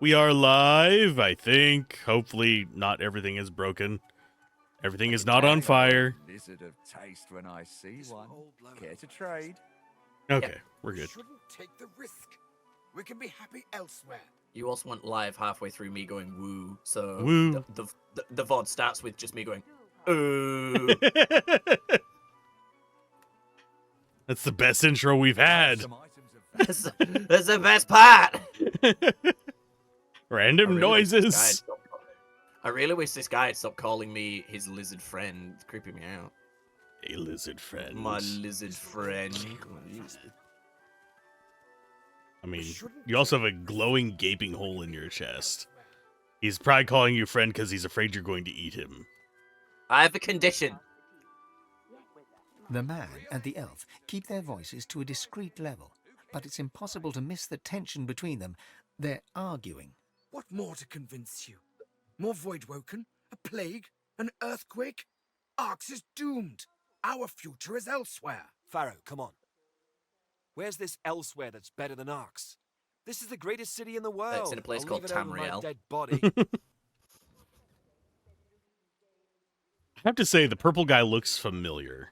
We are live, I think. Hopefully not everything is broken. Everything is not on fire. Lizard of taste when I see one. Care to trade? Okay, we're good. Shouldn't take the risk. We can be happy elsewhere. You also went live halfway through me going woo, so Woo. the VOD starts with just me going ooh. That's the best intro we've had. Some items of That's the best part. Random noises. I really wish this guy had stopped calling me his lizard friend. It's creeping me out. A lizard friend. My lizard friend. I mean, you also have a glowing, gaping hole in your chest. He's probably calling you friend because he's afraid you're going to eat him. I have a condition. The man and the elf keep their voices to a discreet level, but it's impossible to miss the tension between them. They're arguing. What more to convince you? More Voidwoken? A plague? An earthquake? Arx is doomed. Our future is elsewhere. Pharaoh, come on. Where's this elsewhere that's better than Arx? This is the greatest city in the world. It's in a place I'll called leave it over my Tamriel. dead body. I have to say, the purple guy looks familiar.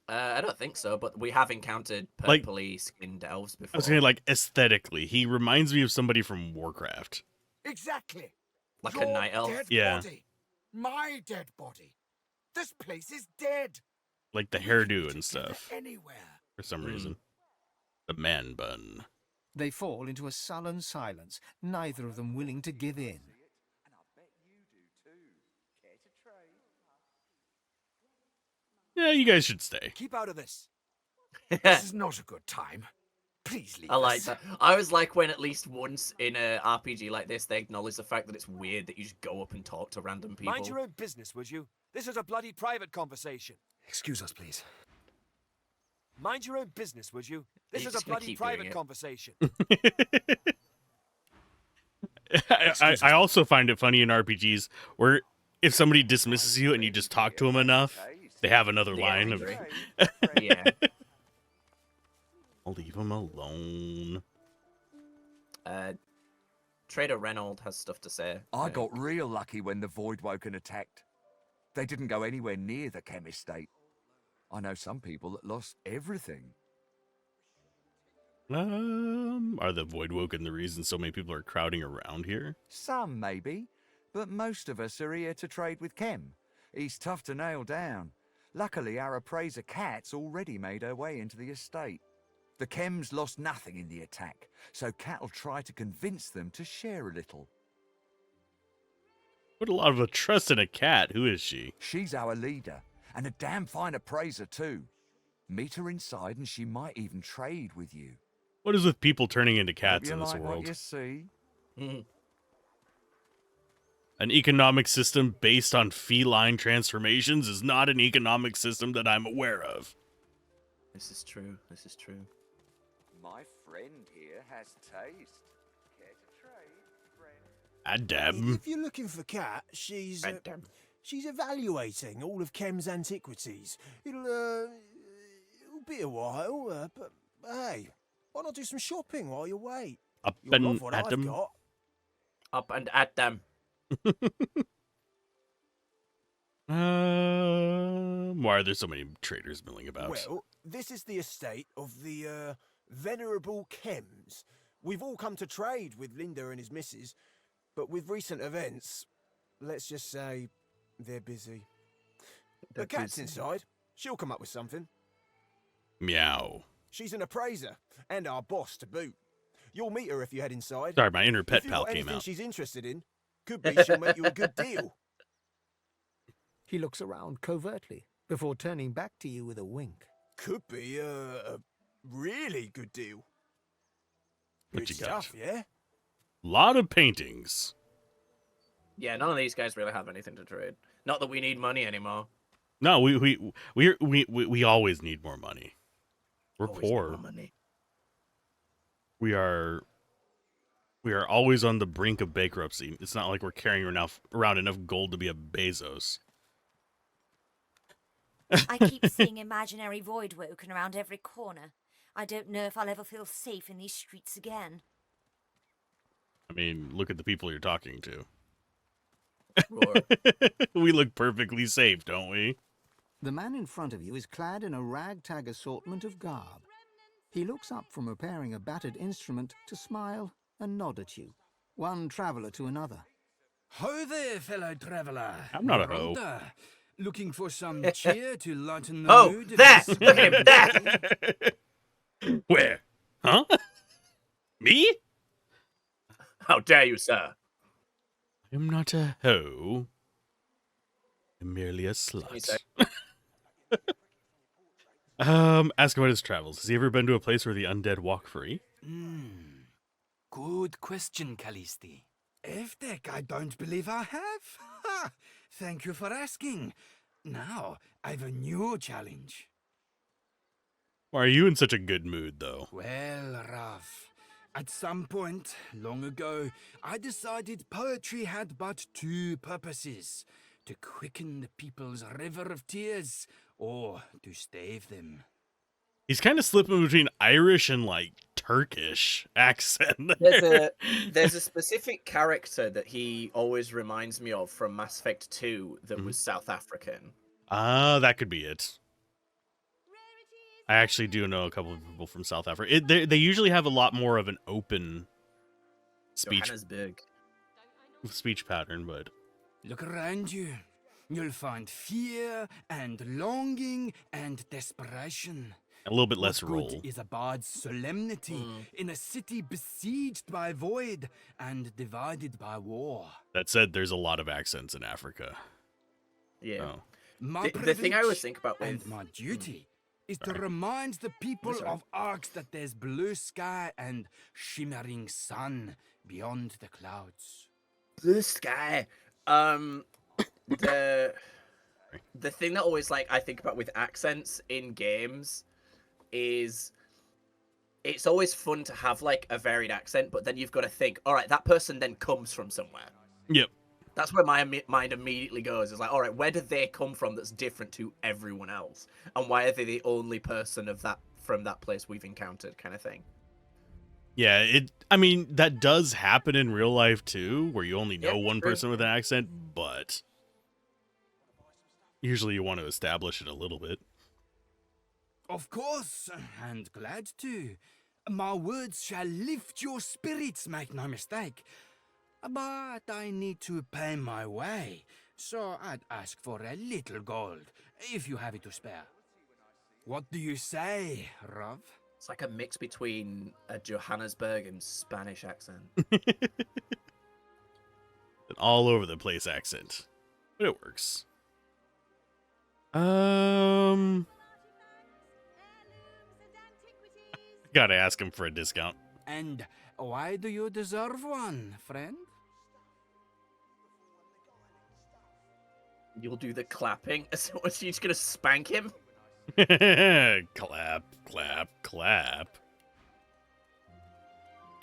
I don't think so, but we have encountered Like- purpley skinned elves I before. was saying, like, aesthetically, he reminds me of somebody from Warcraft. Exactly. Like Your a night elf. Dead Yeah. body. My dead body. This place is dead. Like the We can be hairdo and together stuff, Anywhere. for some reason. The man bun. They fall into a sullen silence, neither of them willing to give in. and I bet you do too. Care to trade? Yeah, you guys should stay. Keep out of this. This is not a good time. Please leave I like us. that. I always like when at least once in a RPG like this, they acknowledge the fact that it's weird that you just go up and talk to random people. Mind your own business, would you? This is a bloody private conversation. Excuse us, please. Mind your own business, would you? This You're is a just gonna bloody keep doing private it. conversation. I also find it funny in RPGs where if somebody dismisses you and you just talk to them enough, they have another Yeah, line I of, agree. Trade. Yeah. I'll leave them alone. Trader Reynold has stuff to say. I got real lucky when the Voidwoken attacked. They didn't go anywhere near the chem estate. I know some people that lost everything. Are the Voidwoken the reason so many people are crowding around here? Some, maybe, but most of us are here to trade with Chem. He's tough to nail down. Luckily, our appraiser Kat's already made her way into the estate. The Chems lost nothing in the attack, so Kat will try to convince them to share a little. Put a lot of trust in a cat. Who is she? She's our leader, and a damn fine appraiser too. Meet her inside and she might even trade with you. What is with people turning into Hope cats you in this like world? what you see. Mhm. An economic system based on feline transformations is not an economic system that I'm aware of. This is true. This is true. My friend here has taste. Care to trade, friend? Adam. If you're looking for Kat, she's evaluating all of Chem's antiquities. It'll be a while, but hey, why not do some shopping while you wait? Up You'll and love what I've Adam. got. Up and at them. Why are there so many traders milling about? Well, this is the estate of the venerable Chems. We've all come to trade with Linda and his missus, but with recent events, let's just say they're busy. They're But Kat's busy. inside. She'll come up with something. Meow. She's an appraiser and our boss to boot. You'll meet her if you head inside. Sorry, my inner If pet you've pal got came anything out. she's interested in, could be she'll make you a good deal. He looks around covertly before turning back to you with a wink. Could be a really good deal. What Good you got? stuff, yeah? Lot of paintings. Yeah, none of these guys really have anything to trade. Not that we need money anymore. No, we always need more money. We're Always need poor. more money. We are always on the brink of bankruptcy. It's not like we're carrying around enough gold to be a Bezos. I keep seeing imaginary Voidwoken around every corner. I don't know if I'll ever feel safe in these streets again. I mean, look at the people you're talking to. Roar. We look perfectly safe, don't we? The man in front of you is clad in a ragtag assortment of garb. He looks up from repairing a battered instrument to smile and nod at you, one traveller to another. Ho there, fellow traveller. I'm not a You're hoe. older. Looking for some cheer to lighten the Oh, mood? of there! this Look at him, there! Where? Huh? Me? How dare you, sir? I'm not a hoe. I'm merely a You slut. say- Ask him about his travels. Has he ever been to a place where the undead walk free? Good question, Callisti. Evdek, I don't believe I have. Ha! Thank you for asking. Now, I've a new challenge. Why are you in such a good mood, though? Well, Ralph, at some point, long ago, I decided poetry had but two purposes: to quicken the people's river of tears, or to stave them. He's kind of slipping between Irish and, like, Turkish accent there. There's a specific character that he always reminds me of from Mass Effect 2 that was South African. Ah, that could be it. I actually do know a couple of people from South Africa. They usually have a lot more of an open Johannesburg. speech pattern, but Look around you. You'll find fear and longing and desperation. a little bit less What roll. good is a bard's solemnity in a city besieged by void and divided by war? That said, there's a lot of accents in Africa. Yeah. Oh. My The thing I always privilege think about and with my duty is to remind the people of Arx that there's blue sky and shimmering sun beyond the clouds. Blue sky. The thing that always I think about with accents in games is it's always fun to have a varied accent, but then you've got to think, all right, that person then comes from somewhere. Yep. That's where my mind immediately goes. It's like, all right, where did they come from that's different to everyone else? And why are they the only person from that place we've encountered, kind of thing? Yeah, I mean, that does happen in real life too, where you only know Yeah, one true. person with an accent, but usually you want to establish it a little bit. Of course, and glad to. My words shall lift your spirits, make no mistake. But I need to pay my way, so I'd ask for a little gold, if you have it to spare. What do you say, Rav? It's like a mix between a Johannesburg and Spanish accent. An all over the place accent, but it works. Gotta ask him for a discount. And why do you deserve one, friend? You'll do the clapping. So are you just gonna spank him? Clap, clap, clap.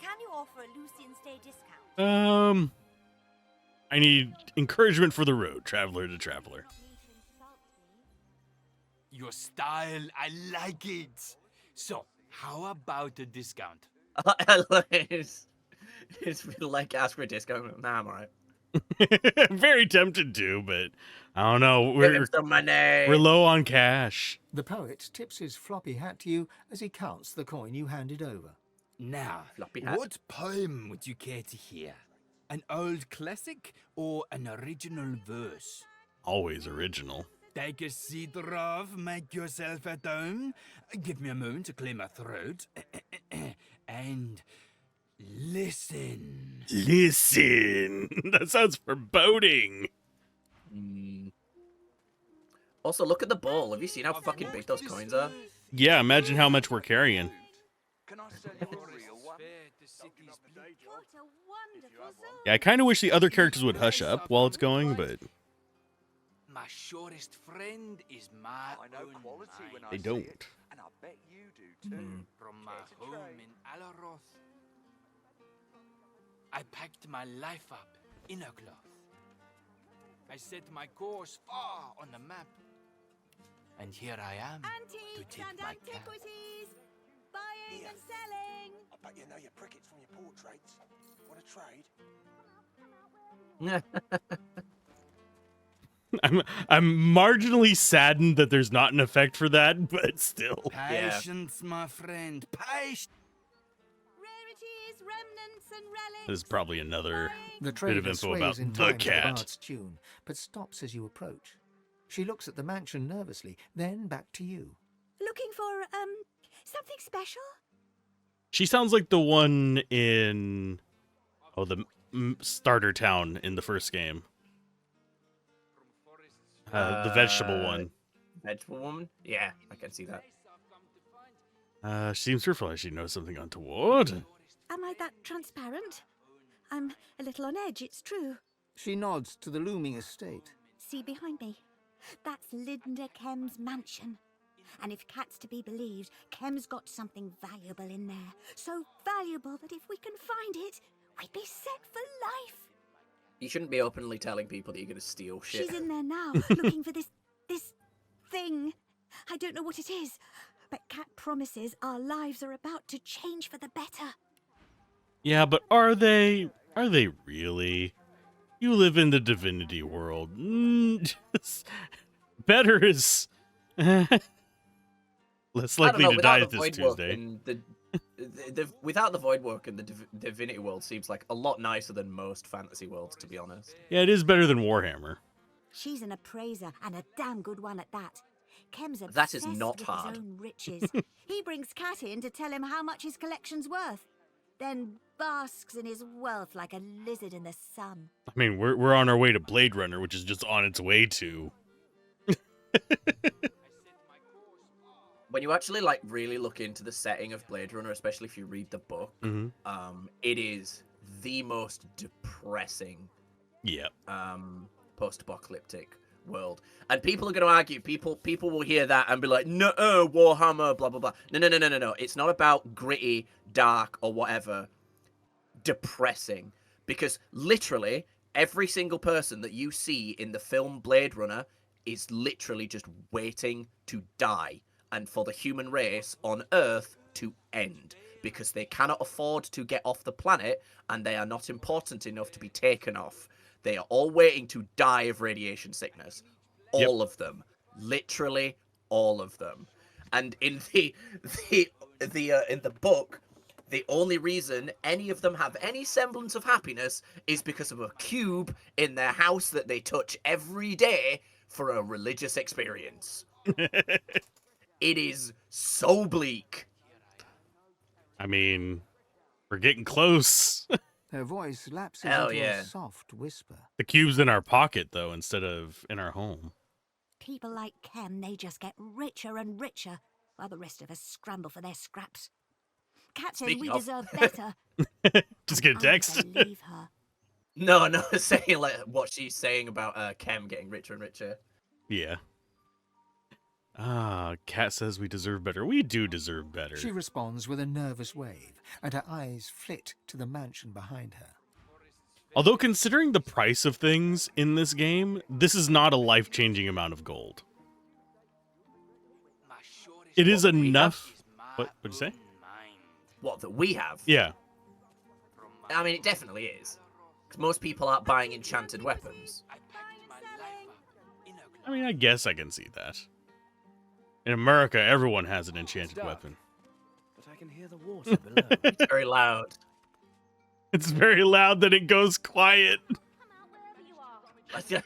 Can you offer a Lucian stay discount? I need encouragement for the road, traveler to traveler. Your style, I like it. So, how about a discount? It's like ask for a discount. Nah, I'm alright. I'm very tempted to, but I don't know. Give him some money. We're low on cash. The poet tips his floppy hat to you as he counts the coin you handed over. Now, Floppy hat. what poem would you care to hear? An old classic or an original verse? Always original. Take a seat, Rav. Make yourself at home. Give me a moment to clear my throat. And listen. Listen. That sounds foreboding. Also, look at the ball. Have you seen how fucking big those coins are? Yeah, imagine how much we're carrying. Can I sell you a real one? What a wonderful song. Yeah, I kind of wish the other characters would hush up while it's going, but My surest friend is my I know own quality when I they see don't. it, and I bet you do too. From my Care to home trade? in Alzorath, I packed my life up in a cloth. I set my course far on the map. And here I am to Antiques tip and my cap. antiquities. Buying and selling. I bet you know your crickets from your portraits. Want to Trade? I'm marginally saddened that there's not an effect for that, but still. Patience, my friend. Patience. Rarities, remnants, and relics. There's probably another The bit trader of info about sways in the time to the cat. bard's tune, but stops as you approach. She looks at the mansion nervously, then back to you. Looking for, something special? She sounds like the one in the starter town in the first game. The vegetable one. Vegetable woman? Yeah, I can see that. She seems fearful as she knows something untoward. Am I that transparent? I'm a little on edge, it's true. She nods to the looming estate. See behind me? That's Linda Kem's mansion. And if Cat's to be believed, Kem's got something valuable in there. So valuable that if we can find it, we'd be set for life. You shouldn't be openly telling people that you're going to steal shit. She's in there now, looking for this thing. I don't know what it is, but Cat promises our lives are about to change for the better. Yeah, but are they? Are they really? You live in the Divinity world. Better is less likely to die this Tuesday. Without the void work in the Divinity world seems like a lot nicer than most fantasy worlds, to be honest. Yeah, it is better than Warhammer. She's an appraiser, and a damn good one at that. Kem's obsessed That is not with hard. his own riches. He brings Cat in to tell him how much his collection's worth, then basks in his wealth like a lizard in the sun. I mean, we're on our way to Blade Runner, which is just on its way to. When you actually like really look into the setting of Blade Runner, especially if you read the book, it is the most depressing post-apocalyptic world. And people are going to argue, people will hear that and be like, no, Warhammer, blah, blah, blah. No. It's not about gritty, dark, or whatever. Depressing. Because literally, every single person that you see in the film Blade Runner is literally just waiting to die and for the human race on Earth to end. Because they cannot afford to get off the planet and they are not important enough to be taken off. They are all waiting to die of radiation sickness. All of them. Literally all of them. And in the book, the only reason any of them have any semblance of happiness is because of a cube in their house that they touch every day for a religious experience. It is so bleak. I mean, we're getting close. Her voice lapses Hell into yeah. a soft whisper. The cube's in our pocket, though, instead of in our home. People like Kem, they just get richer and richer, while the rest of us scramble for their scraps. Cat says Speaking we of- deserve better. Just get a I text. believe her. No, saying like what she's saying about Kem getting richer and richer. Yeah. Cat says we deserve better. We do deserve better. She responds with a nervous wave, and her eyes flit to the mansion behind her. Although considering the price of things in this game, this is not a life-changing amount of gold. It is enough. What'd you say? What, that we have? Yeah. I mean, it definitely is. Because most people aren't buying enchanted weapons. I mean, I guess I can see that. In America, everyone has an enchanted weapon. But I can hear the water below. It's very loud. It's very loud that it goes quiet.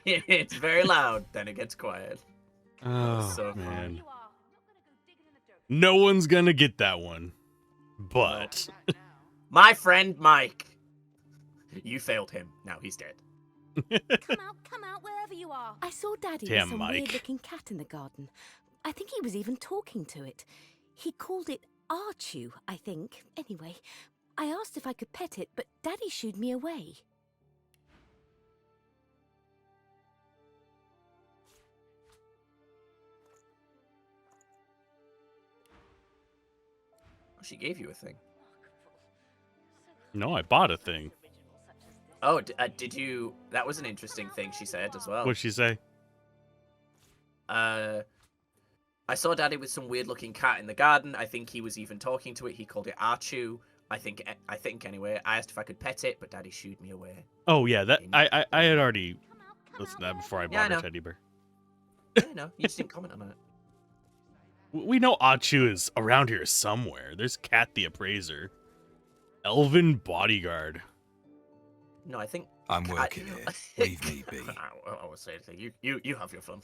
It's very loud, then it gets quiet. Oh, So man. No one's gonna get that one. But... My friend Mike. You failed him. Now he's dead. Come out, wherever you are. I saw Daddy Damn, with some Mike. weird-looking cat in the garden. I think he was even talking to it. He called it Archu, I think. Anyway, I asked if I could pet it, but Daddy shooed me away. She gave you a thing. No, I bought a thing. Oh, did you... That was an interesting thing she said as well. What'd she say? I saw Daddy with some weird-looking cat in the garden. I think he was even talking to it. He called it Archu. I think anyway. I asked if I could pet it, but Daddy shooed me away. Oh yeah, that I had already listened to that before I bought I her know. teddy bear. Yeah, no, you just didn't comment on it. We know Achu is around here somewhere. There's Cat the Appraiser. Elven Bodyguard. No, I think I'm working here. Leave me be. I won't say anything. You have your fun.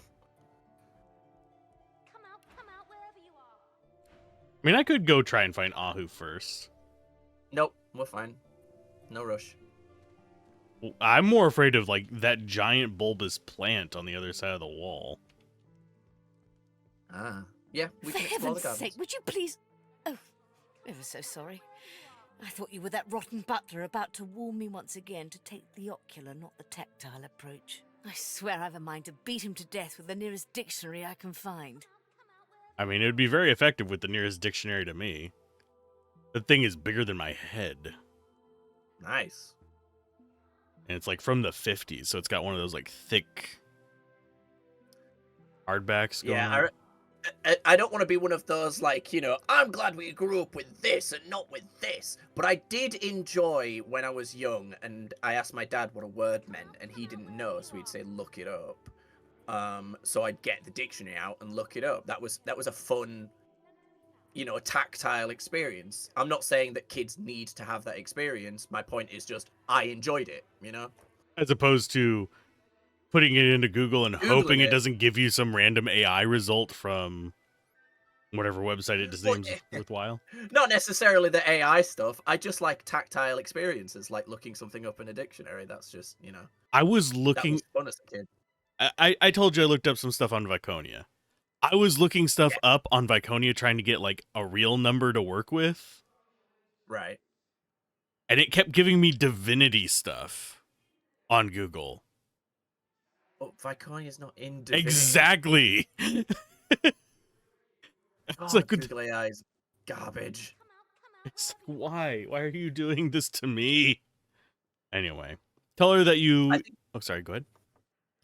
I mean, I could go try and find Ahu first. Nope, we're fine. No rush. I'm more afraid of, like, that giant bulbous plant on the other side of the wall. Ah. Yeah, we For can explore the heaven's gardens. sake, would you please... Oh, ever so sorry. I thought you were that rotten butler about to warn me once again to take the ocular, not the tactile approach. I swear I've a mind to beat him to death with the nearest dictionary I can find. I mean, it would be very effective with the nearest dictionary to me. The thing is bigger than my head. Nice. And it's, like, from the 50s, so it's got one of those, like, thick hardbacks going on. I don't want to be one of those, like, you know, I'm glad we grew up with this and not with this. But I did enjoy when I was young, and I asked my dad what a word meant, and he didn't know, so he'd say, look it up. So I'd get the dictionary out and look it up. That was a fun, you know, tactile experience. I'm not saying that kids need to have that experience. My point is just, I enjoyed it, you know? As opposed to putting it into Google and hoping it doesn't give you some random AI result from whatever website it seems worthwhile. Not necessarily the AI stuff. I just like tactile experiences, like looking something up in a dictionary. That's just, you know. I was looking... That was fun as a kid. I told you I looked up some stuff on Viconia. I was looking stuff up on Viconia trying to get, like, a real number to work with. Right. And it kept giving me Divinity stuff on Google. Oh, Viconia's not in Divinity. Exactly. It's like, Google AI is garbage. It's like, why? Why are you doing this to me? Anyway, tell her that you... Oh, sorry, go ahead.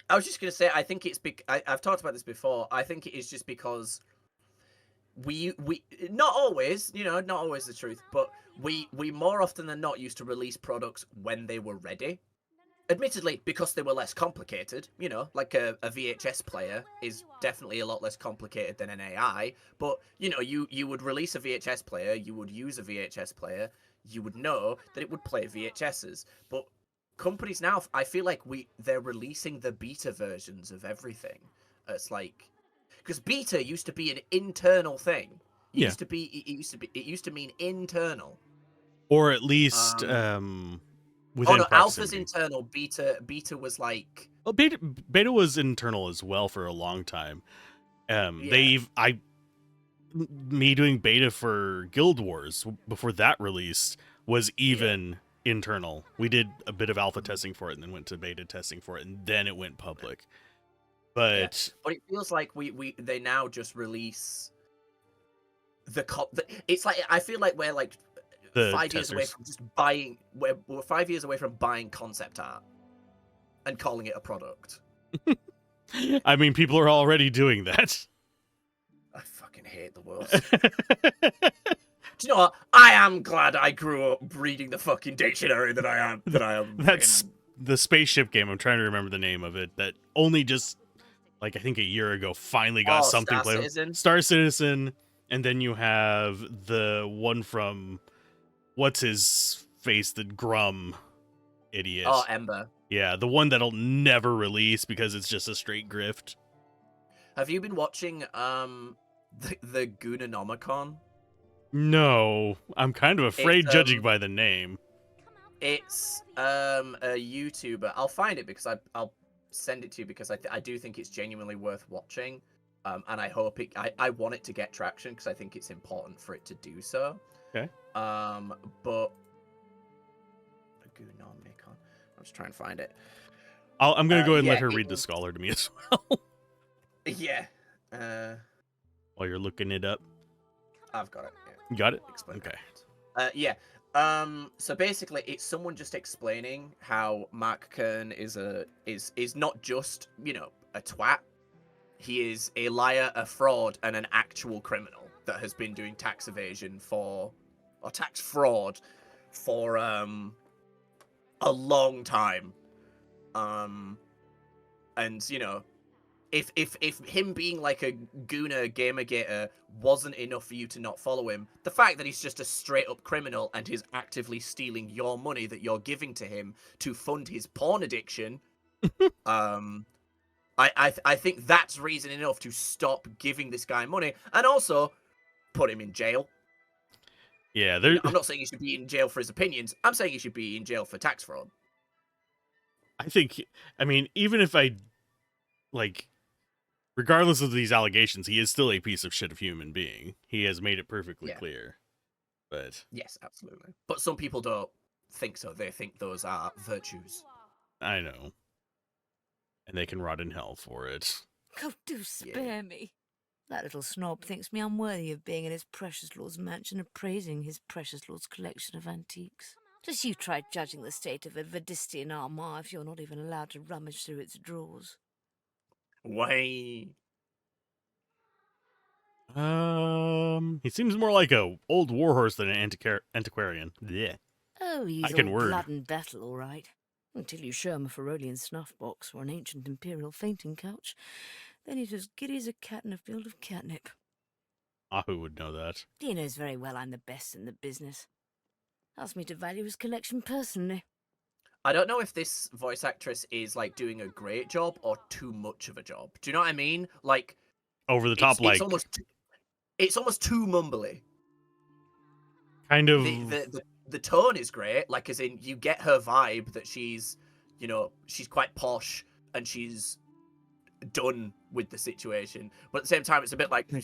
I was just going to say, I think it's... I've talked about this before. I think it is just because we not always, you know, not always the truth, but we more often than not used to release products when they were ready. Admittedly, because they were less complicated, you know, like a VHS player is definitely a lot less complicated than an AI, but, you know, you would release a VHS player, you would use a VHS player, you would know that it would play VHSs, but companies now, I feel like they're releasing the beta versions of everything. It's like, because beta used to be an internal thing. It used to mean internal. Or at least, within proximity. Alpha's internal. Beta was like... Well, beta was internal as well for a long time. Me doing beta for Guild Wars before that release was even internal. We did a bit of alpha testing for it and then went to beta testing for it and then it went public. But it feels like they now just release it's like, I feel like we're like 5 years away from just buying. We're 5 years away from buying concept art and calling it a product. I mean, people are already doing that. I fucking hate the world. Do you know what? I am glad I grew up reading the fucking dictionary that I am. That's the spaceship game. I'm trying to remember the name of it. That only just, like, I think a year ago, finally got something playable. Star Citizen, and then you have the one from what's his face, the Grum idiot. Oh, Ember. Yeah, the one that'll never release because it's just a straight grift. Have you been watching the Goonanomicon? No, I'm kind of afraid judging by the name. It's a YouTuber. I'll find it because I'll send it to you because I do think it's genuinely worth watching. And I hope I want it to get traction because I think it's important for it to do so. Okay. But Goonanomicon. I'm just trying to find it. I'm gonna go ahead and let her read the scholar to me as well. Yeah. While you're looking it up. I've got it. Yeah. You got it? Explain okay. Yeah. So basically, it's someone just explaining how Mark Kern is not just, you know, a twat. He is a liar, a fraud, and an actual criminal that has been doing tax evasion for or tax fraud for a long time. And you know, if him being like a gooner gamergator wasn't enough for you to not follow him, the fact that he's just a straight up criminal and he's actively stealing your money that you're giving to him to fund his porn addiction, I think that's reason enough to stop giving this guy money and also put him in jail. Yeah, I'm not saying he should be in jail for his opinions. I'm saying he should be in jail for tax fraud. I mean, even if regardless of these allegations, he is still a piece of shit of human being. He has made it perfectly clear. But yes, absolutely. But some people don't think so. They think those are virtues. I know. And they can rot in hell for it. Oh, do spare me. That little snob thinks me unworthy of being in his precious lord's mansion and praising his precious lord's collection of antiques. Just you try judging the state of a Vadistian armoire if you're not even allowed to rummage through its drawers. Why? He seems more like a old warhorse than an antiquarian. Yeah. Oh, he's all blood and battle, all right. Until you show him a Ferolian snuff box or an ancient imperial fainting couch, then he's as giddy as a cat in a field of catnip. Ahu would know that. He knows very well I'm the best in the business. Asked me to value his collection personally. I don't know if this voice actress is, like, doing a great job or too much of a job. Do you know what I mean? Like... Over the top, It's almost too mumbly. Kind of... The tone is great, like, as in, you get her vibe that she's, you know, she's quite posh and she's done with the situation. But at the same time, it's a bit like... I'm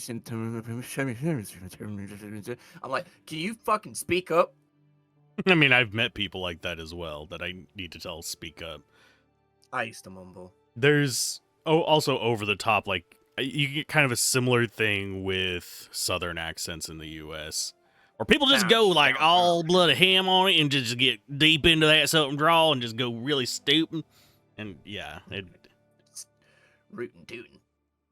like, can you fucking speak up? I mean, I've met people like that as well that I need to tell speak up. I used to mumble. There's also over the top, like, you get kind of a similar thing with Southern accents in the U.S. Or people just go like all bloody ham on it and just get deep into that Southern drawl and just go really stupid. And yeah, rootin' tootin'.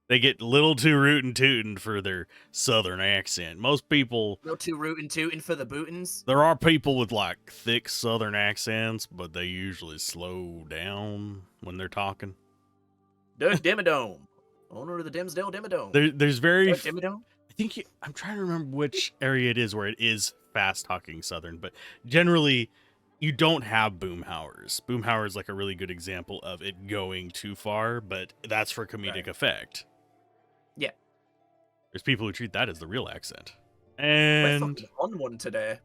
They get a little too rootin' tootin' for their Southern accent. Most people... A little too rootin' tootin' for the bootins. There are people with like thick Southern accents, but they usually slow down when they're talking. Doug Dimmadome. Owner of the Dimsdale Dimmadome. There's very... Dimmadome? I think I'm trying to remember which area it is where it is fast-talking Southern, but generally, you don't have boomhowers. Boomhauer is like a really good example of it going too far, but that's for comedic effect. Yeah. There's people who treat that as the real accent. And... We're fucking on one today.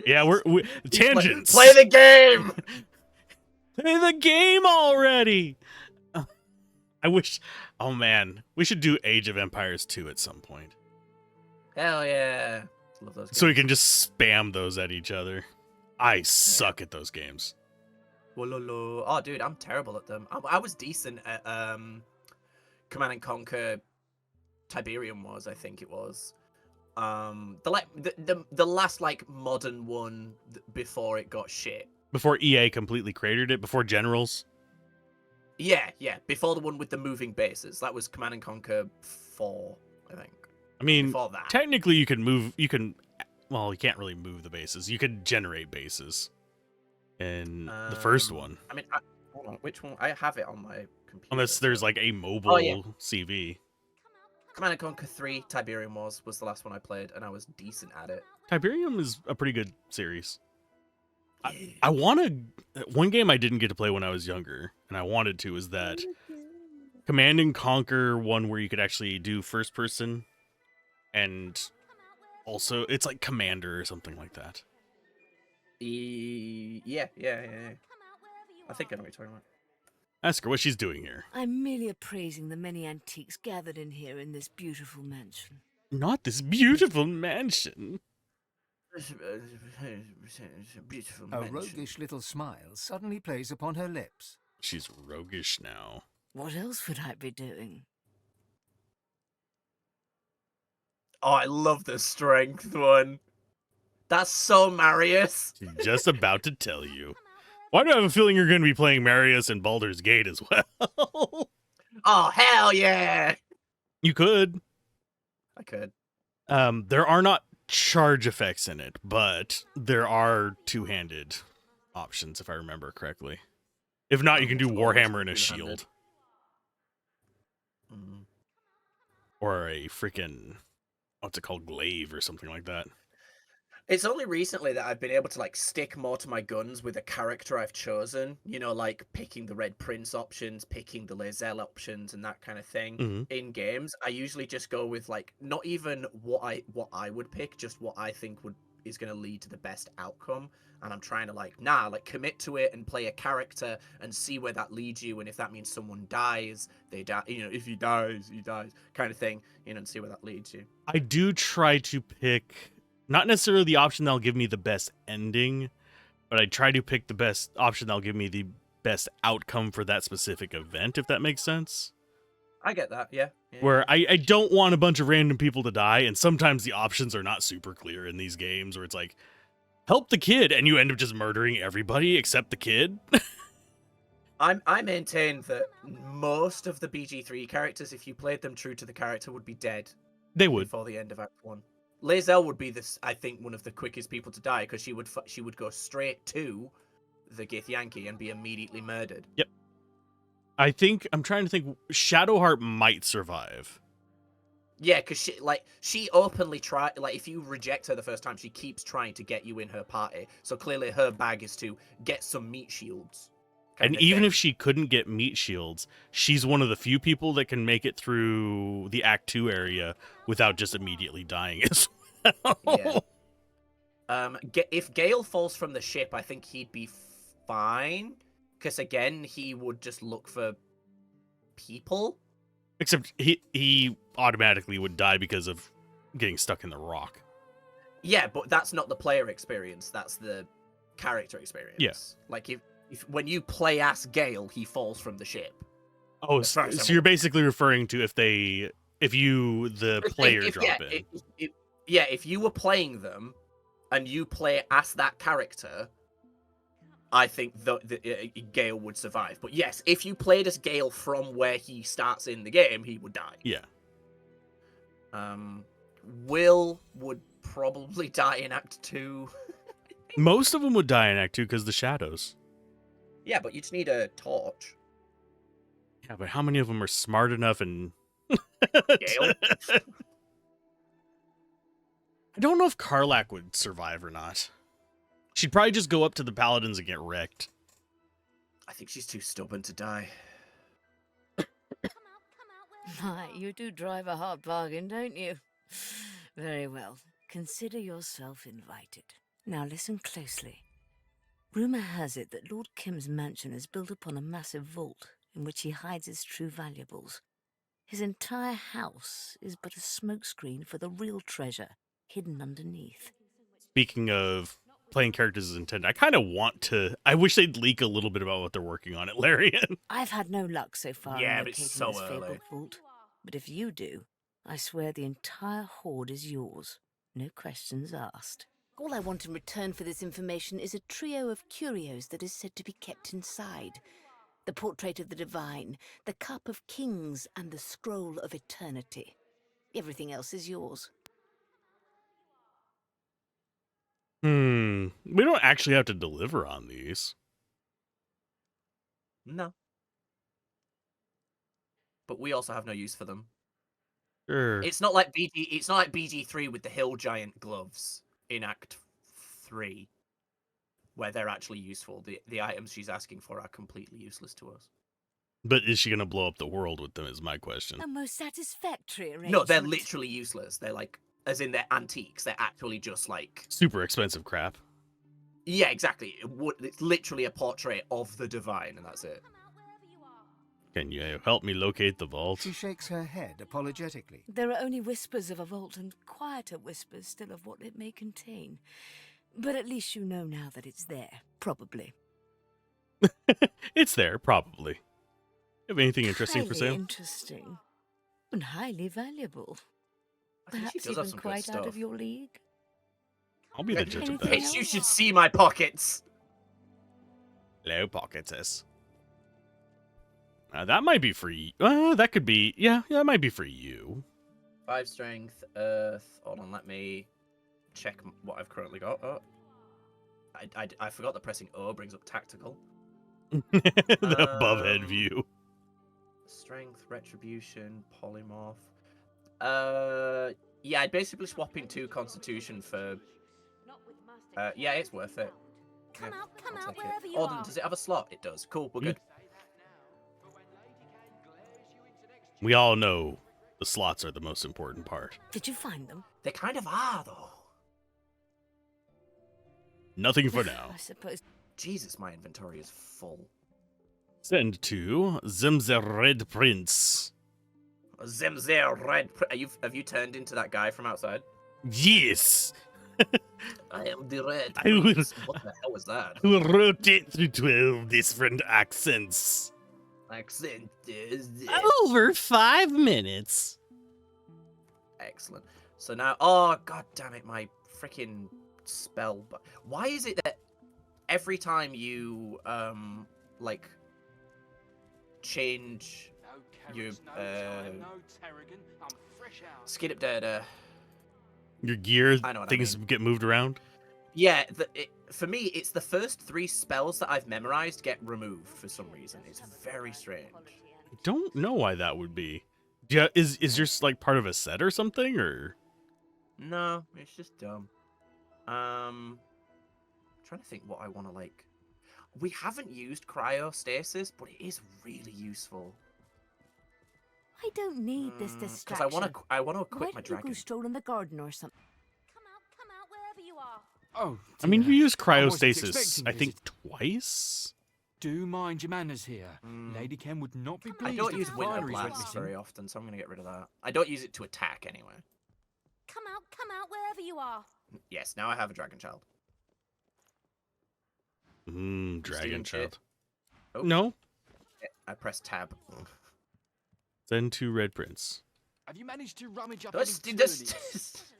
Yeah, we tangents. Play the game! Play the game already! I wish... Oh, man. We should do Age of Empires 2 at some point. Hell yeah. Love those games. So we can just spam those at each other. I suck at those games. Oh, dude, I'm terrible at them. I was decent at Command & Conquer Tiberium Wars, I think it was. The last, like, modern one before it got shit. Before EA completely cratered it? Before Generals? Yeah. Before the one with the moving bases. That was Command & Conquer 4, I think. I mean, before that. Technically you well, you can't really move the bases. You could generate bases in the first one. I mean, hold on. Which one? I have it on my computer. Unless there's like a mobile CV. Command & Conquer 3, Tiberium Wars, was the last one I played, and I was decent at it. Tiberium is a pretty good series. I one game I didn't get to play when I was younger, and I wanted to, is that Command & Conquer one where you could actually do first person, and also it's like Commander or something like that. Yeah. I think I know what you're talking about. Ask her what she's doing here. I'm merely appraising the many antiques gathered in here in this beautiful mansion. Not this beautiful mansion. Beautiful a roguish little smile suddenly plays upon her lips. She's roguish now. What else would I be doing? Oh, I love the strength one. That's so Marius. She's just about to tell you. Why do I have a feeling you're going to be playing Marius in Baldur's Gate as well? Oh, hell yeah. You could. I could. There are not charge effects in it, but there are two-handed options, if I remember correctly. If not, you can do Warhammer and a shield. Or a freaking, what's it called, glaive or something like that. It's only recently that I've been able to like stick more to my guns with a character I've chosen. You know, like picking the Red Prince options, picking the Lae'zel options, and that kind of thing. In games, I usually just go with like not even what I would pick, just what I think is going to lead to the best outcome. And I'm trying to like commit to it and play a character and see where that leads you. And if that means someone dies, they die. You know, if he dies, kind of thing. You know, and see where that leads you. I do try to pick. Not necessarily the option that'll give me the best ending, but I try to pick the best option that'll give me the best outcome for that specific event, if that makes sense. I get that, yeah. Where I don't want a bunch of random people to die, and sometimes the options are not super clear in these games, where it's like, help the kid, and you end up just murdering everybody except the kid. I maintain that most of the BG3 characters, if you played them true to the character, would be dead. They would. Before the end of Act 1. Lae'zel would be I think, one of the quickest people to die, because she would go straight to the Githyanki and be immediately murdered. Yep. I'm trying to think, Shadowheart might survive. Yeah, because she openly tried, like, if you reject her the first time, she keeps trying to get you in her party. So clearly her bag is to get some meat shields. And even if she couldn't get meat shields, she's one of the few people that can make it through the Act 2 area without just immediately dying as well. Yeah. If Gale falls from the ship, I think he'd be fine. Because, again, he would just look for people. Except he automatically would die because of getting stuck in the rock. Yeah, but that's not the player experience. That's the character experience. Yes. Yeah. Like, if when you play as Gale, he falls from the ship. Oh, so you're basically referring to if you, the player, drop in. If you were playing them, and you play as that character, I think Gale would survive. But yes, if you played as Gale from where he starts in the game, he would die. Yeah. Will would probably die in Act 2. Most of them would die in Act 2 because the shadows. Yeah, but you just need a torch. Yeah, but how many of them are smart enough and... Gale? I don't know if Karlach would survive or not. She'd probably just go up to the paladins and get wrecked. I think she's too stubborn to die. My, you do drive a hard bargain, don't you? Very well. Consider yourself invited. Now listen closely. Rumour has it that Lord Kim's mansion is built upon a massive vault in which he hides his true valuables. His entire house is but a smokescreen for the real treasure hidden underneath. Speaking of playing characters as intended, I kind of want to... I wish they'd leak a little bit about what they're working on at Larian. I've had no luck so far in locating it's so this fabled vault. But if you do, I swear the entire hoard is yours. No questions asked. All I want in return for this information is a trio of curios that is said to be kept inside. The portrait of the divine, the cup of kings, and the scroll of eternity. Everything else is yours. We don't actually have to deliver on these. No. But we also have no use for them. Sure. It's not like BG3 with the hill giant gloves in Act 3, where they're actually useful. The items she's asking for are completely useless to us. But is she going to blow up the world with them is my question. A most satisfactory arrangement. No, they're literally useless. They're like, as in they're antiques. They're actually just like... super expensive crap. Yeah, exactly. It's literally a portrait of the divine, and that's it. Can you help me locate the vault? She shakes her head apologetically. There are only whispers of a vault and quieter whispers still of what it may contain. But at least you know now that it's there, probably. It's there, probably. Have anything interesting for sale? Highly interesting. And highly valuable. Perhaps even quite out of your league. I'll be the judge of that. Bitch, you should see my pockets. Hello, pockets. That might be for you. That could be... Yeah, that might be for you. 5 strength, earth. Hold on, let me check what I've currently got. Oh, I forgot that pressing O brings up tactical. The above head view. Strength, retribution, polymorph. Yeah, I'd basically swap in 2 constitution for. Yeah, it's worth it. Come I'll out take wherever it. you Oh, are. does it have a slot? It does. Cool, we're good. We all know the slots are the most important part. Did you find them? They kind of are, though. Nothing for now. I suppose. Jesus, my inventory is full. Send to Divinity Red Prince. Zimzer Red. Have you turned into that guy from outside? Yes. I am the Red I will- Prince. What the hell was that? I will rotate through 12 different accents. Accent is this. Over 5 minutes. Excellent. So now, oh god damn it, my freaking spell. But why is it that every time you like change your skid up there? Your gear, I know what I things get moved around. Yeah, for me, it's the first 3 spells that I've memorized get removed for some reason. It's very strange. I don't know why that would be. Yeah, is yours like part of a set or something, or? No, it's just dumb. Trying to think what I want to like. We haven't used cryostasis, but it is really useful. I don't need this Because distraction. I want to Why equip my don't you dragon. go stroll in the garden or something? Come out wherever you are. Oh, I mean, you dear. use I wasn't cryostasis, expecting I a think, visit. twice. Do mind your manners here. Lady Kem would not be I pleased don't if use the winter fineries went blast missing. very often, so I'm gonna get rid of that. I don't use it to attack anyway. Come out wherever you are. Yes, now I have a dragon child. Dragon Stealing child. shit. Oh. No. I pressed tab. Send to Red Prince. Have you managed to rummage up That's- any that's- turnips?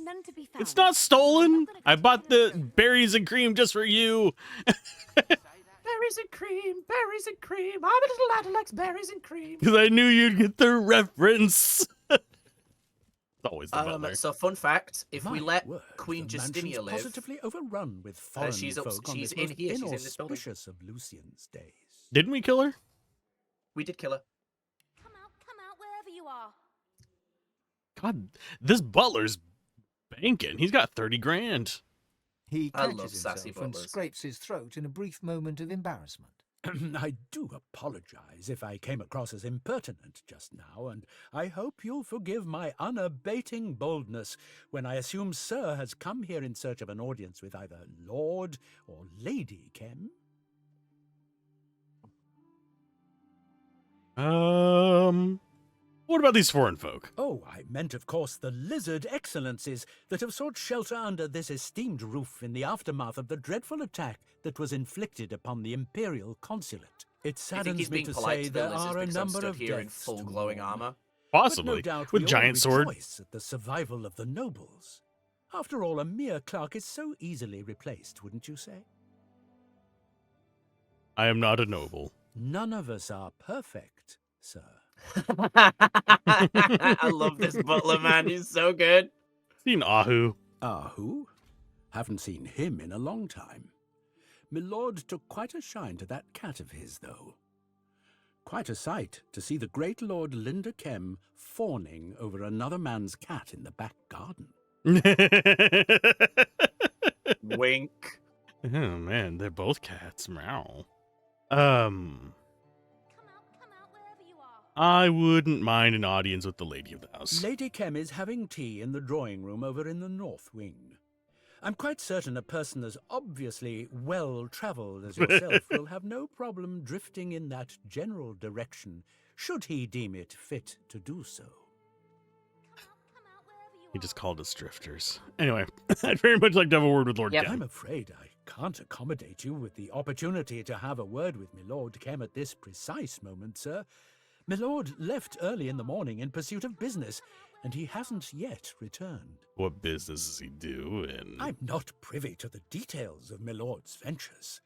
None to be found. It's not stolen. I bought the berries and cream just for you. Berries and cream, berries and cream. I'm a little lad who likes berries and cream. Because I knew you'd get the reference. It's always the butler. So fun fact: if we My let word, Queen the Justinia mansion's live, positively overrun with foreign she's folk on she's this in most here. She's in this building. inauspicious of Lucian's days. Didn't we kill her? we did kill her. Come out wherever you are. God, this butler's banking. He's got 30 grand. He I catches love sassy himself and butlers. scrapes his throat in a brief moment of embarrassment. I do apologize if I came across as impertinent just now, and I hope you'll forgive my unabating boldness when I assume Sir has come here in search of an audience with either Lord or Lady Kem. What about these foreign folk? Oh, I meant, of course, the lizard excellencies that have sought shelter under this esteemed roof in the aftermath of the dreadful attack that was inflicted upon the Imperial Consulate. It I think he's saddens me being to polite say to the there lizards are a because I'm number stood of here in deaths full to glowing mourn. armor. Possibly. But no doubt With we giant all sword. rejoice at the survival of the nobles. After all, a mere clerk is so easily replaced, wouldn't you say? I am not a noble. None of us are perfect, sir. I love this butler, man. He's so good. Seen Ahu. Who? Haven't seen him in a long time. Milord took quite a shine to that cat of his, though. Quite a sight to see the great Lord Linda Kem fawning over another man's cat in the back garden. Wink. Oh man, they're both cats. Meow. Come out wherever you are. I wouldn't mind an audience with the lady of the house. Lady Kem is having tea in the drawing room over in the north wing. I'm quite certain a person as obviously well-travelled as yourself will have no problem drifting in that general direction, should he deem it fit to do so. Come out wherever you He are. just called us drifters. Anyway, I'd very much like to have a word with Lord Yep. Kem. I'm afraid I can't accommodate you with the opportunity to have a word with Milord Kem at this precise moment, sir. Milord left early in the morning in pursuit of business, and he hasn't yet returned. What business does he do? And I'm not privy to the details of Milord's ventures,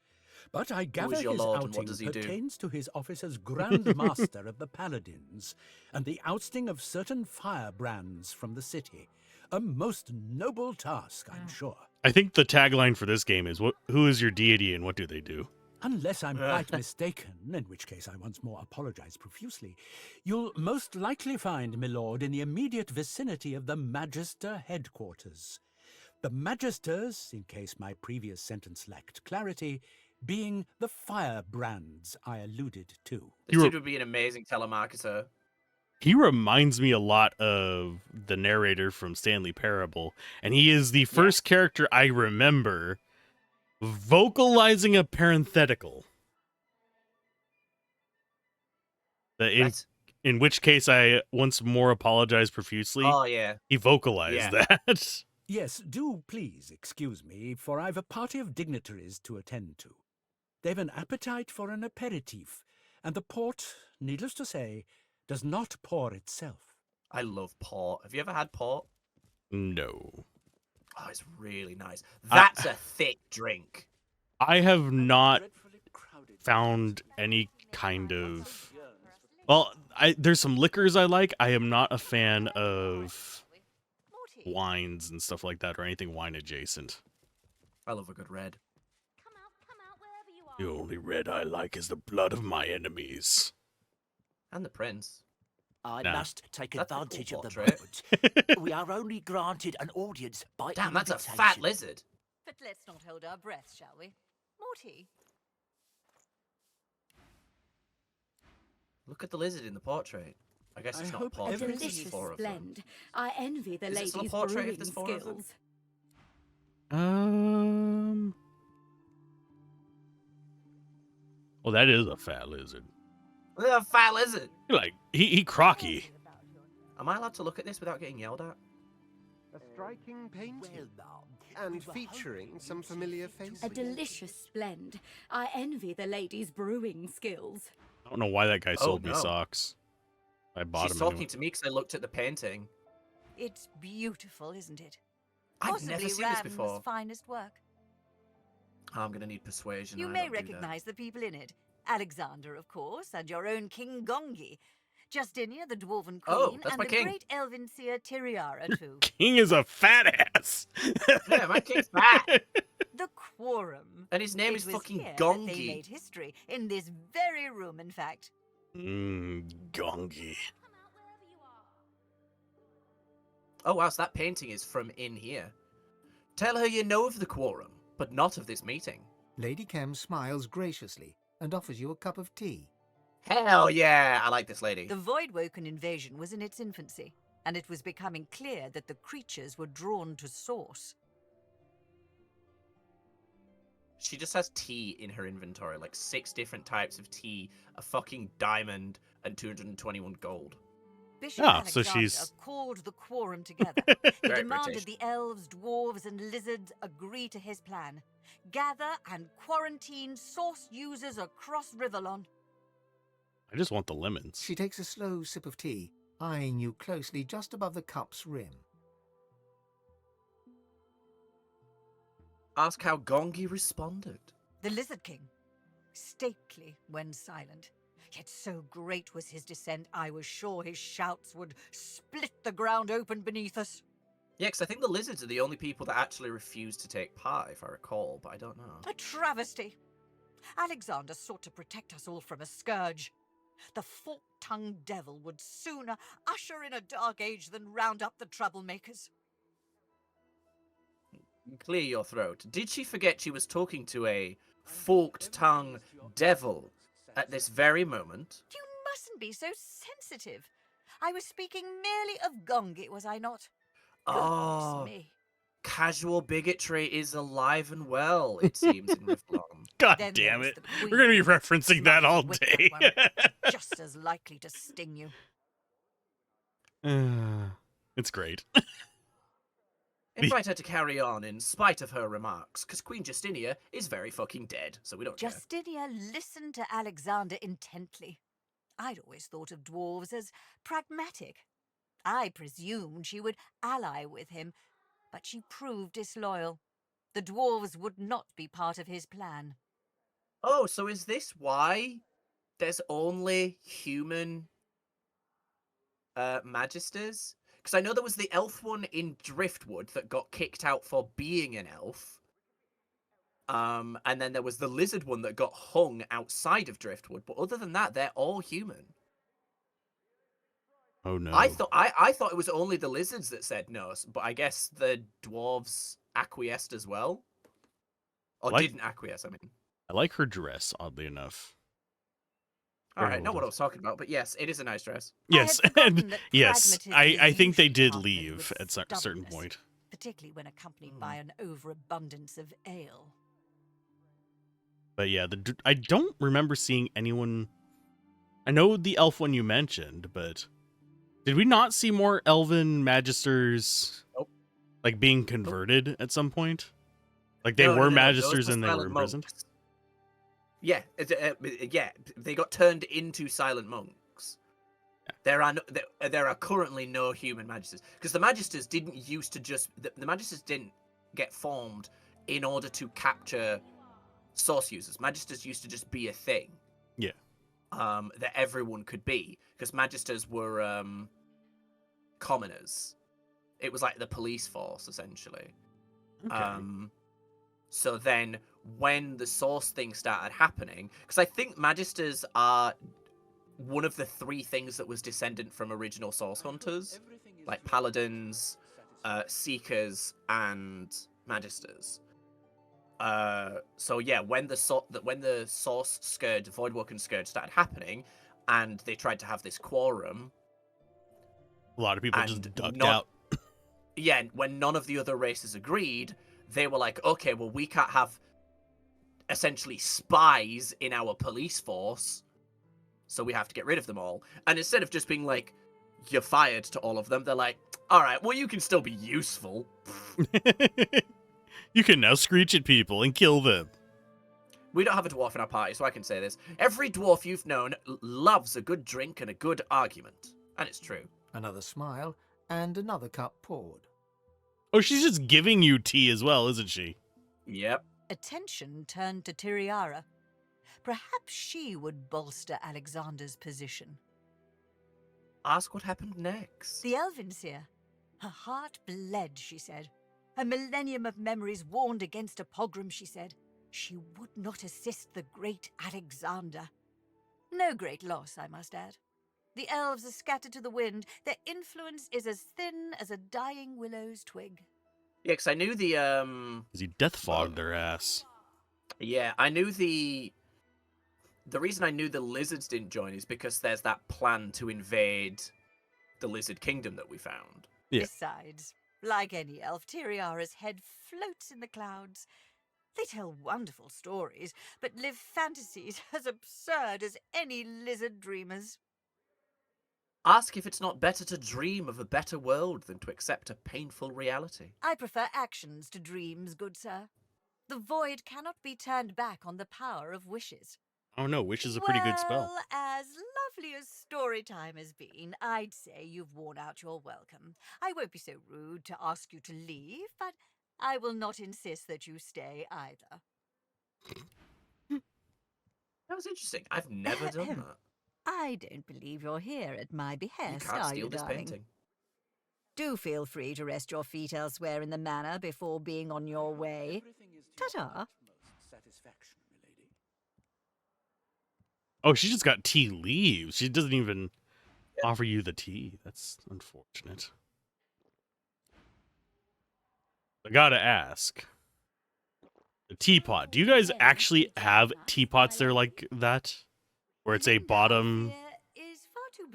but I gather your his lord and what outing does he do? pertains to his office as Grand Master of the Paladins and the ousting of certain firebrands from the city, A most noble task, I'm sure. I think the tagline for this game is who is your deity and what do they do? Unless I'm quite mistaken, in which case I once more apologize profusely, you'll most likely find Milord in the immediate vicinity of the Magister headquarters. The Magisters, in case my previous sentence lacked clarity, being the firebrands I alluded to. This dude would be an amazing telemarketer. He reminds me a lot of the narrator from Stanley Parable, and he is the first character I remember vocalizing a parenthetical. In which case I once more apologized profusely. Oh, yeah. He vocalized that. Yes, do please excuse me, for I've a party of dignitaries to attend to. They've an appetite for an aperitif, and the port, needless to say, does not pour itself. I love port. Have you ever had port? No. Oh, it's really nice. That's a thick drink. I have not found any kind of... Well, there's some liquors I like. I am not a fan of wines and stuff like that, or anything wine adjacent. I love a good red. The only red I like is the blood of my enemies. And the prince. I must take advantage of the portrait. moment. We are only granted an audience by Damn, that's a invitation. fat lizard. But let's not hold our breath, shall we? Morty? Look at the lizard in the portrait. I guess it's not a A portrait. There's delicious four of them. blend. I envy the Is it still a ladies' portrait if brewing there's four of them? skills. Well, that is a fat lizard. Look at a fat lizard. Like, he crocky. Am I allowed to look at this without getting yelled at? A striking painting. And featuring some familiar faces. A delicious blend. I envy the ladies' brewing skills. I don't know why that guy sold me socks. I bought She's them talking to me because I looked at the painting. It's beautiful, isn't it? I've Possibly never seen this Ram's before. finest work. I'm going to need persuasion. You and I may don't do that. recognize the people in it. Alexander, of course, and your own King Gongi. Justinia, the Dwarven Queen, Oh, that's and my the king. great elven seer Tiriara, too. King is a fat ass. Yeah, my king's fat. The Quorum. And his name It is was fucking here that they Gongi. made history, in this very room, in fact. Gongi. Oh, wow, so that painting is from in here. Tell her you know of the quorum, but not of this meeting. Lady Kem smiles graciously and offers you a cup of tea. Hell yeah, I like this lady. The Voidwoken invasion was in its infancy, and it was becoming clear that the creatures were drawn to source. She just has tea in her inventory, like 6 different types of tea, a fucking diamond, and 221 gold. Bishop Alexander called the quorum together. He Very demanded British. the elves, dwarves, and lizards agree to his plan. Gather and quarantine source users across Riverlon. I just want the lemons. She takes a slow sip of tea, eyeing you closely just above the cup's rim. Ask how Gongi responded. The Lizard King, stately when silent. Yet so great was his descent, I was sure his shouts would split the ground open beneath us. Yeah, because I think the lizards are the only people that actually refuse to take part, if I recall, but I don't know. A travesty. Alexander sought to protect us all from a scourge. The fork-tongued devil would sooner usher in a dark age than round up the troublemakers. Clear your throat. Did she forget she was talking to a forked-tongue devil at this very moment? You mustn't be so sensitive. I was speaking merely of Gongi, was I not? Oh, Goodness me. casual bigotry is alive and well, it seems, in Riflon. God Then damn there's it. the We're going to be referencing that all With day. that one, just as likely to sting you. It's great. Invite her to carry on in spite of her remarks, because Queen Justinia is very fucking dead, so we don't care. Justinia listened to Alexander intently. I'd always thought of dwarves as pragmatic. I presumed she would ally with him, but she proved disloyal. The dwarves would not be part of his plan. Oh, so is this why there's only human magisters? Because I know there was the elf one in Driftwood that got kicked out for being an elf. And then there was the lizard one that got hung outside of Driftwood. But other than that, they're all human. Oh no! I thought it was only the lizards that said no, but I guess the dwarves acquiesced as well, or didn't acquiesce. I mean, I like her dress, oddly enough. All right, not what I was talking about, but yes, it is a nice dress. Yes, and yes, I think they did leave at a certain point, particularly when accompanied by an overabundance of ale. But yeah, I don't remember seeing anyone. I know the elf one you mentioned, but did we not see more elven magisters like being converted at some point? Like they were magisters and they were imprisoned? Yeah, yeah, they got turned into silent monks. Yeah. There are currently no human magisters because the magisters didn't used to just the magisters didn't get formed in order to capture source users. Magisters used to just be a thing. Yeah. That everyone could be because magisters were commoners. It was like the police force essentially. Okay. So then when the source thing started happening, because I think magisters are one of the 3 things that was descendant from original source hunters, like paladins, seekers, and magisters. So yeah, when the source scourge, Voidwoken scourge started happening, and they tried to have this quorum, a lot of people just ducked out. Yeah, when none of the other races agreed, they were like, okay, well, we can't have essentially spies in our police force, so we have to get rid of them all. And instead of just being like, you're fired to all of them, they're like, all right, well, you can still be useful. You can now screech at people and kill them. We don't have a dwarf in our party, so I can say this. Every dwarf you've known loves a good drink and a good argument. And it's true. Another smile, and another cup poured. Oh, she's just giving you tea as well, isn't she? Yep. Attention turned to Tiriara. Perhaps she would bolster Alexander's position. Ask what happened next. The Elvenseer. Her heart bled, she said. A millennium of memories warned against a pogrom, she said. She would not assist the great Alexander. No great loss, I must add. The elves are scattered to the wind. Their influence is as thin as a dying willow's twig. Yeah, because I knew the Because he death fogged their ass. Yeah, I knew the reason I knew the lizards didn't join is because there's that plan to invade the lizard kingdom that we found. Yeah. Besides, like any elf, Tiriara's head floats in the clouds. They tell wonderful stories, but live fantasies as absurd as any lizard dreamers. Ask if it's not better to dream of a better world than to accept a painful reality. I prefer actions to dreams, good sir. The void cannot be turned back on the power of wishes. Oh no, wish is a pretty good spell. Well, as lovely as story time has been, I'd say you've worn out your welcome. I won't be so rude to ask you to leave, but I will not insist that you stay either. That was interesting. I've never done that. I don't believe you're here at my behest, You can't are steal you, this darling? painting. Do feel free to rest your feet elsewhere in the manor before being on your way. Ta-ta. Oh, she just got tea leaves. She doesn't even offer you the tea. That's unfortunate. I gotta ask. The teapot. Do you guys actually have teapots there like that? Where it's a bottom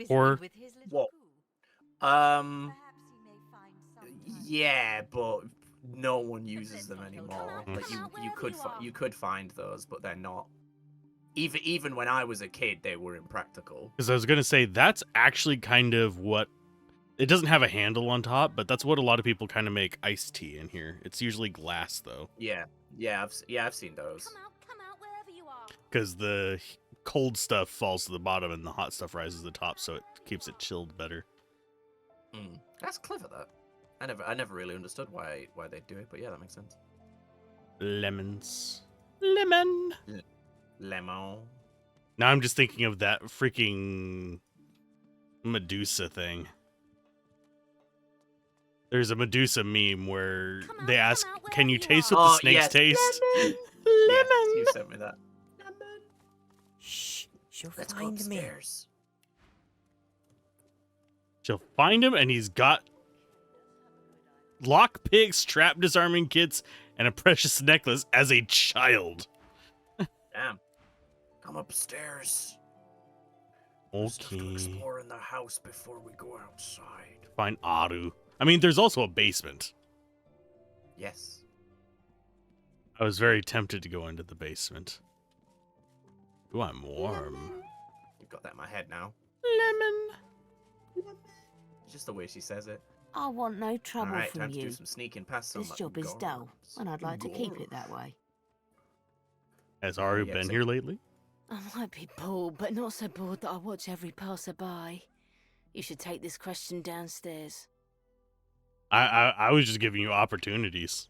or what? Yeah, but no one uses them anymore. Like you could find those, but they're not. Even when I was a kid, they were impractical. Because I was gonna say that's actually kind of what it doesn't have a handle on top, but that's what a lot of people kind of make iced tea in here. It's usually glass though. Yeah, I've seen those. Come out wherever you are. Because the cold stuff falls to the bottom and the hot stuff rises to the top, so it keeps it chilled better. That's clever. That I never really understood why they do it, but yeah, that makes sense. Lemons, lemon. Lemon. Now I'm just thinking of that freaking Medusa thing. There's a Medusa meme where they ask, "Can you taste what the snakes taste?" Lemon. Yes, you sent me that. Lemon. Shh, she'll Let's go find me. upstairs. She'll find him, and he's got lock picks, trap disarming kits, and a precious necklace as a child. Damn. Come upstairs. Okay. To explore in the house before we go outside. Find Aru. I mean, there's also a basement. Yes. I was very tempted to go into the basement. Ooh, I'm warm. You've got that in my head now. Lemon. Just the way she says it. I want no trouble Alright, from time to you. do some sneaking past some This job is dull, and I'd like to keep it that way. Has Aru yeah, been so- here lately? I might be bored, but not so bored that I watch every passerby. You should take this question downstairs. I was just giving you opportunities.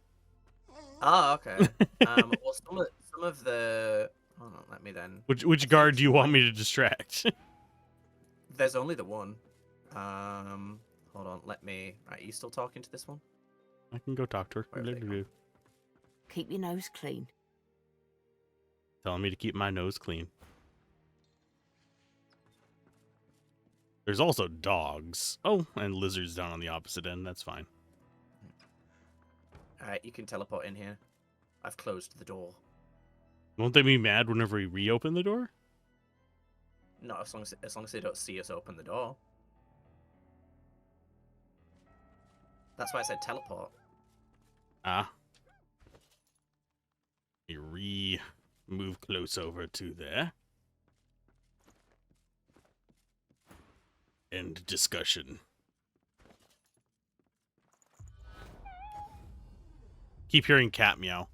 Oh, okay. Well, some of the... Hold on, let me then... Which guard do you want me to distract? There's only the one. Hold on, let me... Right, are you still talking to this one? I can go talk to her. Where have they gone? Keep your nose clean. Telling me to keep my nose clean. There's also dogs. Oh, and lizards down on the opposite end. That's fine. Alright, you can teleport in here. I've closed the door. Won't they be mad whenever we reopen the door? Not as long as they don't see us open the door. That's why I said teleport. Ah. Move close over to there. End discussion. Keep hearing cat meow.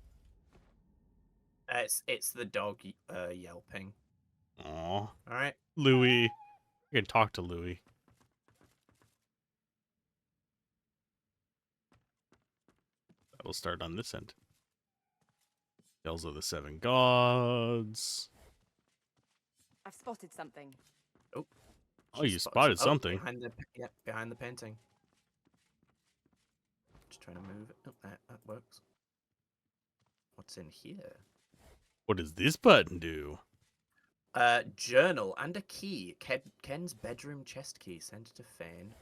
It's the dog yelping. Aw. Alright. Louis. I can talk to Louis. That'll start on this end. Tales of the Seven Gods. I've spotted something. Oh, you spotted something. Behind the painting. Just trying to move it. Oh, that works. What's in here? What does this button do? Journal and a key. Ken's bedroom chest key. Send it to Fane.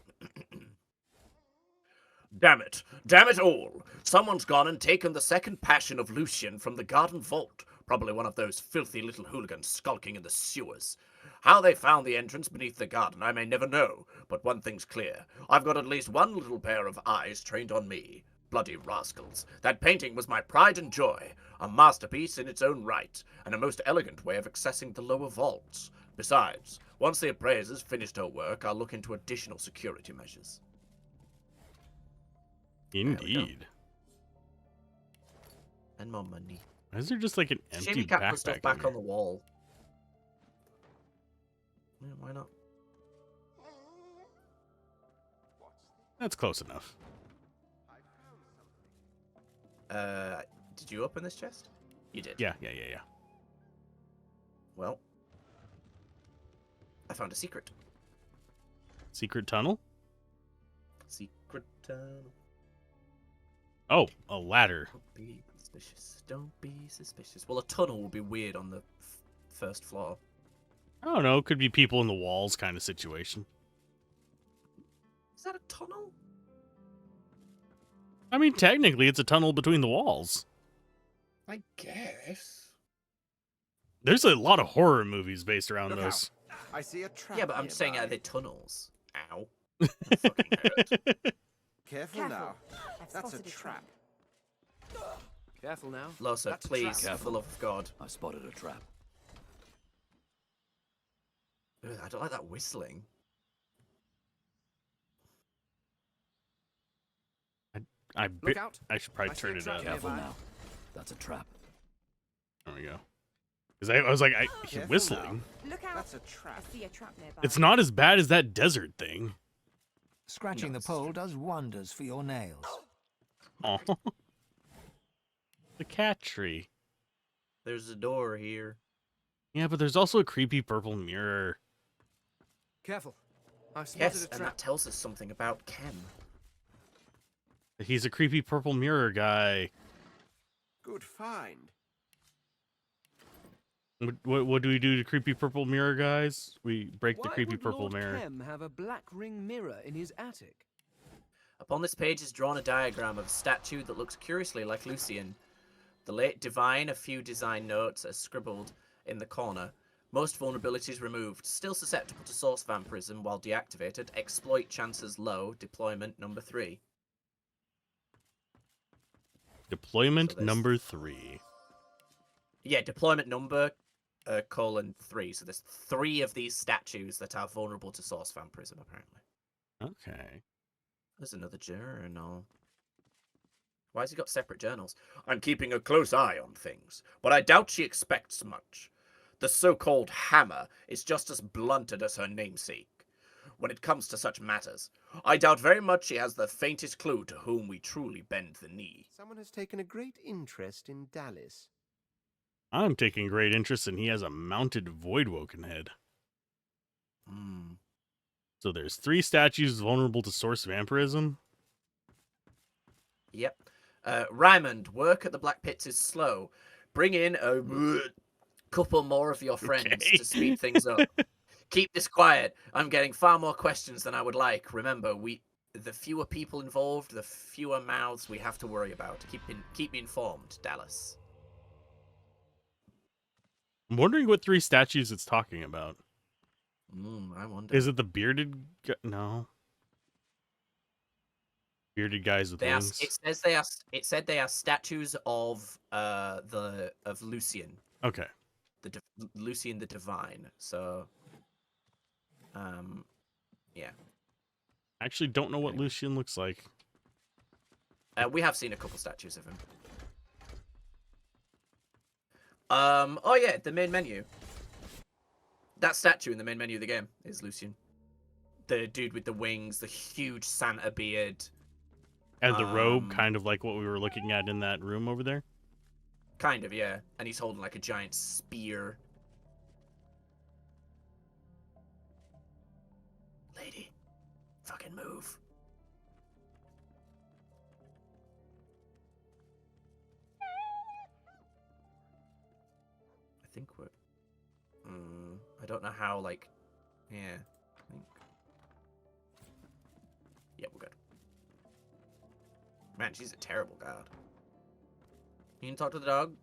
Damn it! Damn it all! Someone's gone and taken the second passion of Lucian from the garden vault. Probably one of those filthy little hooligans skulking in the sewers. How they found the entrance beneath the garden I may never know, but one thing's clear. I've got at least one little pair of eyes trained on me. Bloody rascals. That painting was my pride and joy. A masterpiece in its own right, and a most elegant way of accessing the lower vaults. Besides, once the appraiser's finished her work, I'll look into additional security measures. Indeed. And more money. Why is there just like an empty Shame you can't put backpack stuff in back here? on the wall. Yeah, why not? That's close enough. Did you open this chest? You did. Yeah. Well, I found a secret. Secret tunnel? Secret tunnel. Oh, a ladder. Don't be suspicious. Don't be suspicious. Well, a tunnel would be weird on the first floor. I don't know. Could be people in the walls kind of situation. Is that a tunnel? I mean, technically, it's a tunnel between the walls. I guess. There's a lot of horror movies based around those. I see a trap. Yeah, but I'm saying are they tunnels? Ow. Careful now. That's a trap. Careful now. Losa, That's a please, trap. for the love of God. I spotted a trap. Ugh, I don't like that whistling. Look out. I should probably I see turn a it trap up. Careful nearby. now. That's a trap. There we go. Because I was like, he's Careful whistling. Look out! That's a trap. I see a trap nearby. It's not as bad as that desert thing. Scratching the pole does wonders for your nails. Oh. The cat tree. There's a door here. Yeah, but there's also a creepy purple mirror. Careful. I've spotted Yes, a and trap. that tells us something about Ken. He's a creepy purple mirror guy. Good find. What do we do to creepy purple mirror guys? We break the Why creepy would purple Lord mirror. Kem have a black ring mirror in his attic? Upon this page is drawn a diagram of a statue that looks curiously like Lucian. The late divine, a few design notes are scribbled in the corner. Most vulnerabilities removed. Still susceptible to source vampirism while deactivated. Exploit chances low. Deployment number 3. Deployment number 3. Yeah, deployment number :3. So there's 3 of these statues that are vulnerable to source vampirism, apparently. Okay. There's another journal. Why has he got separate journals? I'm keeping a close eye on things, but I doubt she expects much. The so-called hammer is just as blunted as her namesake. When it comes to such matters, I doubt very much she has the faintest clue to whom we truly bend the knee. Someone has taken a great interest in Dallas. I'm taking great interest in he has a mounted Voidwoken head. So there's 3 statues vulnerable to source vampirism. Yep. Raymond, work at the Black Pits is slow. Bring in a couple more of your friends to speed things up. Keep this quiet. I'm getting far more questions than I would like. Remember, the fewer people involved, the fewer mouths we have to worry about. Keep me informed, Dallas. I'm wondering what 3 statues it's talking about. I wonder. Is it the bearded guy? No. Bearded guys with wings. It said they are statues of Lucian. Okay. Lucian the Divine. So, yeah. I actually don't know what Lucian looks like. We have seen a couple statues of him. Oh yeah, the main menu. That statue in the main menu of the game is Lucian. The dude with the wings, the huge Santa beard. And the robe, kind of like what we were looking at in that room over there? Kind of, yeah. And he's holding like a giant spear. Lady, fucking move. I think we're... I don't know how, like... Yeah, I think... Yeah, we're good. Man, she's a terrible guard. You can talk to the dog?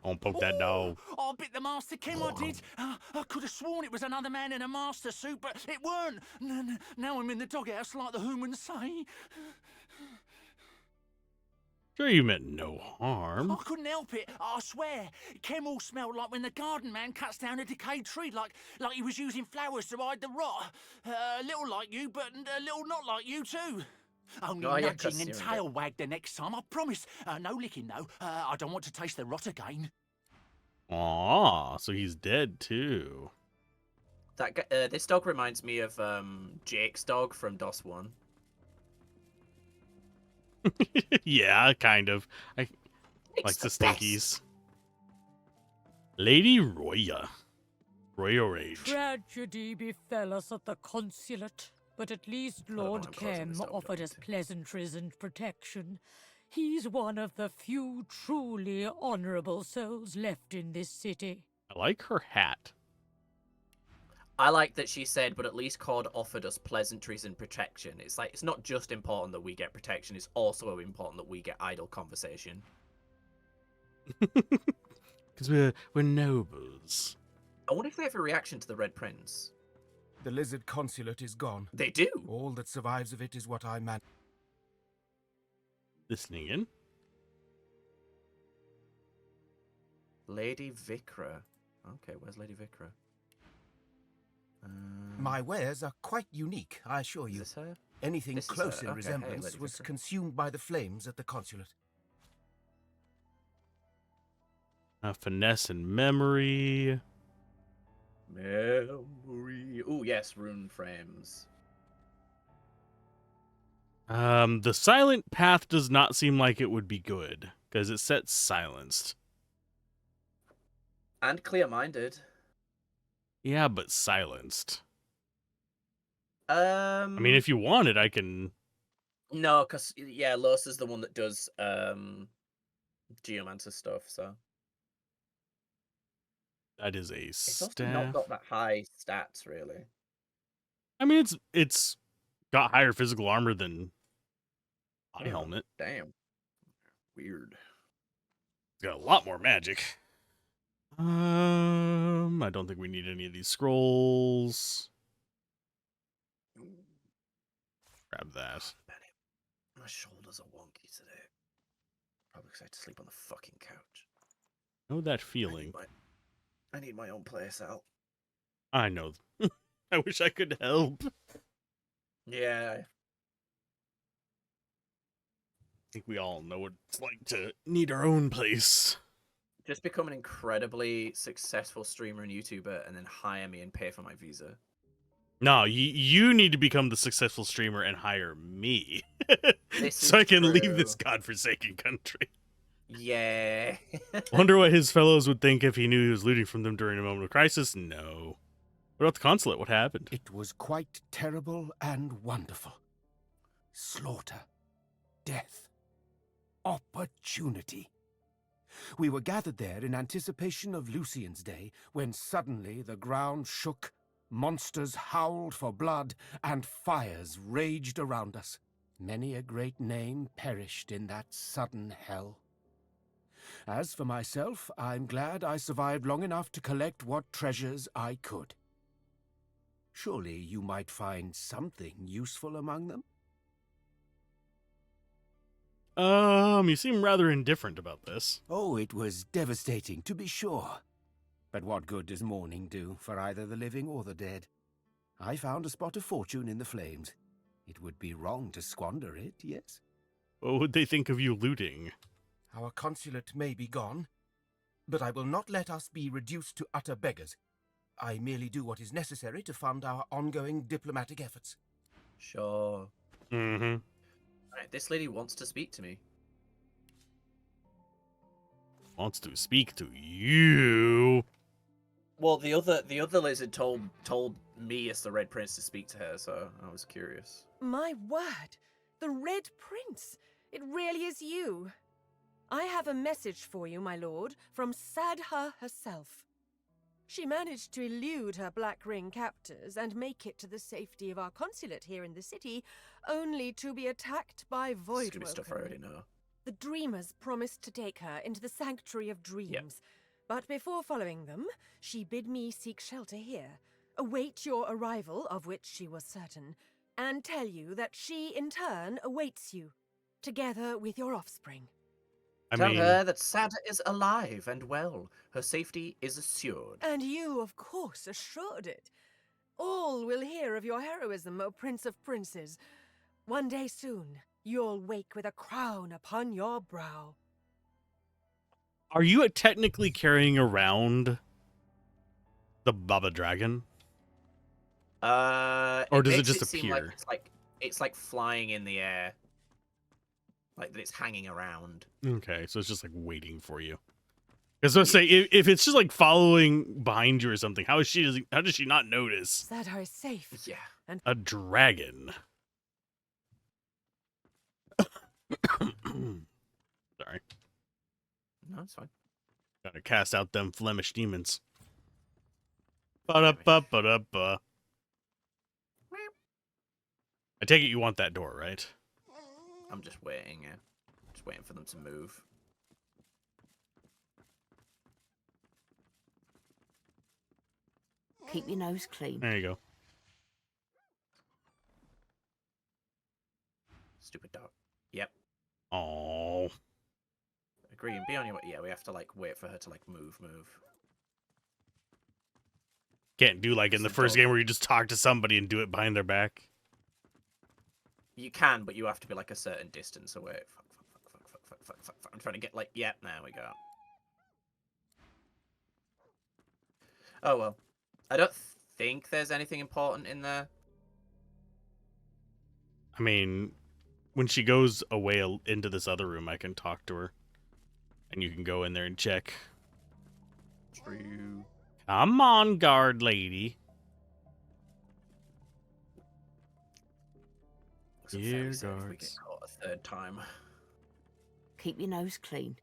Don't poke that dog. I bit the Master Kem, I did. I could have sworn it was another man in a master suit, but it weren't. Now I'm in the doghouse like the humans say. Sure you meant no harm. I couldn't help it, I swear. Kem all smelled like when the garden man cuts down a decayed tree, like he was using flowers to hide the rot. A little like you, but a little not like you too. Only nudging and tail wag the next time, I promise. No licking, though. I don't want to taste the rot again. Aw, so he's dead, too. That guy, this dog reminds me of Jake's dog from DOS 1. Yeah, kind of. I like the stinkies. Lady Roya. Roya Rage. Tragedy befell us at the consulate. But at least Lord Kem offered us pleasantries and protection. He's one of the few truly honorable souls left in this city. I like her hat. I like that she said, but at least COD offered us pleasantries and protection. It's like, it's not just important that we get protection, it's also important that we get idle conversation. Because we're nobles. I wonder if they have a reaction to the Red Prince. The lizard consulate is gone. They do. All that survives of it is what I man. Listening in. Lady Vikra. Okay, where's Lady Vikra? My wares are quite unique, I assure you. Is this her? Anything This is close her. in Okay, resemblance hey, was Vikra. consumed by the flames at the consulate. Finesse and memory. Memory. Oh yes, rune frames. The silent path does not seem like it would be good because it sets silenced. And clear-minded. Yeah, but silenced. I mean, if you want it, I can No, because yeah, Los is the one that does Geomancer stuff, so That is a it's also not staff. got that high stats, really. I mean, it's got higher physical armor than my helmet. Damn. Weird. It's got a lot more magic. I don't think we need any of these scrolls. Grab that. My shoulders are wonky today. Probably because I had to sleep on the fucking couch. Know that feeling. I need my own place out. I know. I wish I could help. Yeah. I think we all know what it's like to need our own place. Just become an incredibly successful streamer and YouTuber and then hire me and pay for my visa. No, you need to become the successful streamer and hire me. This so I can true. leave this godforsaken country. Yeah. Wonder what his fellows would think if he knew he was looting from them during a moment of crisis? No. What about the consulate? What happened? It was quite terrible and wonderful. Slaughter. Death. Opportunity. We were gathered there in anticipation of Lucian's Day, when suddenly the ground shook, monsters howled for blood, and fires raged around us. Many a great name perished in that sudden hell. As for myself, I'm glad I survived long enough to collect what treasures I could. Surely you might find something useful among them? You seem rather indifferent about this. Oh, it was devastating, to be sure. But what good does mourning do for either the living or the dead? I found a spot of fortune in the flames. It would be wrong to squander it, yes? What would they think of you looting? Our consulate may be gone, but I will not let us be reduced to utter beggars. I merely do what is necessary to fund our ongoing diplomatic efforts. Sure. Mm-hmm. Right, this lady wants to speak to me. Wants to speak to you. Well, the other lizard told me as the Red Prince to speak to her, so I was curious. My word! The Red Prince! It really is you. I have a message for you, my lord, from Sadha herself. She managed to elude her Black Ring captors and make it to the safety of our consulate here in the city, only to be attacked by Voidwoken. Stupid stuff I already know. The Dreamers promised to take her into the Sanctuary of Dreams. Yep. But before following them, she bid me seek shelter here, await your arrival, of which she was certain, and tell you that she, in turn, awaits you, together with your offspring. Tell her that Sada is alive and well. Her safety is assured. And you, of course, assured it. All will hear of your heroism, O Prince of Princes. One day soon, you'll wake with a crown upon your brow. Are you technically carrying around the Baba Dragon? Or does it just appear? Like it's like flying in the air. Like that it's hanging around. Okay, so it's just like waiting for you. Because I was say if it's just like following behind you or something, how does she not notice? That are safe. Yeah. And a dragon. Sorry. No, it's fine. Gotta cast out them Flemish demons. Ba-da-ba-ba-da-ba. I take it you want that door, right? I'm just waiting, yeah. Just waiting for them to move. Keep your nose clean. There you go. Stupid dog. Yep. Oh. Agree and be on your way. Yeah, we have to like wait for her to like move. Can't do like in the first game where you just talk to somebody and do it behind their back. You can, but you have to be like a certain distance away. Fuck. I'm trying to get like, yeah, there we go. Oh well. I don't think there's anything important in there. I mean, when she goes away into this other room, I can talk to her. And you can go in there and check. True. Come on, guard lady. Here If we get guards. caught a third time. Keep your nose clean.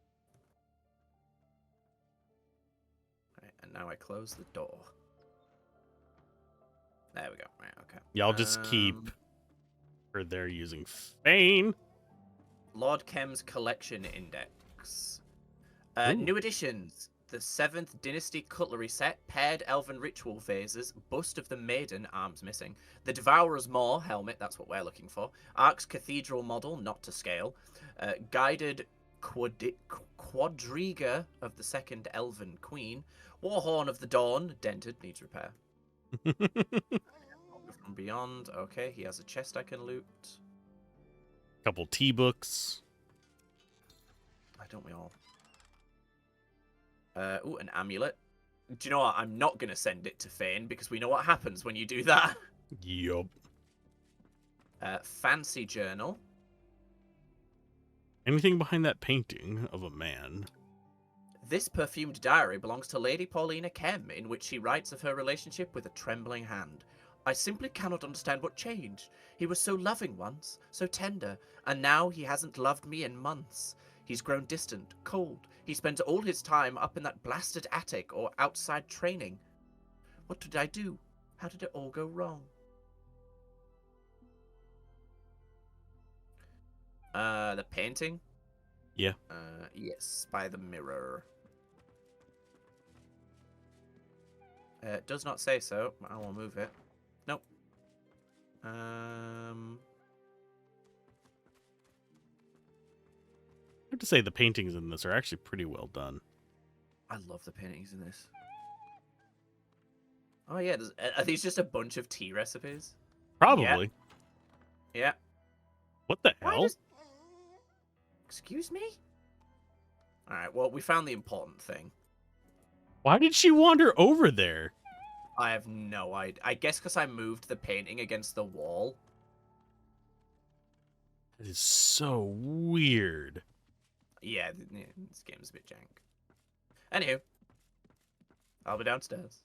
Right, and now I close the door. There we go. Right, okay. Y'all just keep her there using Fane. Lord Kem's collection index. New additions. The 7th Dynasty Cutlery Set, Paired Elven Ritual Vases, Bust of the Maiden, arms missing, the Devourer's Maw, helmet, that's what we're looking for, Ark's Cathedral Model, not to scale, Guided Quadriga of the 2nd Elven Queen, Warhorn of the Dawn, dented, needs repair. From Beyond, okay, he has a chest I can loot. Couple tea books. Why don't we all? Ooh, an amulet. Do you know what? I'm not going to send it to Fane because we know what happens when you do that. Yup. Fancy journal. Anything behind that painting of a man? This perfumed diary belongs to Lady Paulina Kem, in which she writes of her relationship with a trembling hand. I simply cannot understand what changed. He was so loving once, so tender, and now he hasn't loved me in months. He's grown distant, cold. He spends all his time up in that blasted attic or outside training. What did I do? How did it all go wrong? The painting? Yeah. Yes, by the mirror. It does not say so. I will move it. Nope. I have to say the paintings in this are actually pretty well done. I love the paintings in this. Oh yeah, are these just a bunch of tea recipes? Probably. Yeah. What the hell? Excuse me? Alright, well, we found the important thing. Why did she wander over there? I have no idea. I guess because I moved the painting against the wall. That is so weird. Yeah, this game's a bit jank. Anywho, I'll be downstairs.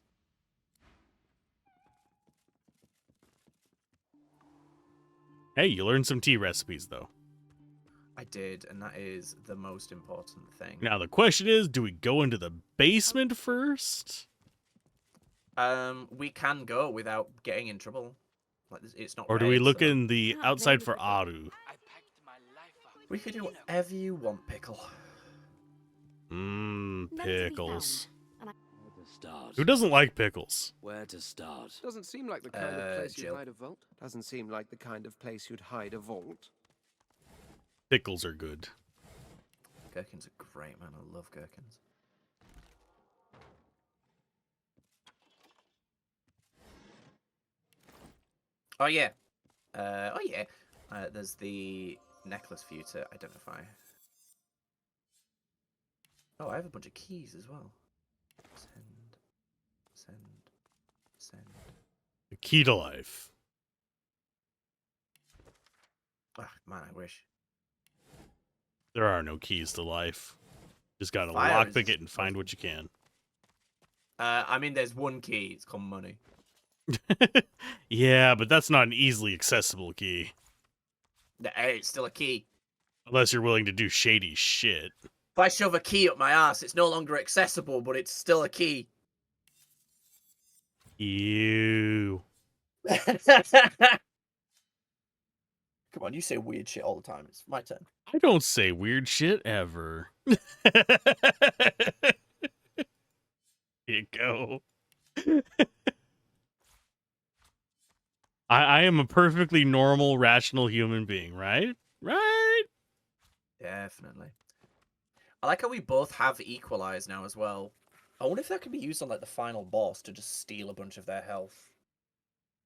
Hey, you learned some tea recipes, though. I did, and that is the most important thing. Now, the question is, do we go into the basement first? We can go without getting in trouble. Like, it's not. Or do we look in the outside for Aru? We could do whatever you want, Pickle. Pickles. Where to start? Who doesn't like pickles? Where to start? Doesn't seem like the kind of place Jill. you'd hide a vault. Doesn't seem like the kind of place you'd hide a vault. Pickles are good. Gherkins are great, man. I love gherkins. Oh yeah. There's the necklace for you to identify. Oh, I have a bunch of keys as well. Send. The key to life. Ah, man, I wish. There are no keys to life. Just gotta Fire lockpick it and find what you can. I mean, there's one key. It's called money. Yeah, but that's not an easily accessible key. Hey, it's still a key. Unless you're willing to do shady shit. If I shove a key up my ass, it's no longer accessible, but it's still a key. Ew. Come on, you say weird shit all the time. It's my turn. I don't say weird shit ever. Here you go. I am a perfectly normal, rational human being, right? Right? Definitely. I like how we both have equalize now as well. I wonder if that can be used on like the final boss to just steal a bunch of their health.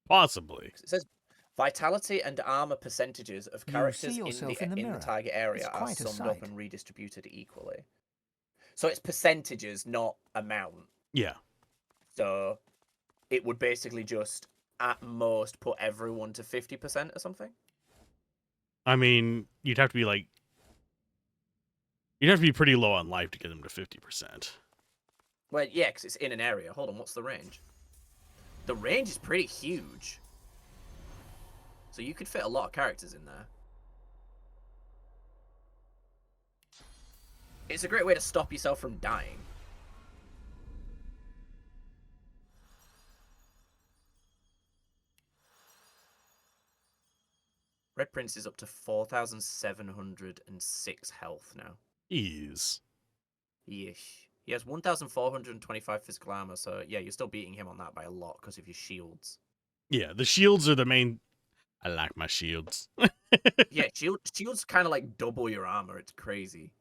Possibly. It says vitality and armor percentages of characters in the in the target area are quite a summed up sight. and redistributed equally. So it's percentages, not amount. Yeah. So it would basically just at most put everyone to 50% or something. I mean, you'd have to be like... You'd have to be pretty low on life to get them to 50%. Well, yeah, because it's in an area. Hold on, what's the range? The range is pretty huge. So you could fit a lot of characters in there. It's a great way to stop yourself from dying. Red Prince is up to 4,706 health now. Jeez. Yeesh. He has 1,425 physical armor, so yeah, you're still beating him on that by a lot because of your shields. Yeah, the shields are the main... I like my shields. Yeah, shields kind of like double your armor. It's crazy.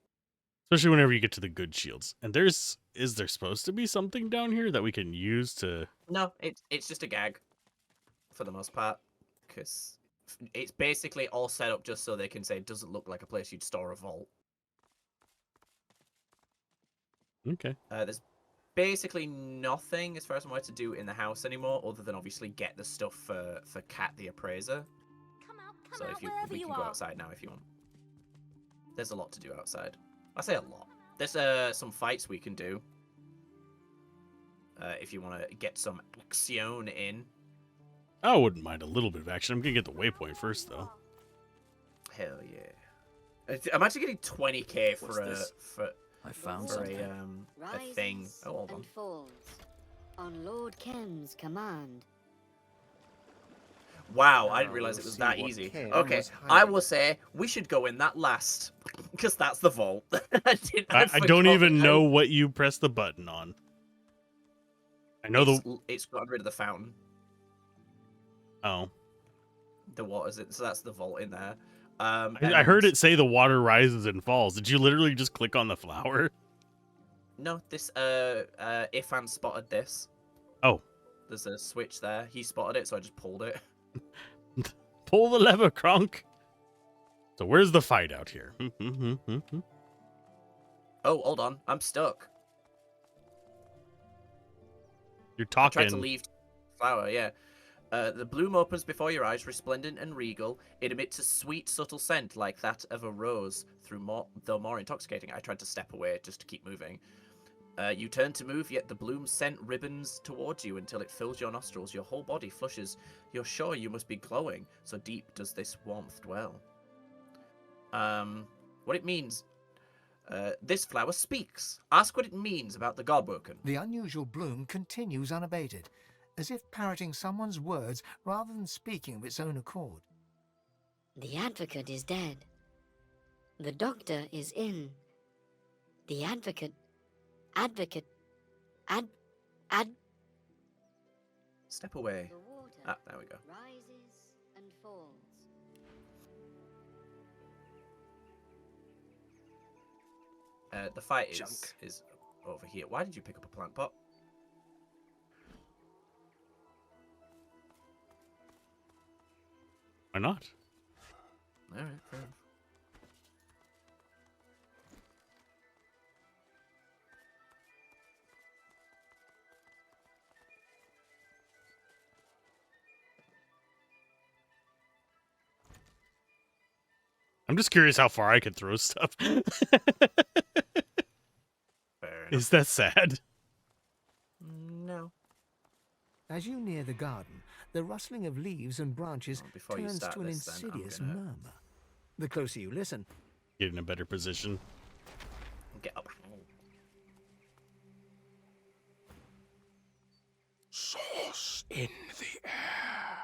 Especially whenever you get to the good shields. And is there supposed to be something down here that we can use to... No, it's just a gag for the most part, because it's basically all set up just so they can say it doesn't look like a place you'd store a vault. Okay. There's basically nothing as far as I'm aware to do in the house anymore, other than obviously get the stuff for Cat the Appraiser. So if we can go outside now if you want. There's a lot to do outside. I say a lot. There's some fights we can do. If you want to get some action in. I wouldn't mind a little bit of action. I'm going to get the waypoint first, though. Hell yeah. I'm actually getting 20k for I found for something. a thing. Oh, hold on. And falls on Lord Kem's command. Wow, I didn't realize it was that easy. Okay, I will say we should go in that last, because that's the vault. I don't even know what you press the button on. I know it's gotten rid of the fountain. Oh. The water's it, so that's the vault in there. I heard it say the water rises and falls. Did you literally just click on the flower? No, this Ifan spotted this. Oh. There's a switch there. He spotted it, so I just pulled it. Pull the lever, Kronk. So where's the fight out here? Oh, hold on. I'm stuck. You're talking. I tried to leave flower, yeah. The bloom opens before your eyes, resplendent and regal. It emits a sweet, subtle scent like that of a rose, though more intoxicating. I tried to step away just to keep moving. You turn to move, yet the bloom scent ribbons towards you until it fills your nostrils. Your whole body flushes. You're sure you must be glowing, so deep does this warmth dwell. What it means... this flower speaks. Ask what it means about the Godwoken. The unusual bloom continues unabated, as if parroting someone's words rather than speaking of its own accord. The advocate is dead. The doctor is in. The advocate... Step away. Ah, there we go. Rises and falls. The fight is over here. Why did you pick up a plant pot? Why not? Alright, fair enough. I'm just curious how far I could throw stuff. Is that sad? No. As you near the garden, the rustling of leaves and branches turns to an insidious murmur. The closer you listen, get in a better position. Get up. Source in the air.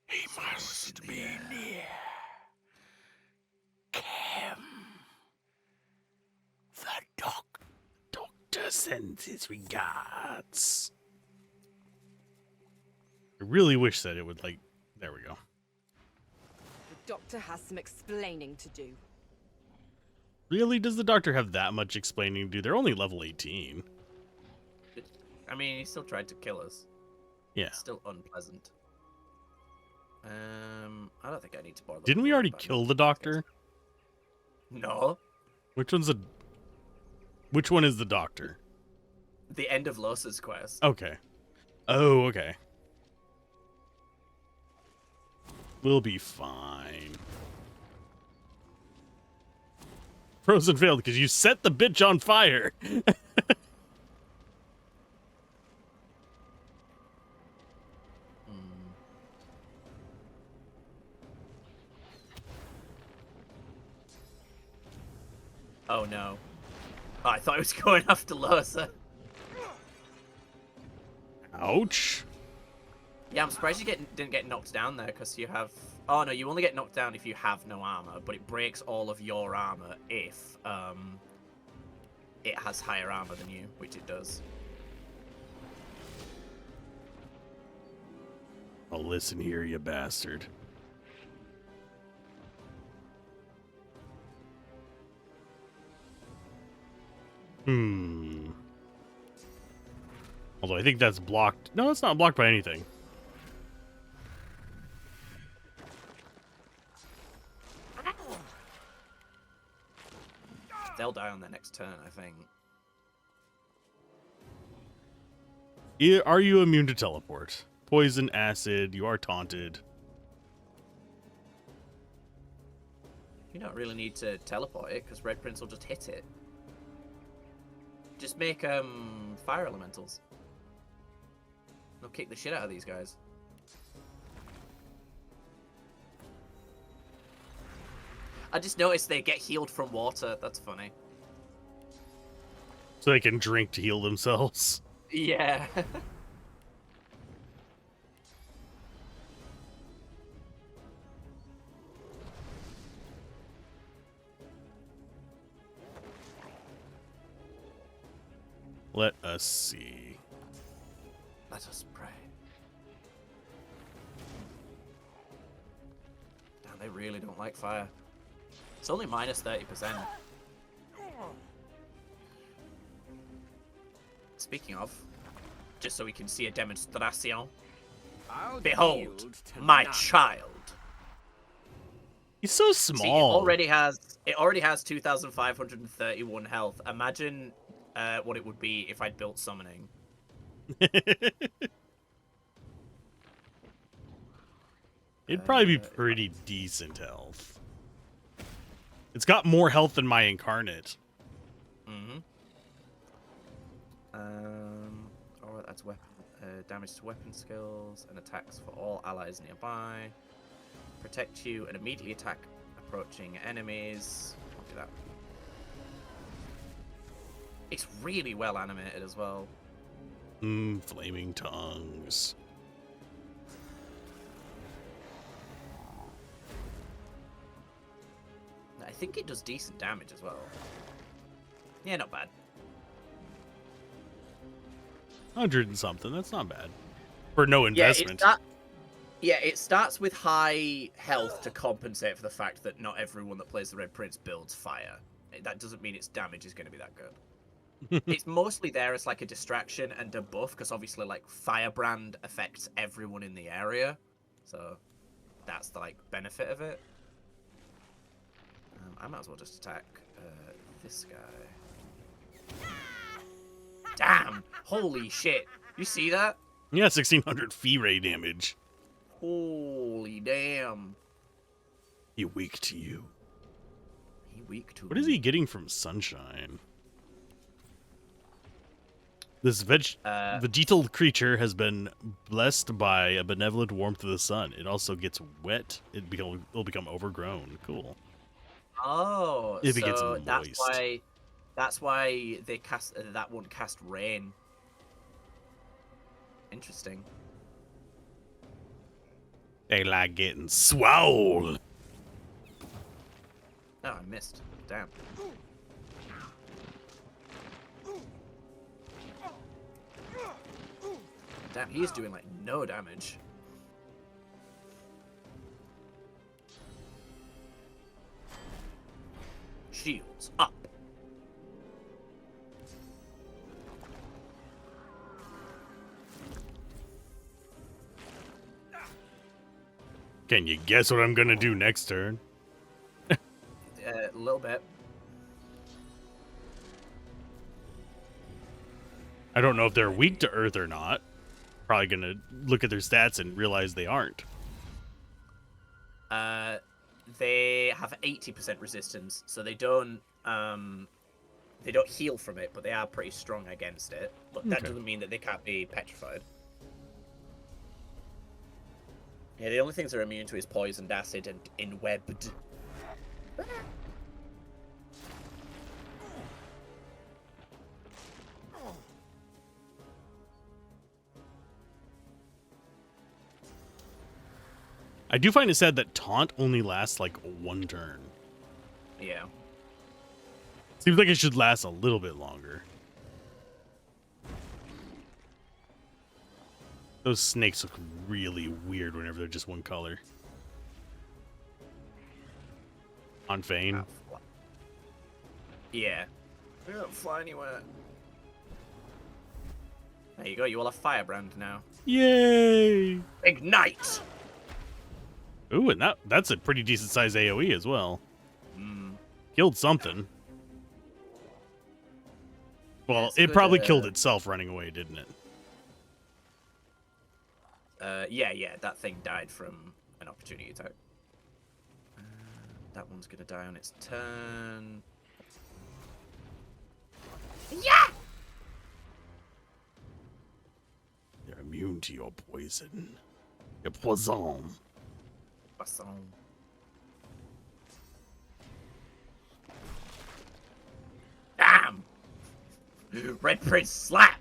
He must be near. Kem. The doctor sends his regards. I really wish that it would, like... There we go. The doctor has some explaining to do. Really? Does the doctor have that much explaining to do? They're only level 18. I mean, he still tried to kill us. Yeah. It's still unpleasant. I don't think I need to bother. Didn't we already kill the doctor? No. Which one is the doctor? The end of Los's quest. Okay. Oh, okay. We'll be fine. Frozen failed because you set the bitch on fire. Oh no. Oh, I thought I was going after Losa. Ouch. Yeah, I'm surprised you didn't get knocked down there, because you have... Oh no, you only get knocked down if you have no armor, but it breaks all of your armor if it has higher armor than you, which it does. Oh, listen here, you bastard. Although I think that's blocked. No, it's not blocked by anything. They'll die on their next turn, I think. Are you immune to teleport? Poison, acid, you are taunted. You don't really need to teleport it, because Red Prince will just hit it. Just make fire elementals. They'll kick the shit out of these guys. I just noticed they get healed from water. That's funny. So they can drink to heal themselves. Yeah. Let us see. Let us pray. Damn, they really don't like fire. It's only minus 30%. Speaking of, just so we can see a demonstration. Behold, my child. He's so small. See, it already has 2,531 health. Imagine what it would be if I'd built summoning. It'd probably be pretty decent health. It's got more health than my incarnate. Mm-hmm. Oh, that's weapon damage to weapon skills and attacks for all allies nearby. Protect you and immediately attack approaching enemies. I'll do that. It's really well animated as well. Flaming tongues. I think it does decent damage as well. Yeah, not bad. 100 and something. That's not bad. For no investment. It starts with high health to compensate for the fact that not everyone that plays the Red Prince builds fire. That doesn't mean its damage is going to be that good. It's mostly there as like a distraction and a buff, because obviously like Firebrand affects everyone in the area. So that's the like benefit of it. I might as well just attack this guy. Damn! Holy shit! You see that? Yeah, 1,600 fee ray damage. Holy damn! He weak to you. He weak to What is he getting from Sunshine? This vegetal creature has been blessed by a benevolent warmth of the sun. It also gets wet. It'll become overgrown. Cool. Oh, If it so gets moist. that's why they cast that won't cast rain. Interesting. They like getting swole. Oh, I missed. Damn. Damn, he's doing like no damage. Shields up. Can you guess what I'm gonna do next turn? A little bit. I don't know if they're weak to earth or not. Probably gonna look at their stats and realize they aren't. They have 80% resistance, so they don't heal from it, but they are pretty strong against it. But that doesn't mean that they can't be petrified. Yeah, the only things they're immune to is poisoned, acid, and inwebbed. I do find it sad that taunt only lasts like one turn. Yeah. Seems like it should last a little bit longer. Those snakes look really weird whenever they're just one color. On Fane. Yeah. They don't fly anywhere. There you go, you all have Firebrand now. Yay! Ignite! Ooh, and that's a pretty decent sized AoE as well. Mm. Killed something. Well, It's it good, probably killed itself running away, didn't it? Yeah, that thing died from an opportunity attack. That one's gonna die on its turn. Yeah! They're immune to your poison. Your poison. Poison. Damn! Red Prince slap!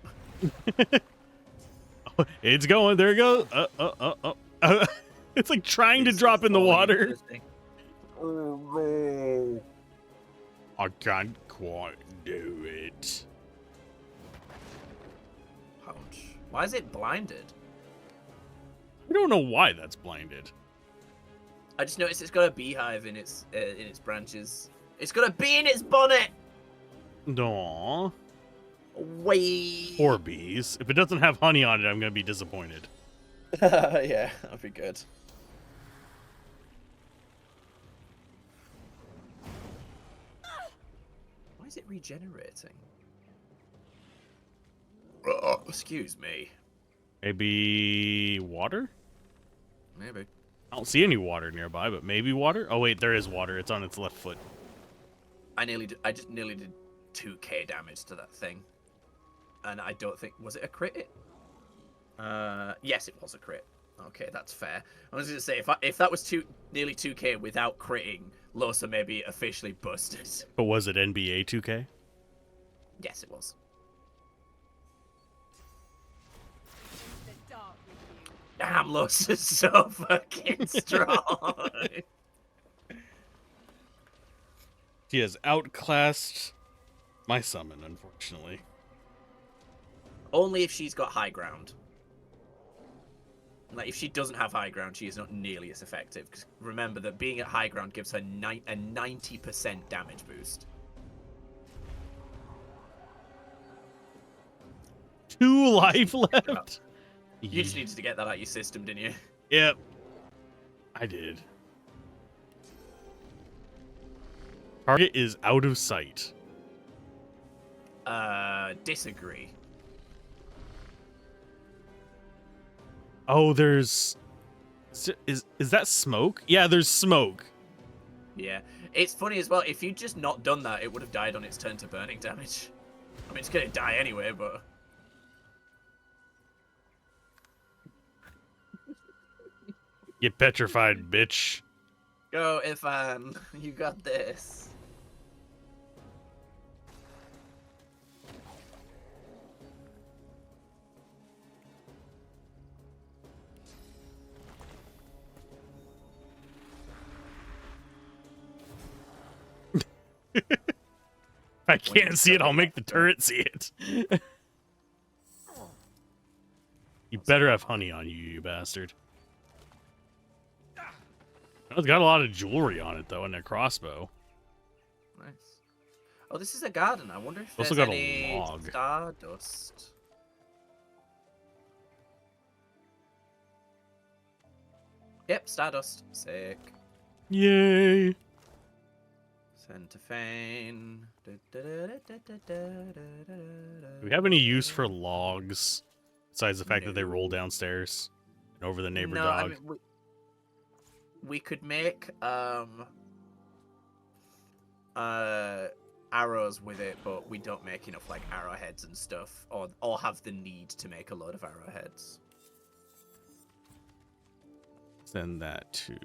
It's going. There it goes. It's like trying to drop in the water. Oh no. I can't quite do it. Ouch. Why is it blinded? I don't know why that's blinded. I just noticed it's got a beehive in its branches. It's got a bee in its bonnet! Aww. Wait. Poor bees. If it doesn't have honey on it, I'm gonna be disappointed. Yeah, that'd be good. Why is it regenerating? Excuse me. Maybe water? Maybe. I don't see any water nearby, but maybe water? Oh wait, there is water. It's on its left foot. I just nearly did 2k damage to that thing. And I don't think... Was it a crit? Yes, it was a crit. Okay, that's fair. I was going to say, if that was nearly 2k without critting, Losa may be officially busted. But was it NBA 2K? Yes, it was. Damn, Losa's so fucking strong. She has outclassed my summon, unfortunately. Only if she's got high ground. Like, if she doesn't have high ground, she is not nearly as effective. 'Cause remember that being at high ground gives her a 90% damage boost. 2 life left? You just needed to get that out of your system, didn't you? Yep. I did. Target is out of sight. Disagree. Oh, there's... Is that smoke? Yeah, there's smoke. Yeah. It's funny as well, if you'd just not done that, it would have died on its turn to burning damage. I mean, it's gonna die anyway, but... Get petrified, bitch. Go, Ifan. You got this. If I can't see it, I'll make the turret see it. You better have honey on you, you bastard. It's got a lot of jewelry on it, though, and a crossbow. Nice. Oh, this is a garden. I wonder if Also there's got a any log. stardust. Yep, stardust. Sick. Yay! Send to Fane. Do we have any use for logs? Besides the fact that they roll downstairs and over the neighbor dog. I mean, we could make arrows with it, but we don't make enough like arrowheads and stuff, or have the need to make a load of arrowheads. Send that to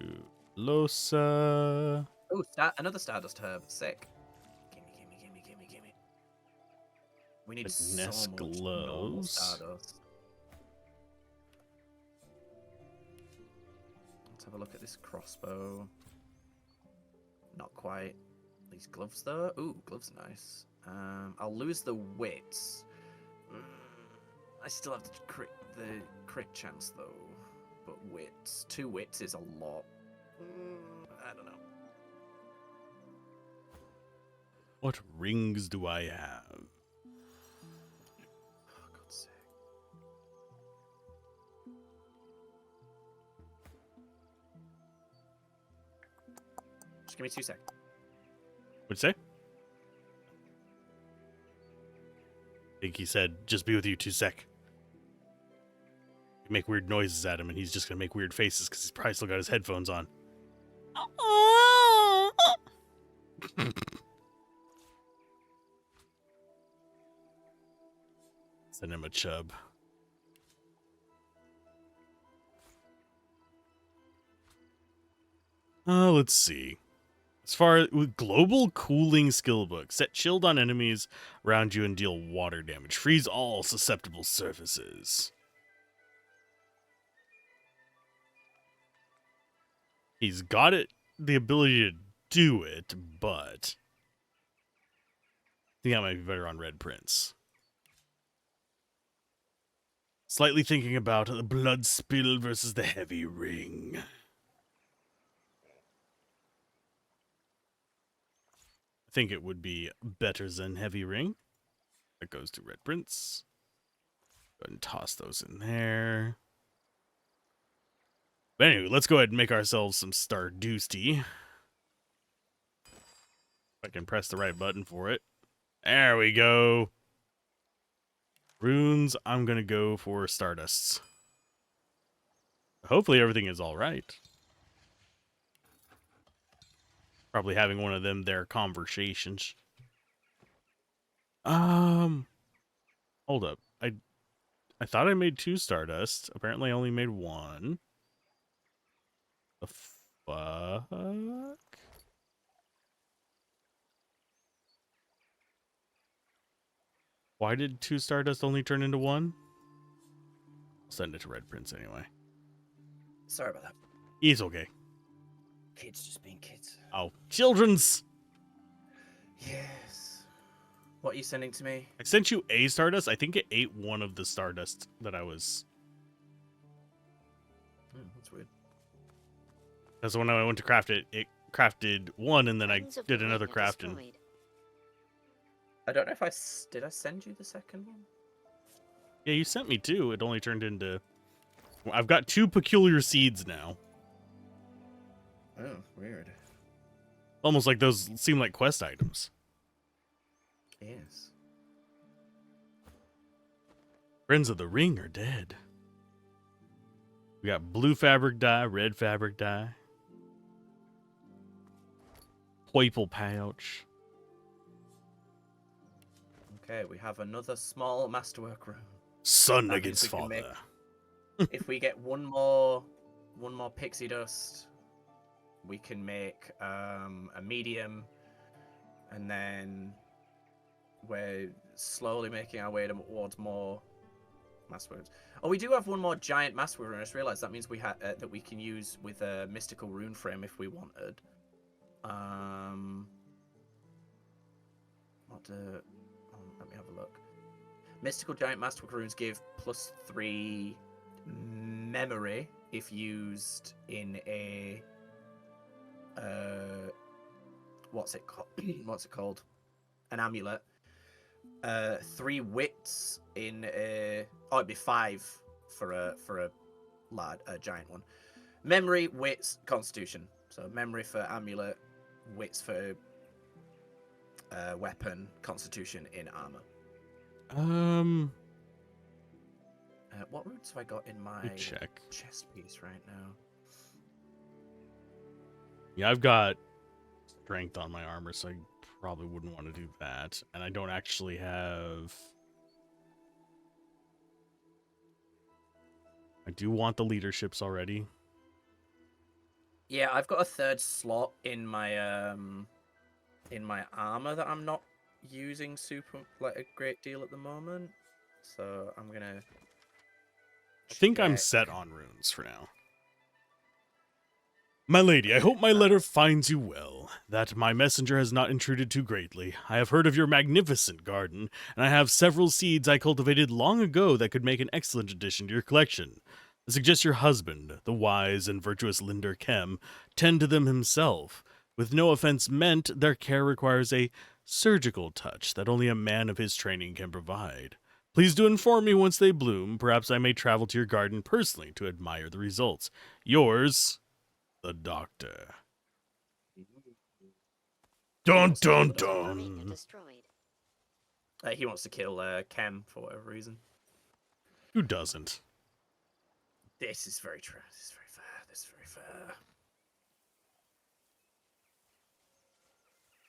Losa. Oh, another stardust herb. Sick. Gimme. We need Finesse so much normal gloves. stardust. Let's have a look at this crossbow. Not quite. These gloves, though. Ooh, gloves nice. I'll lose the wits. I still have the crit chance, though. But wits. 2 wits is a lot. I don't know. What rings do I have? Oh, God's sake. Just give me 2 seconds. What'd you say? I think he said, just be with you 2 sec. You make weird noises at him, and he's just gonna make weird faces because he's probably still got his headphones on. Send him a chub. Let's see. As far as with global cooling skill book, set shield on enemies around you and deal water damage. Freeze all susceptible surfaces. He's got it, the ability to do it, but I think I might be better on Red Prince. Slightly thinking about the blood spill versus the heavy ring. I think it would be better than heavy ring. That goes to Red Prince. Go ahead and toss those in there. But anyway, let's go ahead and make ourselves some Stardoosty. If I can press the right button for it. There we go. Runes, I'm going to go for Stardusts. Hopefully everything is all right. Probably having one of them there conversations. Hold up. I thought I made 2 Stardust. Apparently I only made 1. The fuck? Why did 2 Stardust only turn into 1? I'll send it to Red Prince anyway. Sorry about that. He's okay. Kids just being kids. Oh, children's! Yes. What are you sending to me? I sent you a Stardust. I think it ate one of the Stardust that I was... That's weird. Because when I went to craft it, it crafted 1, and then I did another craft. And... I don't know if did I send you the second one? Yeah, you sent me 2. It only turned into... I've got 2 peculiar seeds now. Oh, weird. Almost like those seem like quest items. Yes. Friends of the Ring are dead. We got blue fabric dye, red fabric dye. Purple pouch. Okay, we have another small masterwork room. Son against father. If we get one more pixie dust, we can make a medium, and then we're slowly making our way towards more masterworks. Oh, we do have one more giant masterwork rune. I just realized that means we had that we can use with a mystical rune frame if we wanted. Let me have a look. Mystical giant masterwork runes give +3 memory if used in a what's it called? An amulet. 3 wits in a... Oh, it'd be 5 for a giant one. Memory, wits, constitution. So memory for amulet, wits for weapon, constitution in armor. What runes have I got in my chest piece right now? Yeah, I've got strength on my armor, so I probably wouldn't want to do that. And I don't actually have... I do want the leaderships already. Yeah, I've got a 3rd slot in my armor that I'm not using a great deal at the moment. So I'm gonna... I think I'm set on runes for now. My lady, I hope my letter finds you well, that my messenger has not intruded too greatly. I have heard of your magnificent garden, and I have several seeds I cultivated long ago that could make an excellent addition to your collection. I suggest your husband, the wise and virtuous Linder Kem, tend to them himself. With no offense meant, their care requires a surgical touch that only a man of his training can provide. Please do inform me once they bloom. Perhaps I may travel to your garden personally to admire the results. Yours, the Doctor. Dun dun dun. He wants to kill Kem for whatever reason. Who doesn't? This is very true. This is very fair. This is very fair.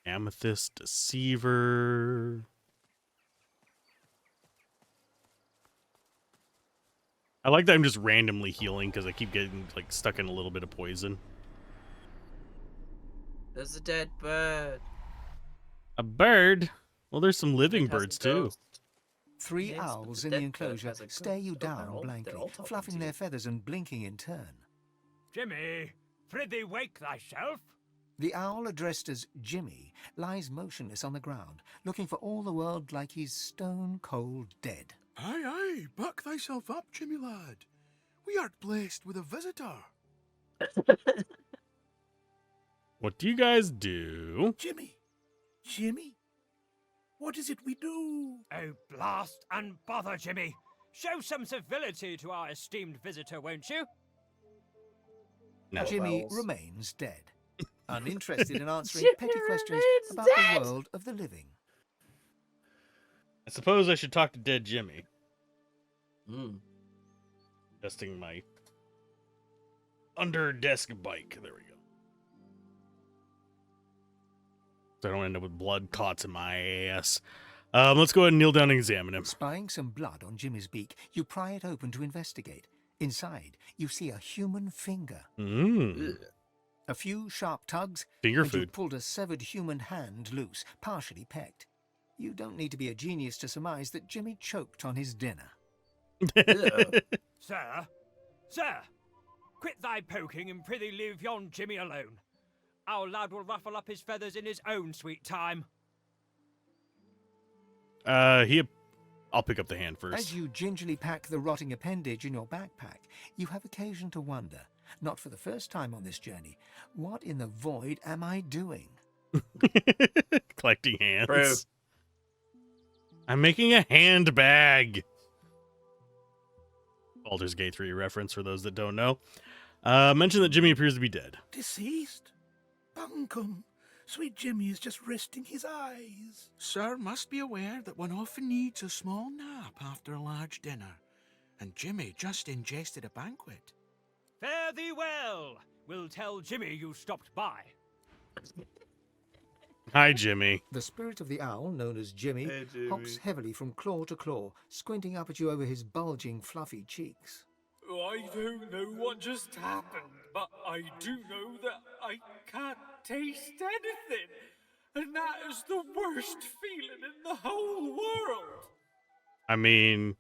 Amethyst Deceiver. I like that I'm just randomly healing because I keep getting like stuck in a little bit of poison. There's a dead bird. A bird? Well, there's some living birds too. 3 owls in the enclosure stare you down blankly, fluffing their feathers and blinking in turn. Jimmy, prithee wake thyself. The owl addressed as Jimmy lies motionless on the ground, looking for all the world like he's stone cold dead. Aye, aye, buck thyself up, Jimmy lad. We are blessed with a visitor. What do you guys do? Jimmy, what is it we do? Oh, blast and bother, Jimmy. Show some civility to our esteemed visitor, won't you? No. Jimmy remains dead, uninterested in answering Jimmy petty questions remains about dead. the world of the living. I suppose I should talk to dead Jimmy. Testing my under desk bike. There we go. So I don't end up with blood clots in my ass. Let's go ahead and kneel down and examine him. Spying some blood on Jimmy's beak, you pry it open to investigate. Inside, you see a human finger. A few sharp tugs, Finger and food. you've pulled a severed human hand loose, partially pecked. You don't need to be a genius to surmise that Jimmy choked on his dinner. Sir, quit thy poking and prithee leave yon Jimmy alone. Our lad will ruffle up his feathers in his own sweet time. I'll pick up the hand first. As you gingerly pack the rotting appendage in your backpack, you have occasion to wonder, not for the first time on this journey, what in the void am I doing? Collecting hands. Bro. I'm making a handbag. Baldur's Gate 3 reference for those that don't know. Mention that Jimmy appears to be dead. Deceased? Bunkum. Sweet Jimmy is just resting his eyes. Sir must be aware that one often needs a small nap after a large dinner, and Jimmy just ingested a banquet. Fare thee well. We'll tell Jimmy you stopped by. Hi, Jimmy. The spirit of the owl, known as Jimmy, Hey, Jimmy. hops heavily from claw to claw, squinting up at you over his bulging, fluffy cheeks. I don't know what just happened, but I do know that I can't taste anything. And that is the worst feeling in the whole world. I mean,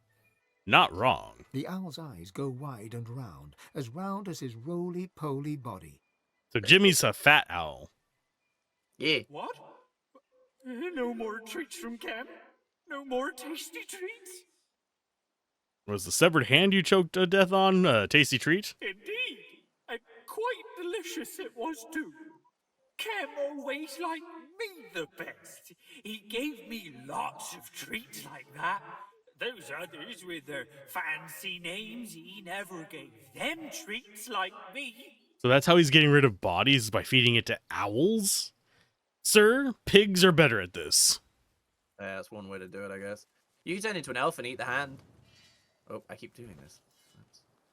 not wrong. The owl's eyes go wide and round as his roly-poly body. So Jimmy's a fat owl. Yeah. What? No more treats from Cam? No more tasty treats? Was the severed hand you choked to death on a tasty treat? Indeed, and quite delicious it was too. Cam always liked me the best. He gave me lots of treats like that. Those others with their fancy names, he never gave them treats like me. So that's how he's getting rid of bodies, by feeding it to owls? Sir, pigs are better at this. Yeah, that's one way to do it, I guess. You can turn into an elf and eat the hand. Oh, I keep doing this.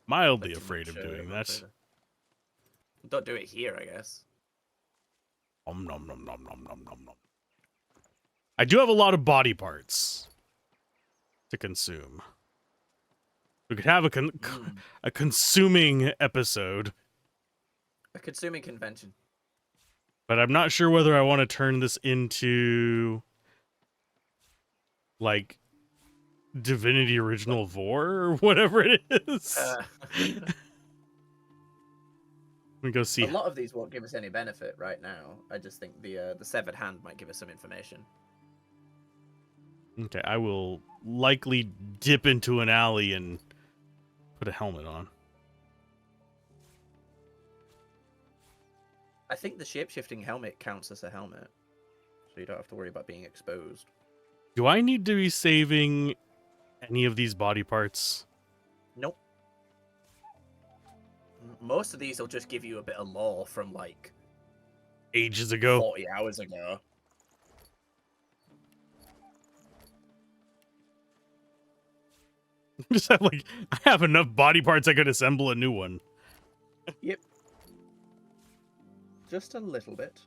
Mildly afraid of doing that. Don't do it here, I guess. Nom, nom, nom, nom, nom, nom, nom, nom. I do have a lot of body parts to consume. We could have a consuming episode. A consuming convention. But I'm not sure whether I want to turn this into, like, Divinity Original Vor or whatever it is. me go see. A lot of these won't give us any benefit right now. I just think the severed hand might give us some information. Okay, I will likely dip into an alley and put a helmet on. I think the shape-shifting helmet counts as a helmet, so you don't have to worry about being exposed. Do I need to be saving any of these body parts? Nope. Most of these will just give you a bit of lore from, like, ages ago. 40 hours ago. Just have, like, I have enough body parts I could assemble a new one. Yep. Just a little bit.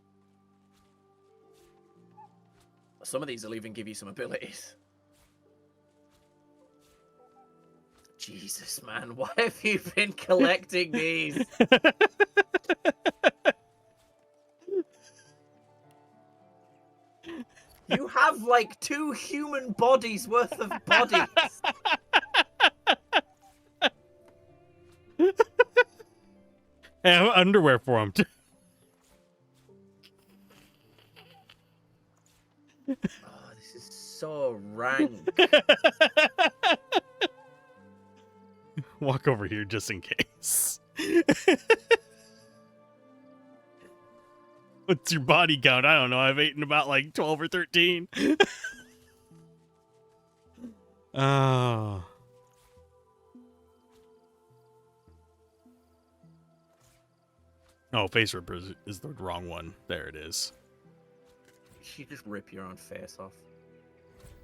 Some of these will even give you some abilities. Jesus, man, why have you been collecting these? You have like 2 human bodies worth of bodies. I have underwear for him. Oh, this is so rank. Walk over here just in case. What's your body count? I don't know. I've eaten about like 12 or 13. Oh. Oh, face rip is the wrong one. There it is. You just rip your own face off.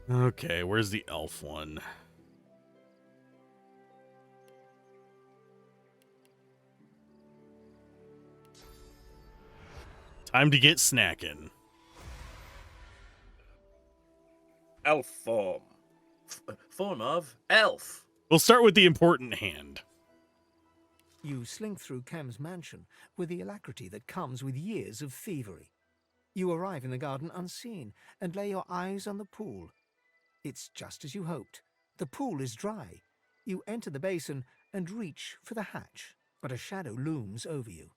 Okay, where's the elf one? Time to get snacking. Elf form. Form of elf. We'll start with the important hand. You slink through Kem's mansion with the alacrity that comes with years of thievery. You arrive in the garden unseen and lay your eyes on the pool. It's just as you hoped. The pool is dry. You enter the basin and reach for the hatch, but a shadow looms over you.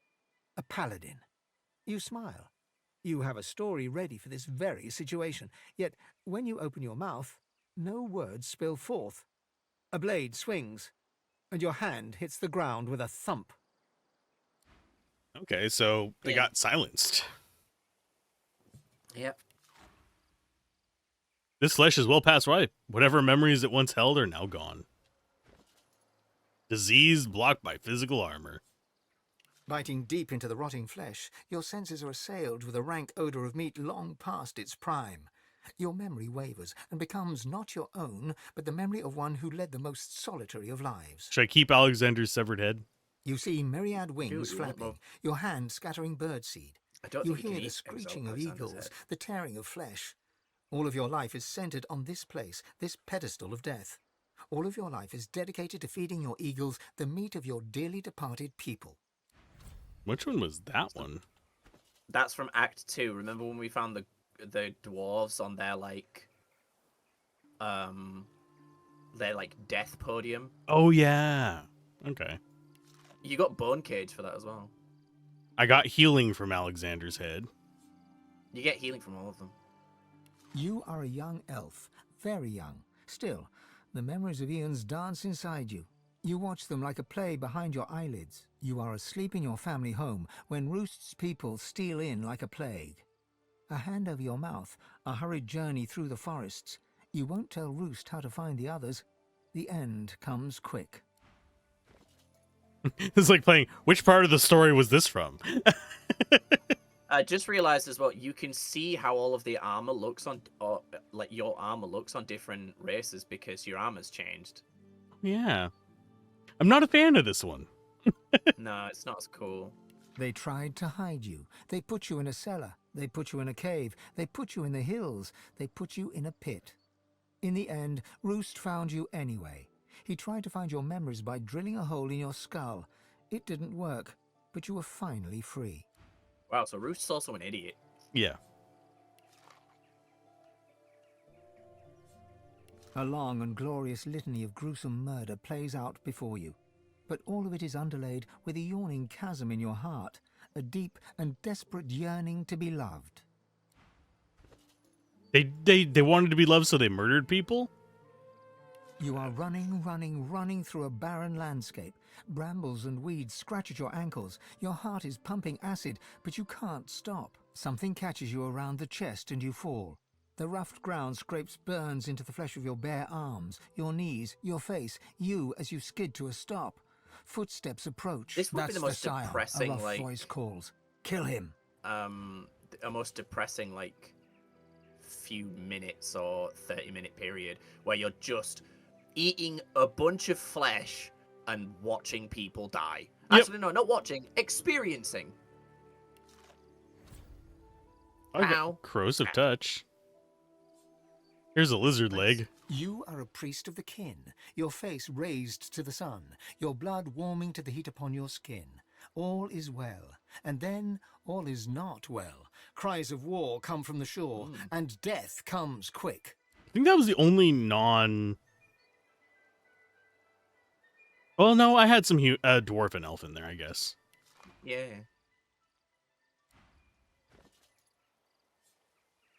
A paladin. You smile. You have a story ready for this very situation, yet when you open your mouth, no words spill forth. A blade swings, and your hand hits the ground with a thump. Okay, so they got silenced. Yep. This flesh is well past ripe. Whatever memories it once held are now gone. Disease blocked by physical armor. Biting deep into the rotting flesh, your senses are assailed with a rank odor of meat long past its prime. Your memory wavers and becomes not your own, but the memory of one who led the most solitary of lives. Should I keep Alexander's severed head? You see myriad wings flapping, your hand scattering birdseed. You hear the screeching of eagles, the tearing of flesh. All of your life is centered on this place, this pedestal of death. All of your life is dedicated to feeding your eagles the meat of your dearly departed people. Which one was that one? That's from Act 2. Remember when we found the dwarves on their death podium? Oh yeah. Okay. You got Bone Cage for that as well. I got healing from Alexander's head. You get healing from all of them. You are a young elf, very young. Still, the memories of eons dance inside you. You watch them like a play behind your eyelids. You are asleep in your family home when Roost's people steal in like a plague. A hand over your mouth, a hurried journey through the forests. You won't tell Roost how to find the others. The end comes quick. It's like playing, which part of the story was this from? I just realized as well, you can see how all of the armor looks on, your armor looks on different races because your armor's changed. Yeah. I'm not a fan of this one. No, it's not as cool. They tried to hide you. They put you in a cellar. They put you in a cave. They put you in the hills. They put you in a pit. In the end, Roost found you anyway. He tried to find your memories by drilling a hole in your skull. It didn't work, but you were finally free. Wow, so Roost's also an idiot. Yeah. A long and glorious litany of gruesome murder plays out before you. but all of it is underlaid with a yawning chasm in your heart, a deep and desperate yearning to be loved. They wanted to be loved, so they murdered people? You are running through a barren landscape. Brambles and weeds scratch at your ankles. Your heart is pumping acid, but you can't stop. Something catches you around the chest and you fall. The roughed ground scrapes burns into the flesh of your bare arms, your knees, your face, you as you skid to a stop. Footsteps approach. This would That's be the most sire. depressing, A rough like... voice calls. Kill him. A most depressing, like, few minutes or 30-minute period where you're just eating a bunch of flesh and watching people die. Yep. Actually, no, not watching, experiencing. Okay. Ow. Corrosive touch. Here's a lizard leg. You are a priest of the kin, your face raised to the sun, your blood warming to the heat upon your skin. All is well, and then all is not well. Cries of war come from the shore, and death comes quick. I think that was the only non... Well, no, I had some dwarf and elf in there, I guess. Yeah.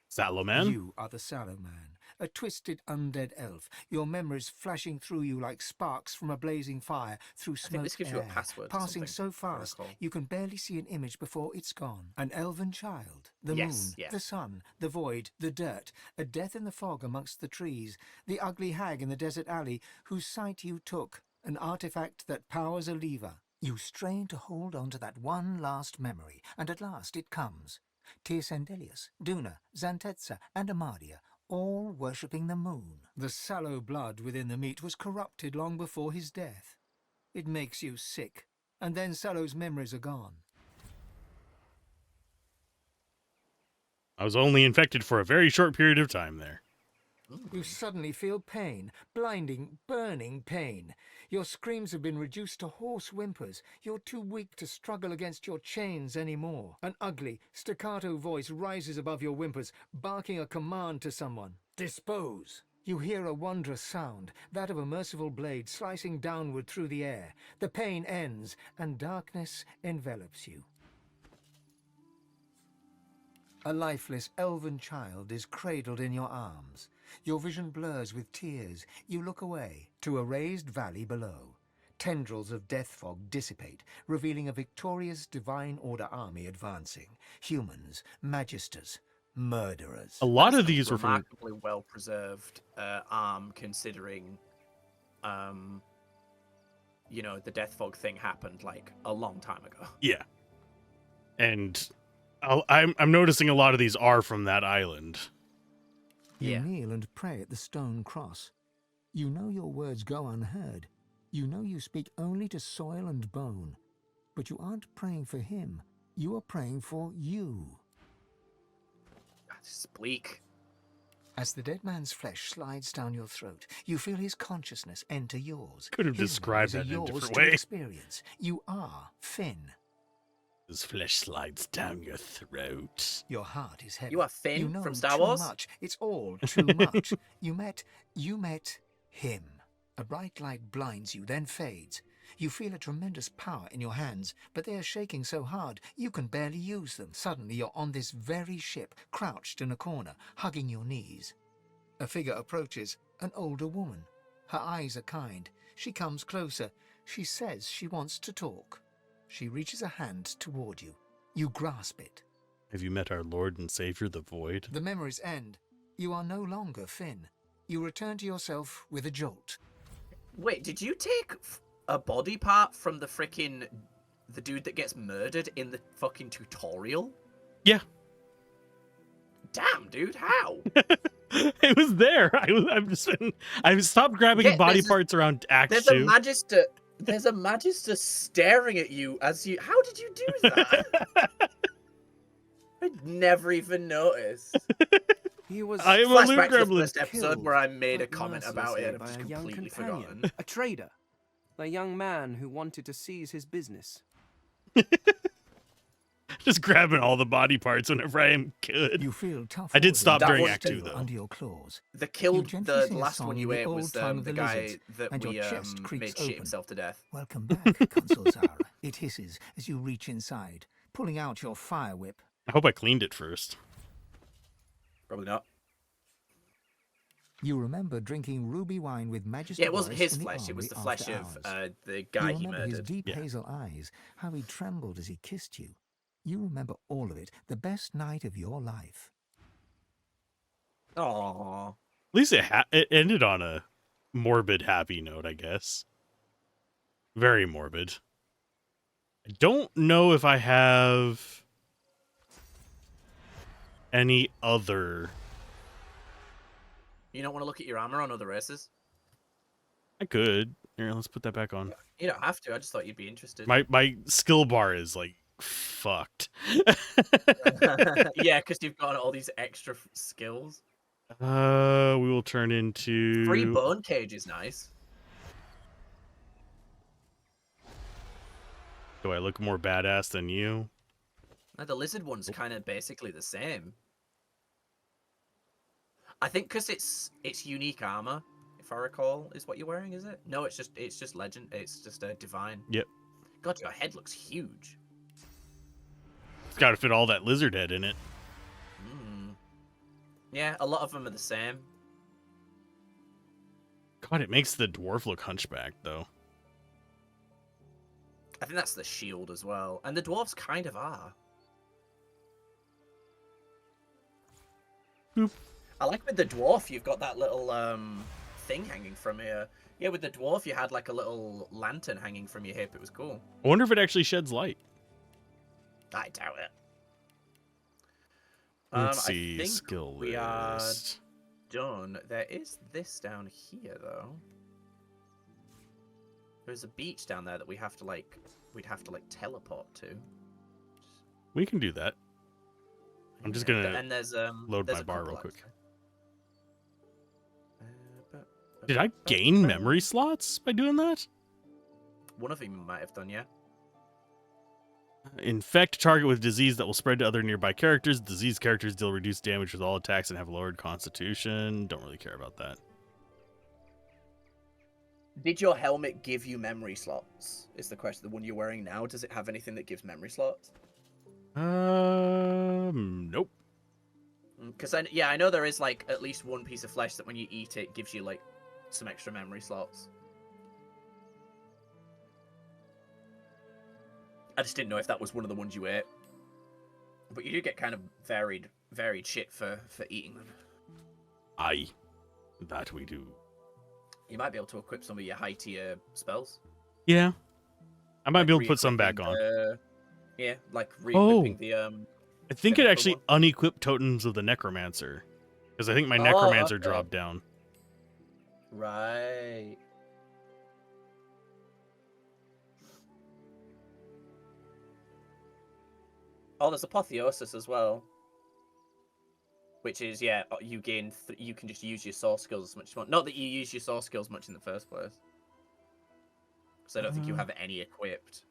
Sallow Man? You are the Sallow Man, a twisted undead elf, your memories flashing through you like sparks from a blazing fire through smoke this gives air, you a password or passing something, so fast I recall. you can barely see an image before it's gone. An elven child, the Yes, moon, yeah. the sun, the void, the dirt, a death in the fog amongst the trees, the ugly hag in the desert alley whose sight you took, an artifact that powers a lever. You strain to hold on to that one last memory, and at last it comes. Tir-Sendelius, Duna, Zantetza, and Amadia, all worshipping the moon. The sallow blood within the meat was corrupted long before his death. It makes you sick, and then Sallow's memories are gone. I was only infected for a very short period of time there. You suddenly feel pain, blinding, burning pain. Your screams have been reduced to hoarse whimpers. You're too weak to struggle against your chains anymore. An ugly, staccato voice rises above your whimpers, barking a command to someone. Dispose. You hear a wondrous sound, that of a merciful blade slicing downward through the air. The pain ends, and darkness envelops you. A lifeless elven child is cradled in your arms. Your vision blurs with tears. You look away to a raised valley below. Tendrils of death fog dissipate, revealing a victorious Divine Order army advancing. Humans, magisters, murderers. A lot of these were from... remarkably well preserved arm, considering, you know, the death fog thing happened like a long time ago. Yeah, and I'm noticing a lot of these are from that island. You kneel and pray at the stone cross. You know your words go unheard. You know you speak only to soil and bone. But you aren't praying for him. You are praying for you. That's bleak. As the dead man's flesh slides down your throat, you feel his consciousness enter yours. Could have His described memories that in are a yours different to way. experience. You are Finn. His flesh slides down your throat. Your heart is heavy. You are Finn You know from Star too Wars? much. It's all too much. You met him. A bright light blinds you, then fades. You feel a tremendous power in your hands, but they are shaking so hard you can barely use them. Suddenly you're on this very ship, crouched in a corner, hugging your knees. A figure approaches, an older woman. Her eyes are kind. She comes closer. She says she wants to talk. She reaches a hand toward you. You grasp it. Have you met our Lord and Savior, the Void? The memories end. You are no longer Finn. You return to yourself with a jolt. Wait, did you take a body part from the dude that gets murdered in the fucking tutorial? Yeah. Damn, dude, how? It was there. I've stopped grabbing body parts around Act 2. There's a magister staring at you as you... How did you do that? I'd never even noticed. He was I am a loot Flashback to the gremlin. first episode where I made a comment about it and I've just completely forgotten. A trader. A young man who wanted to seize his business. Just grabbing all the body parts whenever I am good. You feel tough. I did stop during one Act 2 though. Under your claws. The last one you ate was the guy lizards, that and we your chest creaks made shit open. himself to death. Welcome back, Consul Zara. It hisses as you reach inside, pulling out your fire whip. I hope I cleaned it first. Probably not. You remember drinking ruby wine with Magister. Yeah, it wasn't Boris his in flesh. It was the armory flesh after of hours. the guy you he remember his murdered. deep hazel eyes, how he trembled as he kissed you. You remember all of it, the best night of your life. Aww. At least it ended on a morbid, happy note, I guess. Very morbid. I don't know if I have any other. You don't want to look at your armor on other races? I could. Here, let's put that back on. You don't have to. I just thought you'd be interested. My skill bar is like fucked. Yeah, because you've got all these extra skills. We will turn into 3 bone cage is nice. Do I look more badass than you? No, the lizard one's kind of basically the same. I think because it's unique armor, if I recall, is what you're wearing, is it? No, it's just legend. It's just a divine. Yep. God, your head looks huge. It's got to fit all that lizard head in it. Yeah, a lot of them are the same. God, it makes the dwarf look hunchback though. I think that's the shield as well, and the dwarves kind of are. Boop. I like with the dwarf, you've got that little thing hanging from here. Yeah, with the dwarf, you had like a little lantern hanging from your hip. It was cool. I wonder if it actually sheds light. I doubt it. Let's see, I think skill we are list. done. There is this down here, though. There's a beach down there that we'd have to like teleport to. We can do that. I'm just gonna and there's load there's my a bar couple real quick. actually. Did I gain memory slots by doing that? One of them might have done, yeah. Infect target with disease that will spread to other nearby characters. Disease characters deal reduced damage with all attacks and have lowered constitution. Don't really care about that. Did your helmet give you memory slots? Is the question. The one you're wearing now, does it have anything that gives memory slots? Nope. Because I know there is like at least one piece of flesh that when you eat it gives you like some extra memory slots. I just didn't know if that was one of the ones you ate. But you do get kind of varied shit for eating them. Aye, that we do. You might be able to equip some of your high tier spells. Yeah, I might Like be able to put some back on. Yeah, like re-equipping the I think it technical actually one. unequipped totems of the necromancer, because I think my Oh, necromancer okay. dropped down. Right. Oh, there's apotheosis as well. Which is, yeah, you gain. You can just use your source skills as much as you want. Not that you use your source skills much in the first place. Because I don't think you have any equipped.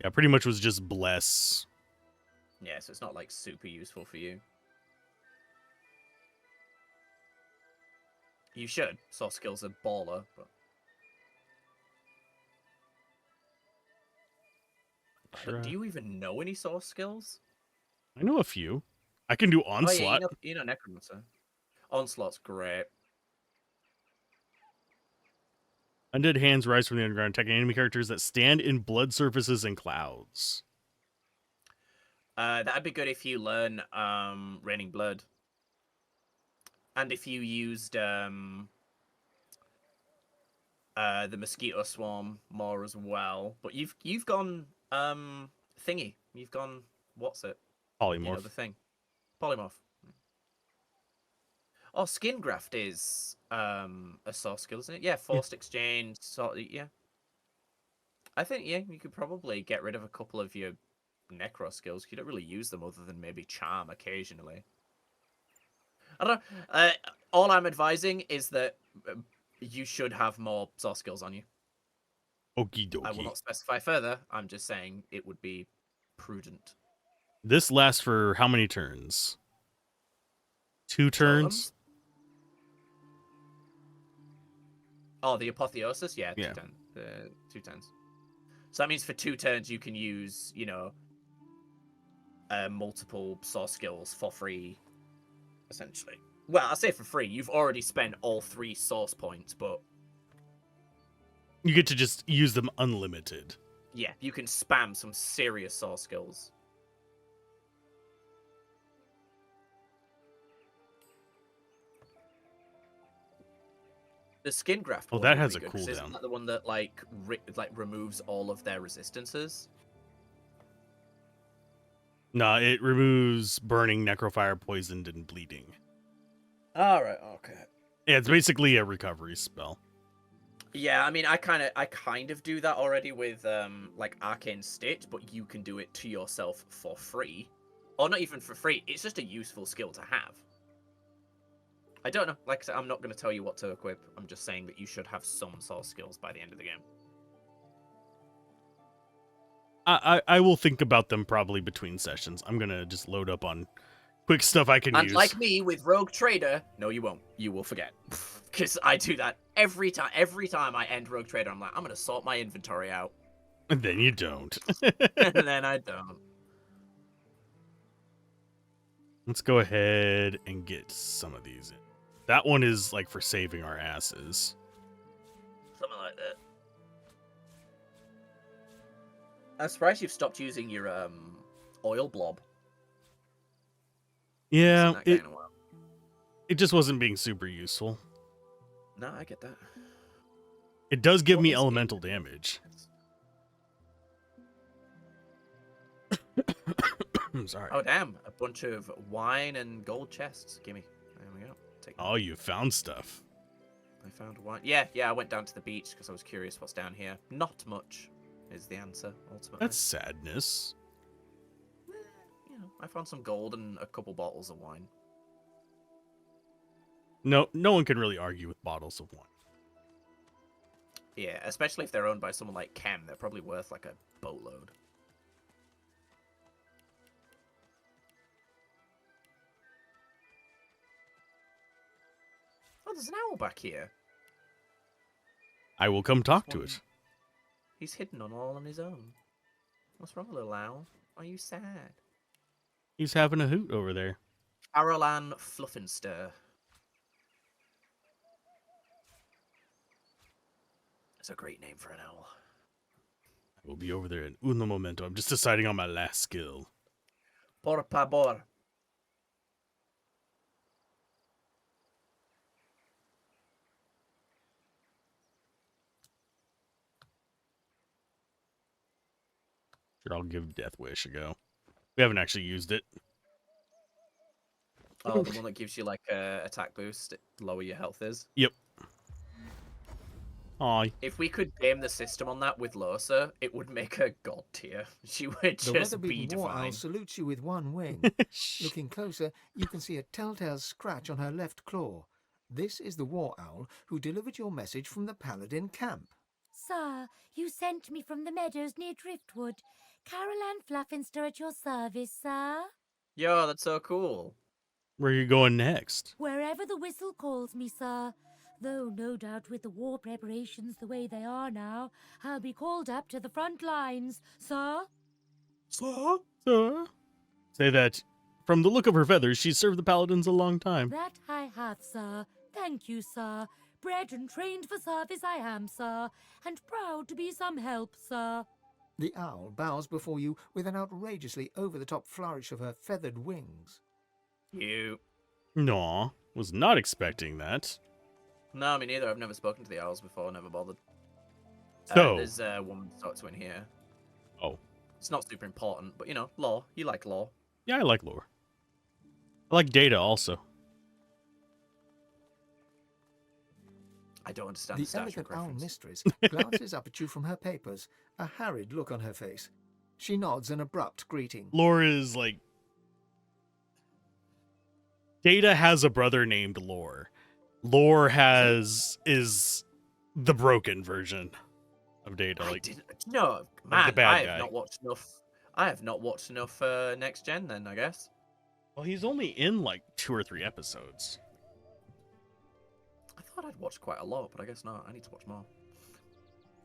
Yeah, pretty much was just bless. Yeah, so it's not like super useful for you. You should. Source skills are baller, but do you even know any source skills? I know a few. I can do onslaught. Oh, yeah, you know necromancer. Onslaught's great. Undead hands rise from the underground, attacking enemy characters that stand in blood surfaces and clouds. That'd be good if you learn Raining Blood. And if you used the Mosquito Swarm more as well. But you've gone thingy. You've gone what's it? Polymorph. You know, the thing. Polymorph. Oh, Skin Graft is a source skill, isn't it? Yeah, forced exchange, sort of, yeah. I think, yeah, you could probably get rid of a couple of your necro skills. You don't really use them other than maybe charm occasionally. I don't know. All I'm advising is that you should have more source skills on you. Okie dokie. I will not specify further. I'm just saying it would be prudent. This lasts for how many turns? 2 turns? Oh, the apotheosis? Yeah, Yeah. 2 turns. So that means for 2 turns you can use, multiple source skills for free, essentially. Well, I say for free. You've already spent all 3 source points, but You get to just use them unlimited. yeah, you can spam some serious source skills. The skin graft. Oh, that has a cooldown. Isn't that the one that removes all of their resistances? No, it removes burning, necrofire, poisoned, and bleeding. All right. Okay. Yeah, it's basically a recovery spell. Yeah, I mean, I kind of do that already with Arcane Stitch, but you can do it to yourself for free, or not even for free. It's just a useful skill to have. I don't know. Like I said, I'm not going to tell you what to equip. I'm just saying that you should have some source skills by the end of the game. I will think about them probably between sessions. I'm going to just load up on quick stuff I can use. And like me with Rogue Trader, no, you won't. You will forget. Because I do that every time. Every time I end Rogue Trader, I'm like, I'm going to sort my inventory out. And then you don't. And then I don't. Let's go ahead and get some of these in. That one is like for saving our asses. Something like that. I'm surprised you've stopped using your oil blob. Yeah, it just wasn't being super useful. No, I get that. It does give me elemental damage. I'm sorry. Oh, damn. A bunch of wine and gold chests. Gimme. There we go. Take Oh, you found stuff. I found wine. Yeah, I went down to the beach because I was curious what's down here. Not much is the answer, ultimately. That's sadness. I found some gold and a couple bottles of wine. No one can really argue with bottles of wine. Yeah, especially if they're owned by someone like Chem. They're probably worth like a boatload. Oh, there's an owl back here. I will come talk to it. He's hidden all on his own. What's wrong, little owl? Are you sad? He's having a hoot over there. Carolan Fluffinster. That's a great name for an owl. I will be over there in uno momento. I'm just deciding on my last skill. Por favor. Sure, I'll give Death Wish a go. We haven't actually used it. Oh, the one that gives you like a attack boost, lower your health is. Yep. Aw. If we could game the system on that with Losa, it would make her god tier. She would just be The war owl divine. salutes you with one wing. Looking closer, you can see a telltale scratch on her left claw. This is the war owl who delivered your message from the Paladin camp. Sir, you sent me from the meadows near Driftwood. Carolan Fluffinster at your service, sir. Yo, that's so cool. Where are you going next? Wherever the whistle calls me, sir. Though no doubt with the war preparations the way they are now, I'll be called up to the front lines, sir. Sir? Sir? Say that, from the look of her feathers, she's served the Paladins a long time. That I have, sir. Thank you, sir. Bred and trained for service I am, sir, and proud to be some help, sir. The owl bows before you with an outrageously over-the-top flourish of her feathered wings. You. Naw, was not expecting that. No, me neither. I've never spoken to the owls before, never bothered. So. There's a woman to talk to in here. Oh. It's not super important, but lore. You like lore. Yeah, I like lore. I like data also. I don't understand The Star elegant Trek owl reference. mistress glances up at you from her papers, a harried look on her face. She nods an abrupt greeting. Lore is like... Data has a brother named Lore. Lore is the broken version of Data. Like, No, the man, bad I have guy. not watched enough. I have not watched enough Next Gen then, I guess. Well, he's only in like 2 or 3 episodes. I thought I'd watched quite a lot, but I guess not. I need to watch more.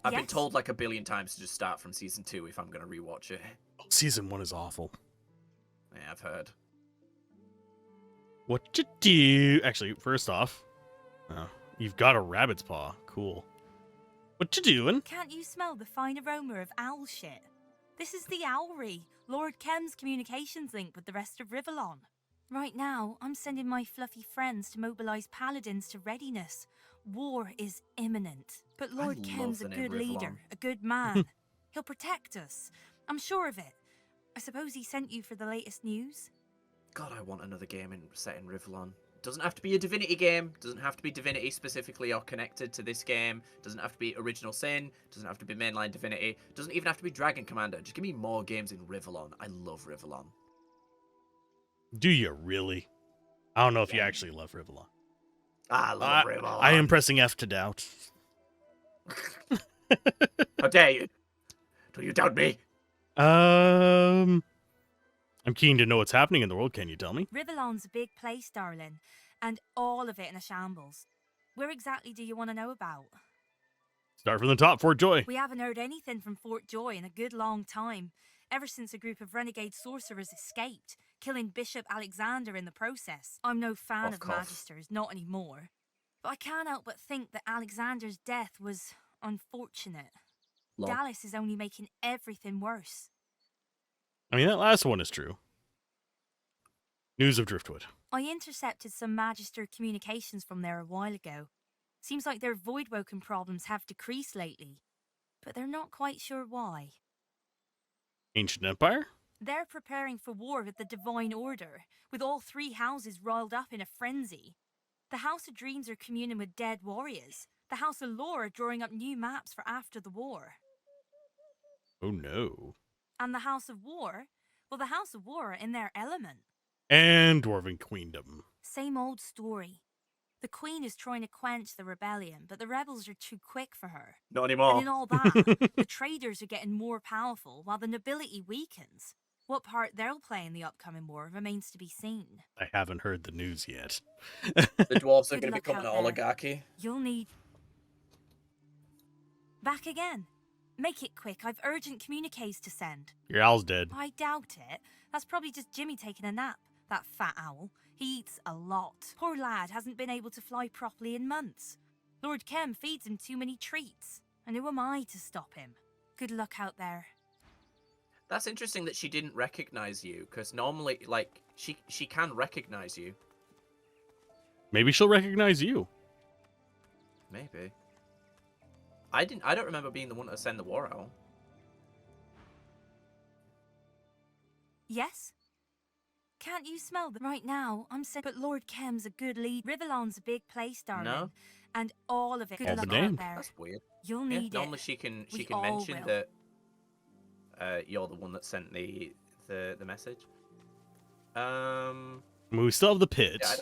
I've been told like a billion times to just start from season 2 if I'm going to rewatch it. Oh, season 1 is awful. Yeah, I've heard. What you do? Actually, first off, you've got a rabbit's paw. Cool. What you doing? Can't you smell the fine aroma of owl shit? This is the Owlry, Lord Kem's communications link with the rest of Rivellon. Right now, I'm sending my fluffy friends to mobilize paladins to readiness. War is imminent. But Lord Kem's a good leader, a good man. He'll protect us. I'm sure of it. I suppose he sent you for the latest news? God, I want another game set in Rivellon. Doesn't have to be a Divinity game. Doesn't have to be Divinity specifically or connected to this game. Doesn't have to be Original Sin. Doesn't have to be mainline Divinity. Doesn't even have to be Dragon Commander. Just give me more games in Rivellon. I love Rivellon. Do you really? I don't know if you actually love Rivellon. I love Rivellon. I am pressing F to doubt. How dare you? Do you doubt me? I'm keen to know what's happening in the world. Can you tell me? Rivellon's a big place, darling, and all of it in a shambles. Where exactly do you want to know about? Start from the top, Fort Joy. We haven't heard anything from Fort Joy in a good long time, ever since a group of renegade sorcerers escaped, killing Bishop Alexander in the process. I'm no fan of Magisters, not anymore. But I can't help but think that Alexander's death was unfortunate. Dallas is only making everything worse. I mean, that last one is true. News of Driftwood. I intercepted some Magister communications from there a while ago. Seems like their Voidwoken problems have decreased lately, but they're not quite sure why. Ancient Empire? They're preparing for war with the Divine Order, with all 3 houses riled up in a frenzy. The House of Dreams are communing with dead warriors. The House of Lore are drawing up new maps for after the war. Oh no. And the House of War? Well, the House of War are in their element. And Dwarven Queendom. Same old story. The Queen is trying to quench the rebellion, but the rebels are too quick for her. Not anymore. And in all that, the traders are getting more powerful, while the nobility weakens. What part they'll play in the upcoming war remains to be seen. I haven't heard the news yet. The dwarves are Good going to luck become out an there. oligarchy. You'll need... Back again. Make it quick, I've urgent communiques to send. Your owl's dead. I doubt it. That's probably just Jimmy taking a nap. That fat owl. He eats a lot. Poor lad hasn't been able to fly properly in months. Lord Kem feeds him too many treats. And who am I to stop him? Good luck out there. That's interesting that she didn't recognize you, because normally, like, she can recognize you. Maybe she'll recognize you. Maybe. I don't remember being the one to send the war owl. Yes? Can't you smell them? Right now, I'm sick, but Lord Kem's a good lead. Rivellon's a big place, darling. No. And all of it. Good All luck the name. out there. That's weird. You'll need Normally it. she can We can all mention will. that you're the one that sent the message. We still have the pit. Yeah,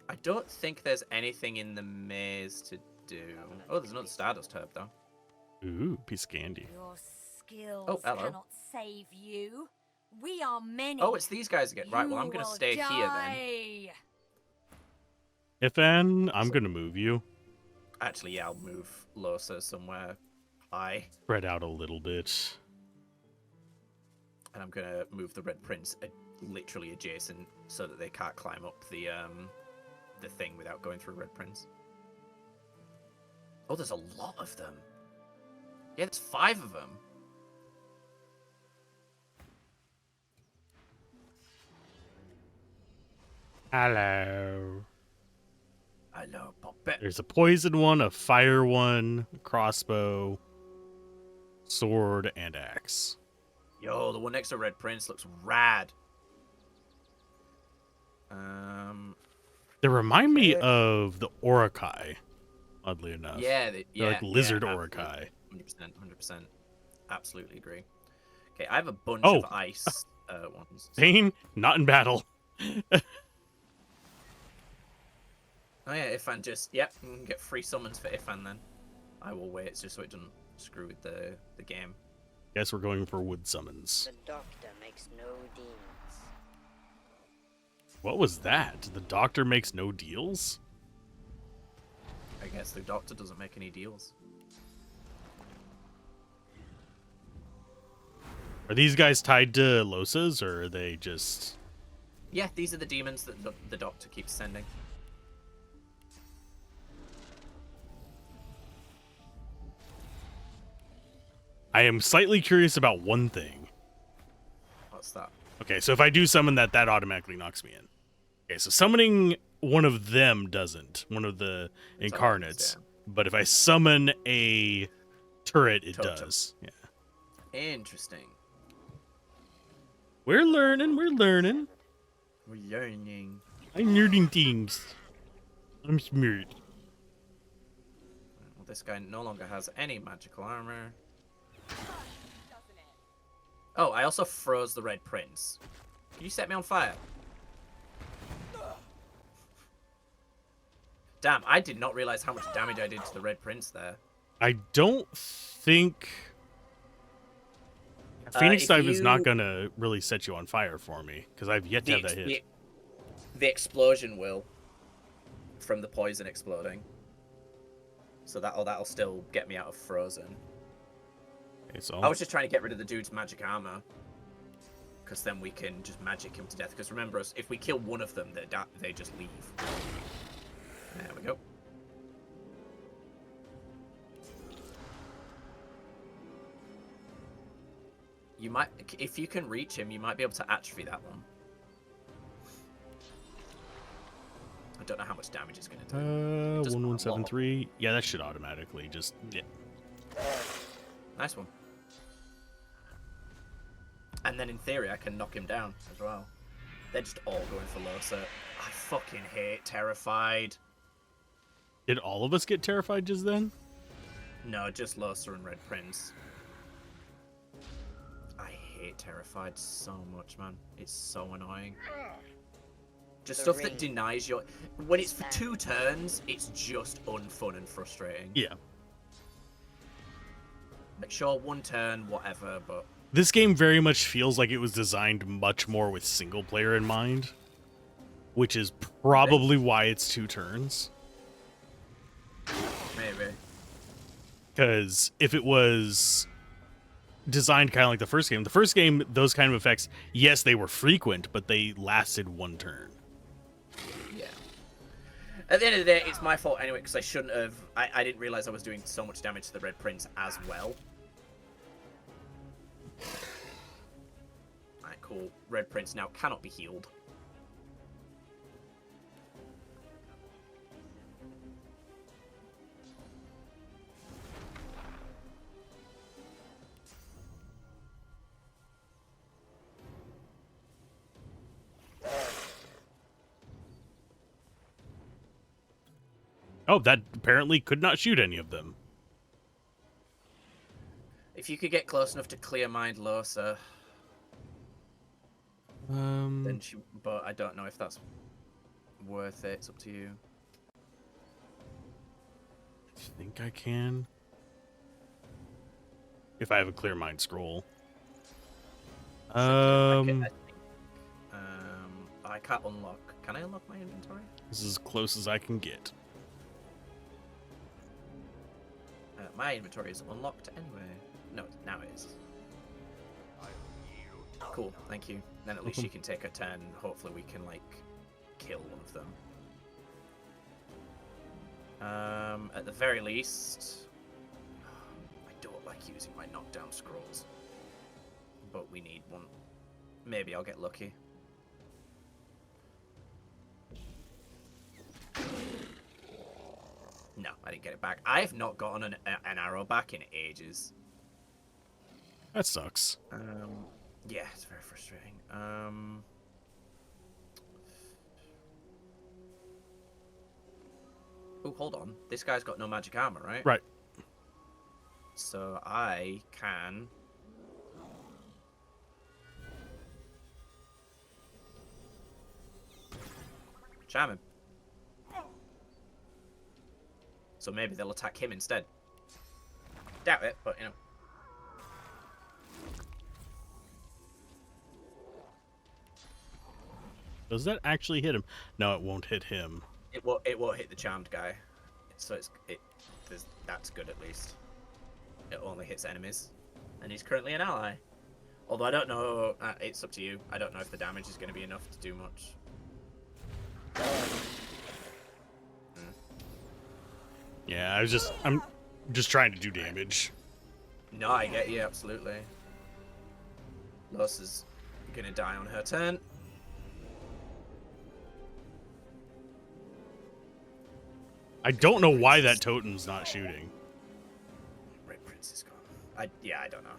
I don't think there's anything in the maze to do. Oh, there's another Stardust Herb, though. Ooh, piece of candy. Your skills Oh, hello. cannot save you. We are many. Oh, it's these guys again. Right, well, I'm You going to will stay here then. die. Ifan, I'm going to move you. Actually, yeah, I'll move Losa somewhere high. Spread out a little bit. And I'm going to move the Red Prince literally adjacent so that they can't climb up the thing without going through Red Prince. Oh, there's a lot of them. Yeah, there's 5 of them. Hello. Hello, Puppet. There's a poison one, a fire one, a crossbow, sword, and axe. Yo, the one next to Red Prince looks rad. They remind me of the Orakai, oddly enough. Yeah, They're like lizard yeah, Orakai. 100%. Absolutely agree. Okay, I have a bunch Oh. of ice ones. Fane, not in battle. Oh yeah, Ifan just... Yep, you can get free summons for Ifan then. I will wait just so it doesn't screw with the game. Guess we're going for wood summons. The doctor makes no deals. What was that? The doctor makes no deals? I guess the doctor doesn't make any deals. Are these guys tied to Losas, or are they just... Yeah, these are the demons that the doctor keeps sending. I am slightly curious about one thing. What's that? Okay, so if I do summon that, that automatically knocks me in. Okay, so summoning one of them doesn't. One of the incarnates. Yeah. But if I summon a turret, it does. Yeah. Interesting. We're learning. We're learning. We're learning. I'm learning things. I'm smart. Well, this guy no longer has any magical armor. Oh, I also froze the Red Prince. Can you set me on fire? Damn, I did not realize how much damage I did to the Red Prince there. I don't think... Phoenix Dive is not going to really set you on fire for me, because I've yet to have that hit. The explosion will, from the poison exploding. So that'll still get me out of frozen. Okay, so I was just trying to get rid of the dude's magic armor, because then we can just magic him to death. Because remember, if we kill one of them, they just leave. There we go. You might, if you can reach him, you might be able to atrophy that one. I don't know how much damage it's going to do. 1173. Yeah, that should automatically just... Yeah. Nice one. And then in theory, I can knock him down as well. They're just all going for Losa. I fucking hate Terrified. Did all of us get Terrified just then? No, just Losa and Red Prince. I hate Terrified so much, man. It's so annoying. Just stuff that denies your... When it's for 2 turns, it's just unfun and frustrating. Yeah. Like, sure, 1 turn, whatever, but... This game very much feels like it was designed much more with single player in mind. Which is probably why it's 2 turns. Maybe. Because if it was designed kind of like the first game, those kind of effects, yes, they were frequent, but they lasted 1 turn. Yeah. At the end of the day, it's my fault anyway, because I shouldn't have... I didn't realize I was doing so much damage to the Red Prince as well. Alright, cool. Red Prince now cannot be healed. Oh, that apparently could not shoot any of them. If you could get close enough to clear mind Losa, then she... But I don't know if that's worth it. It's up to you. I think I can. If I have a clear mind scroll. I can't unlock. Can I unlock my inventory? This is as close as I can get. My inventory is unlocked anyway. No, now it is. Cool, thank you. Then at least she can take her turn. Hopefully we can, like, kill one of them. At the very least... I don't like using my knockdown scrolls. But we need one. Maybe I'll get lucky. No, I didn't get it back. I have not gotten an arrow back in ages. That sucks. Yeah, it's very frustrating. Oh, hold on. This guy's got no magic armor, right? Right. So I can... Charm him. So maybe they'll attack him instead. Doubt it, but you know. Does that actually hit him? No, it won't hit him. It won't hit the charmed guy. So that's good at least. It only hits enemies, and he's currently an ally. Although I don't know, it's up to you. I don't know if the damage is going to be enough to do much. Yeah, I'm just trying to do damage. No, I get you, absolutely. Los is going to die on her turn. I don't know why that totem's not shooting. Red Prince is gone. I don't know.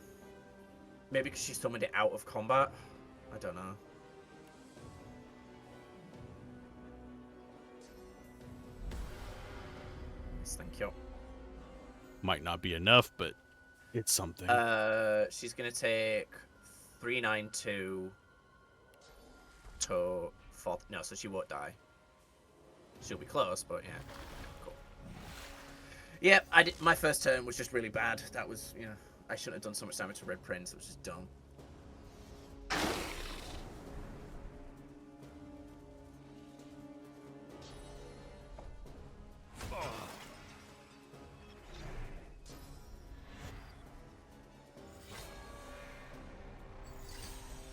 Maybe because she summoned it out of combat. I don't know. Yes, thank you. Might not be enough, but it's something. She's gonna take 392 to 4. No, so she won't die. She'll be close, but yeah. Cool. Yeah, my first turn was just really bad. That was, I shouldn't have done so much damage to Red Prince. It was just dumb.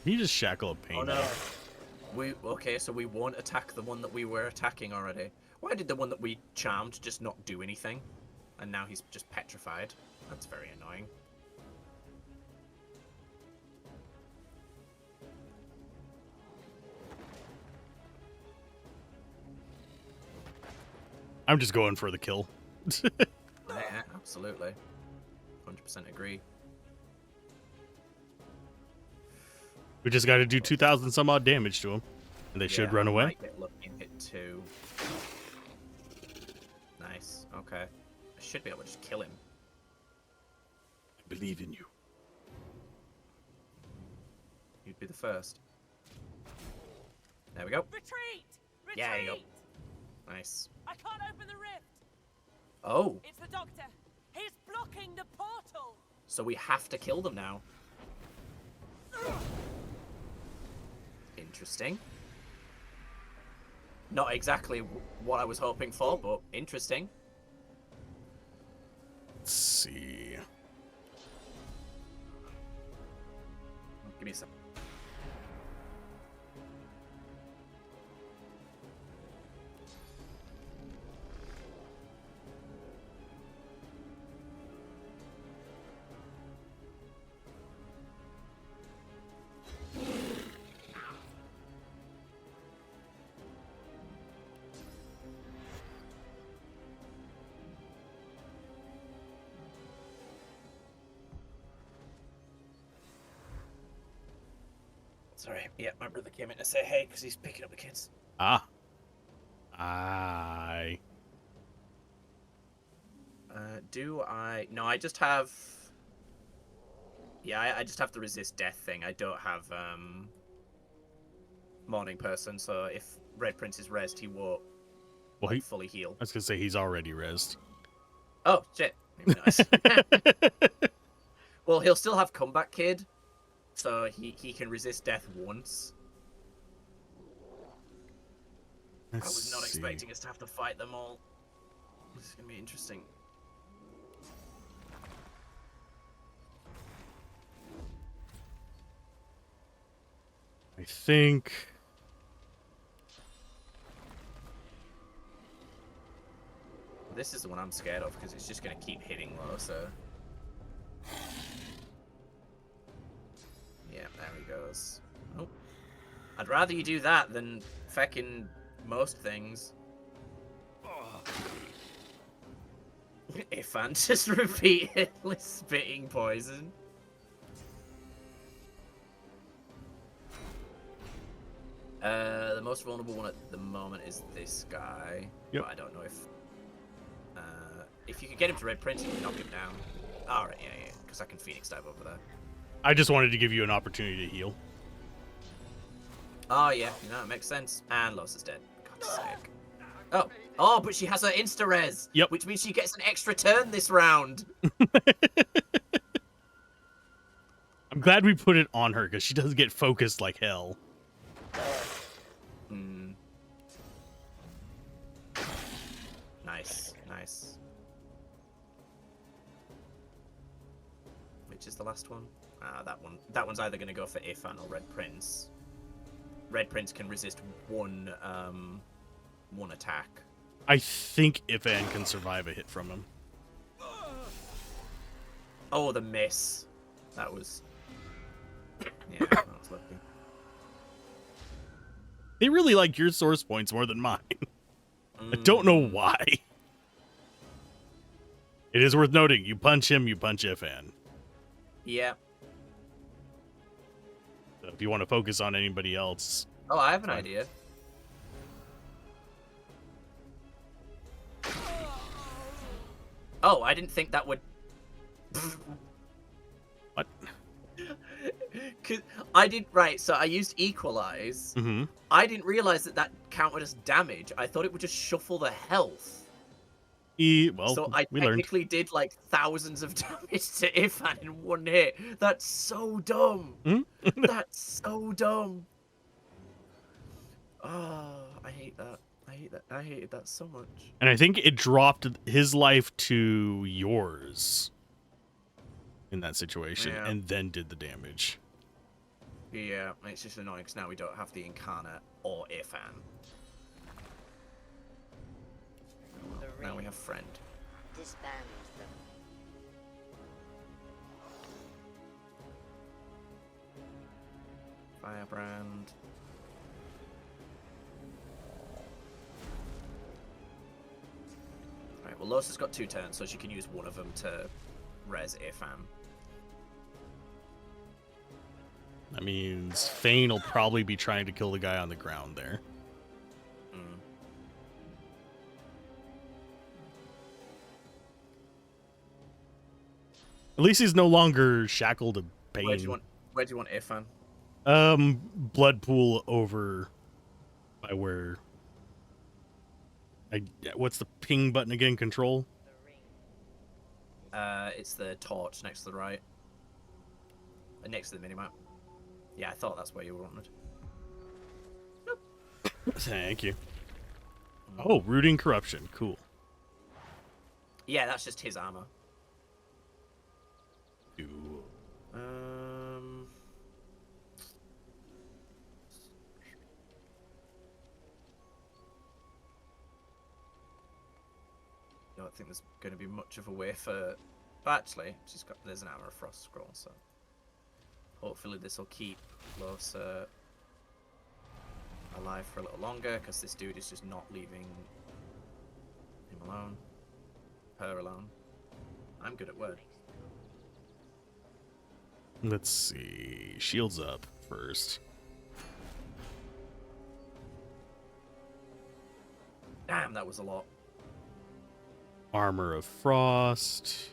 You just shackle a pain. Oh no. Okay, so we won't attack the one that we were attacking already. Why did the one that we charmed just not do anything? And now he's just petrified. That's very annoying. I'm just going for the kill. Yeah, absolutely. 100% agree. We just got to do 2,000 some odd damage to him, and they should run away. Might get lucky and hit 2. Nice. Okay. I should be able to just kill him. I believe in you. You'd be the first. There we go. Retreat! Retreat! Yeah, there you go. Nice. I can't open the rift. Oh. It's the doctor. He's blocking the portal. So we have to kill them now. Interesting. Not exactly what I was hoping for, but interesting. Let's see. Give me a sec. Sorry, yeah, my brother came in to say hey because he's picking up the kids. Ah. Do I? No, I just have. Yeah, I just have the resist death thing. I don't have morning person. So if Red Prince is rezzed, he won't fully heal. I was gonna say he's already rezzed. Oh shit! Maybe nice. Well, he'll still have comeback kid. So he can resist death once. I was not expecting us to have to fight them all. This is going to be interesting. I think... This is the one I'm scared of because it's just going to keep hitting low, so... Yeah, there he goes. Oh. I'd rather you do that than feckin' most things. If I'm just repeatedly spitting poison. The most vulnerable one at the moment is this guy. Yep. But I don't know if you could get him to Red Prince, you can knock him down. Alright, yeah, because I can Phoenix dive over there. I just wanted to give you an opportunity to heal. Oh, yeah. No, it makes sense. And Los is dead. God's sake. Oh, but she has her insta-res. Yep. Which means she gets an extra turn this round. I'm glad we put it on her, because she doesn't get focused like hell. Nice. Which is the last one? That one. That one's either going to go for Ifan or Red Prince. Red Prince can resist one attack. I think Ifan can survive a hit from him. Oh, the miss. That was... Yeah, that was lucky. They really like your source points more than mine. I don't know why. It is worth noting, you punch him, you punch Ifan. Yeah. So if you want to focus on anybody else... Oh, I have an idea. Oh, I didn't think that would... What? I did... Right, so I used Equalize. Mm-hmm. I didn't realize that counted as damage. I thought it would just shuffle the health. Well, so I technically did like thousands of damage to Ifan in one hit. That's so dumb. That's so dumb. Oh, I hate that. I hate that. I hated that so much. And I think it dropped his life to yours in that situation, and then did the damage. Yeah, it's just annoying because now we don't have the Incarnate or Ifan. Now we have Friend. Disband them. Firebrand. Alright, well, Losa's got 2 turns, so she can use one of them to res Ifan. That means Fane will probably be trying to kill the guy on the ground there. At least he's no longer shackled to pain. Where do you want Ifan? Blood pool over by where... what's the ping button again? Control? It's the torch next to the right. Next to the minimap. Yeah, I thought that's where you wanted. Thank you. Oh, Rooting Corruption. Cool. Yeah, that's just his armor. Cool. I don't think there's going to be much of a way for... Actually, there's an Armor of Frost scroll, so... Hopefully this will keep Losa alive for a little longer, because this dude is just not leaving him alone. Her alone. I'm good at word. Let's see. Shields up first. Damn, that was a lot. Armor of Frost.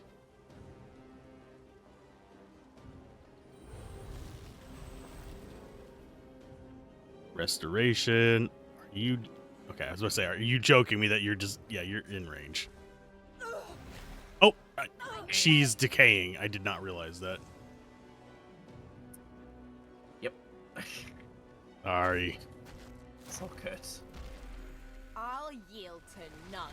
Restoration. Are you... Okay, I was going to say, are you joking me that you're just... Yeah, you're in range. Oh, she's decaying. I did not realize that. Yep. Sorry. It's all good. I'll yield to none.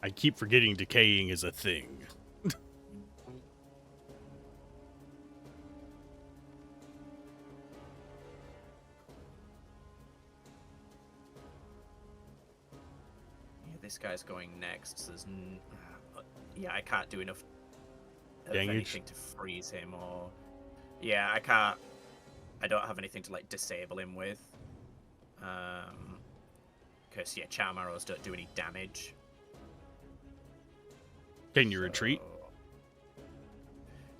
I keep forgetting decaying is a thing. This guy's going next. So there's yeah, I can't do enough of Dangage. anything to freeze him, or yeah, I can't. I don't have anything to like disable him with. Because yeah, charm arrows don't do any damage. Can you retreat?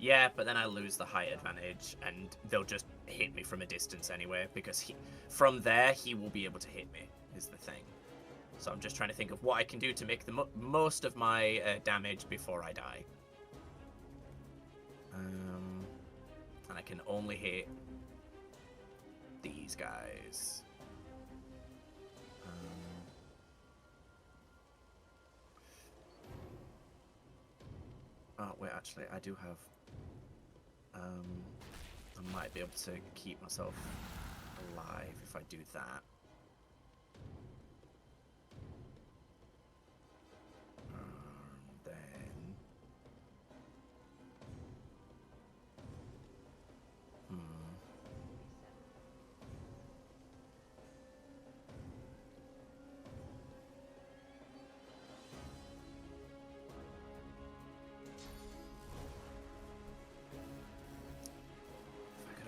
Yeah, but then I lose the height advantage, and they'll just hit me from a distance anyway. Because from there he will be able to hit me. Is the thing. So I'm just trying to think of what I can do to make the most of my damage before I die. And I can only hit these guys. Actually, I do have... I might be able to keep myself alive if I do that. Then...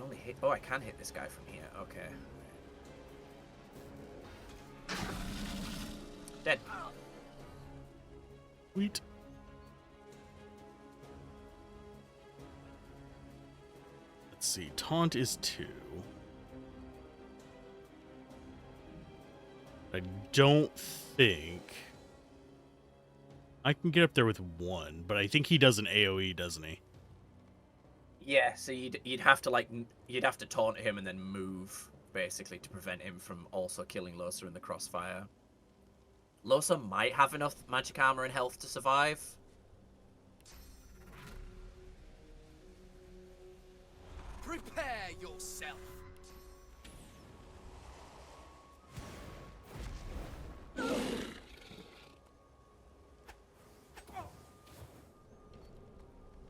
Only hit. Oh, I can hit this guy from here. Okay. Dead. Sweet. Let's see. Taunt is 2. I don't think I can get up there with 1, but I think he does an AoE, doesn't he? Yeah, so you'd have to you'd have to taunt him and then move basically to prevent him from also killing Losa in the crossfire. Losa might have enough magic armor and health to survive. Prepare yourself.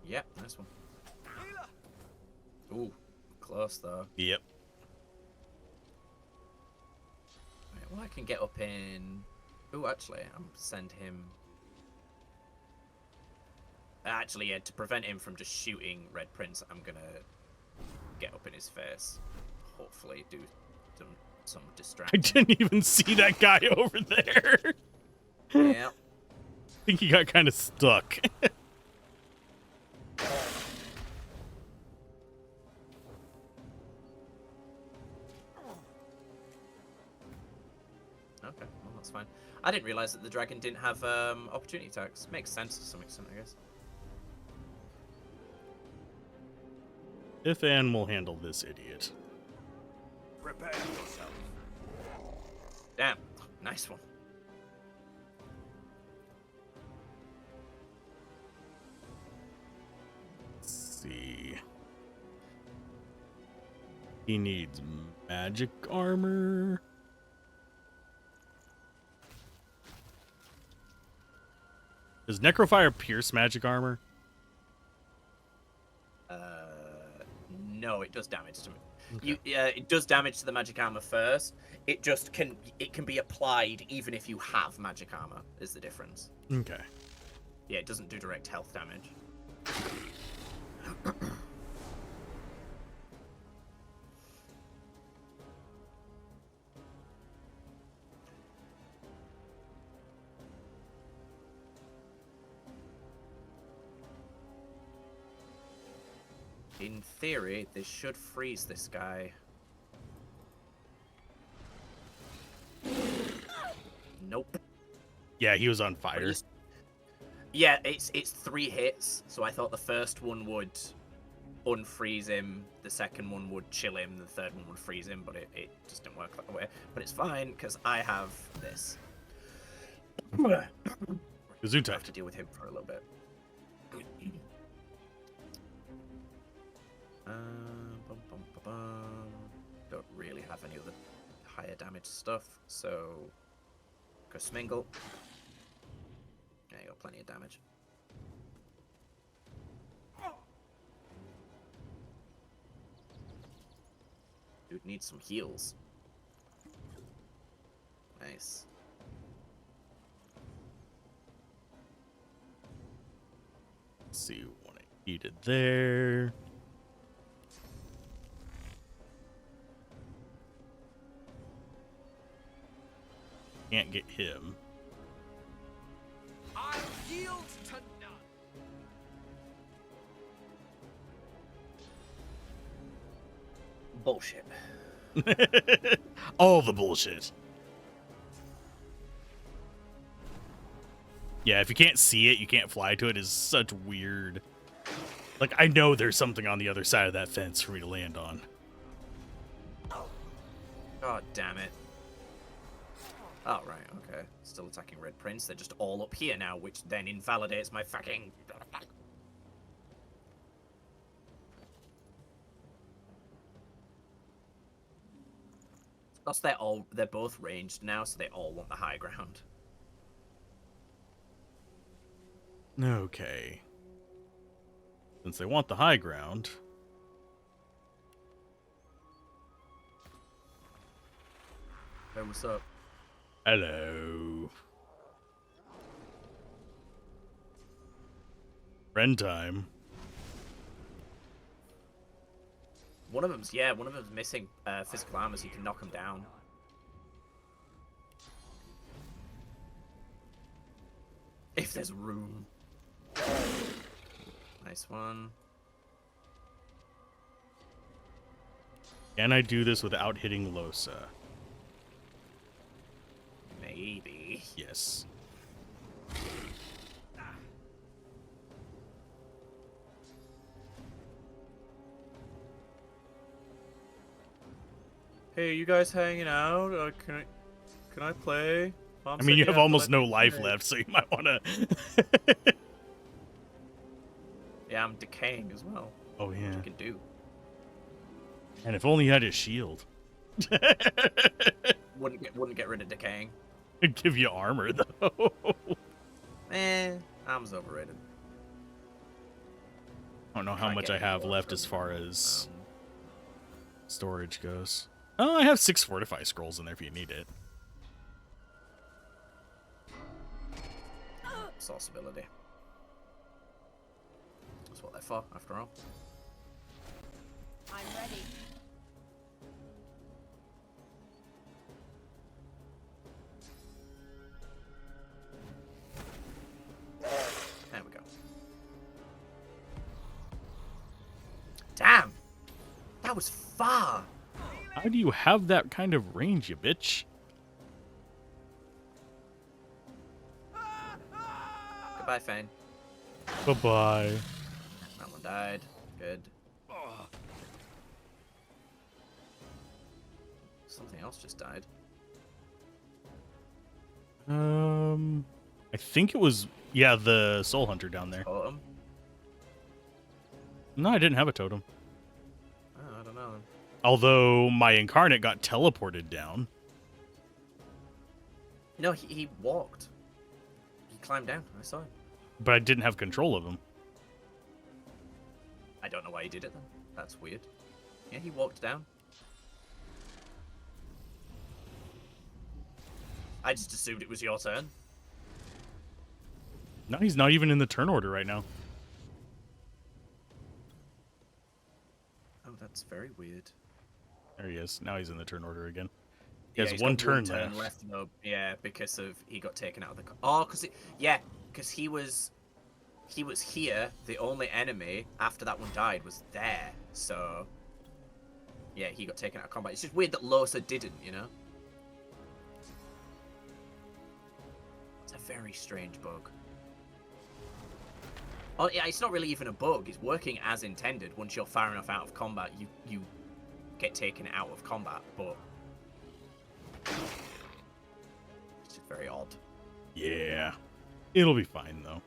Yep, nice one. Ooh, close though. Yep. Right, well, I can get up in... Ooh, actually, I'm send him... Actually, yeah, to prevent him from just shooting Red Prince, I'm gonna get up in his face. Hopefully do some distraction. I didn't even see that guy over there. Yeah. I think he got kind of stuck. Okay, well, that's fine. I didn't realize that the dragon didn't have opportunity attacks. Makes sense to some extent, I guess. If Anne will handle this idiot. Prepare yourself. Damn, nice one. Let's see. He needs magic armor. Does Necrofire pierce magic armor? No, it does damage to me. Okay. It does damage to the magic armor first. It just can be applied even if you have magic armor. Is the difference? Okay. Yeah, it doesn't do direct health damage. In theory, this should freeze this guy. Nope. Yeah, he was on fire. Yeah, it's 3 hits, so I thought the first one would unfreeze him, the second one would chill him, the third one would freeze him, but it just didn't work that way. But it's fine, because I have this. I have to deal with him for a little bit. Don't really have any other higher damage stuff, so go Smingle. Yeah, you got plenty of damage. Dude needs some heals. Nice. Let's see what I needed there. Can't get him. I yield to none. Bullshit. All the bullshit. Yeah, if you can't see it, you can't fly to it is such weird. Like, I know there's something on the other side of that fence for me to land on. God damn it. Oh, right, okay. Still attacking Red Prince. They're just all up here now, which then invalidates my fucking... Plus, they're both ranged now, so they all want the high ground. Okay. Since they want the high ground. Hey, what's up? Hello. Friend time. One of them's missing physical armor, so you can knock him down. If there's room. Nice one. Can I do this without hitting Lohse? Maybe. Yes. Hey, you guys hanging out? Can I play? I mean, you have almost no life left, so you might want to... Yeah, I'm decaying as well. Oh, yeah. What you can do. And if only you had a shield. Wouldn't get rid of decaying. It'd give you armor, though. Armor's overrated. I don't know how much I have left as far as storage goes. Oh, I have 6 Fortify Scrolls in there if you need it. Sauceability. That's what they're for, after all. I'm ready. There we go. Damn! That was far! How do you have that kind of range, you bitch? Goodbye, Fane. Bye-bye. That one died. Good. Something else just died. I think it was, yeah, the Soul Hunter down there. Totem? No, I didn't have a totem. Oh, I don't know. Although my Incarnate got teleported down. No, he walked. He climbed down. I saw him. But I didn't have control of him. I don't know why he did it then. That's weird. Yeah, he walked down. I just assumed it was your turn. No, he's not even in the turn order right now. Oh, that's very weird. There he is. Now he's in the turn order again. He has he's one got turn left. No, yeah, because of he got taken out of the. Oh, because he was here. The only enemy after that one died was there. So yeah, he got taken out of combat. It's just weird that Lohse didn't. You know, it's a very strange bug. Oh yeah, it's not really even a bug. It's working as intended. Once you're far enough out of combat, you get taken out of combat, but it's just very odd. Yeah. It'll be fine, though.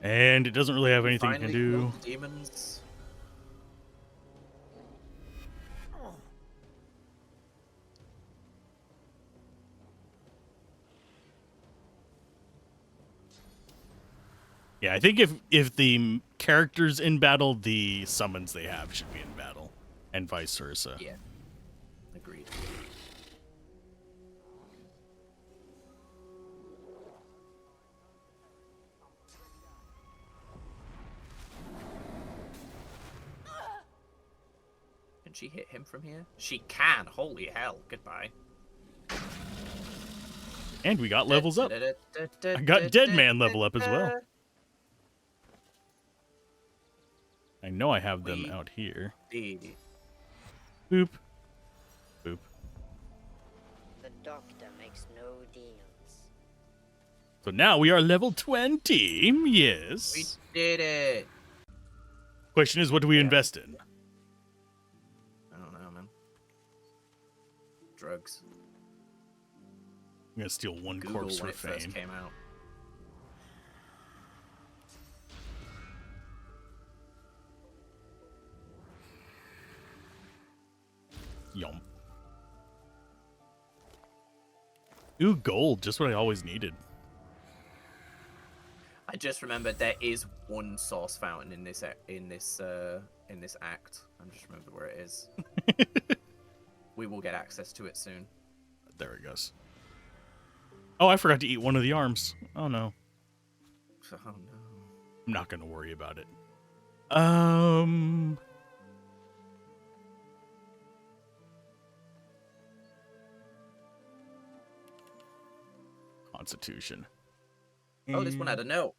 And it doesn't really have anything you can do. Demons. Yeah, I think if the character's in battle, the summons they have should be in battle, and vice versa. Yeah, agreed. Can she hit him from here? She can. Holy hell! Goodbye. And we got levels up. I got Dead Man level up as well. I know I have them out here. Boop. Boop. The doctor makes no deals. So now we are level 20. Yes. We did it. Question is, what do we invest in? I don't know, man. Drugs. I'm gonna steal one Google corpse when for it first Fane. came out. Yum. Ooh, gold. Just what I always needed. I just remembered there is one source fountain in this act. I'm just remembered where it is. We will get access to it soon. There it goes. Oh, I forgot to eat one of the arms. Oh no. Oh no. I'm not gonna worry about it. Constitution. Oh, this one had a note.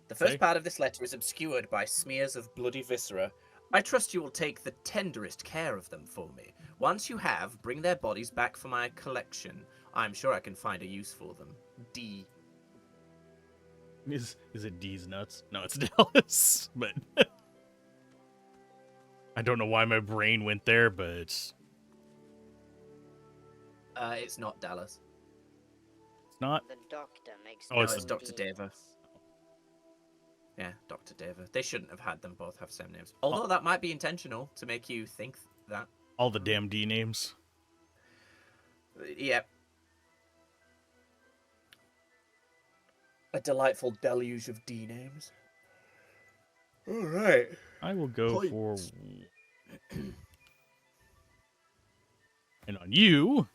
The first part of this letter is obscured by smears of bloody viscera. I trust you will take the tenderest care of them for me. Once you have, bring their bodies back for my collection. I'm sure I can find a use for them. D. Is it D's nuts? No, it's Dallas. But I don't know why my brain went there, but it's not Dallas. It's not. The doctor makes. Oh, it's Dr. Deva. Yeah, Dr. Deva. They shouldn't have had them both have same names. Although that might be intentional to make you think that. All the damn D names. Yep. A delightful deluge of D names. All right. I will go for. And on you,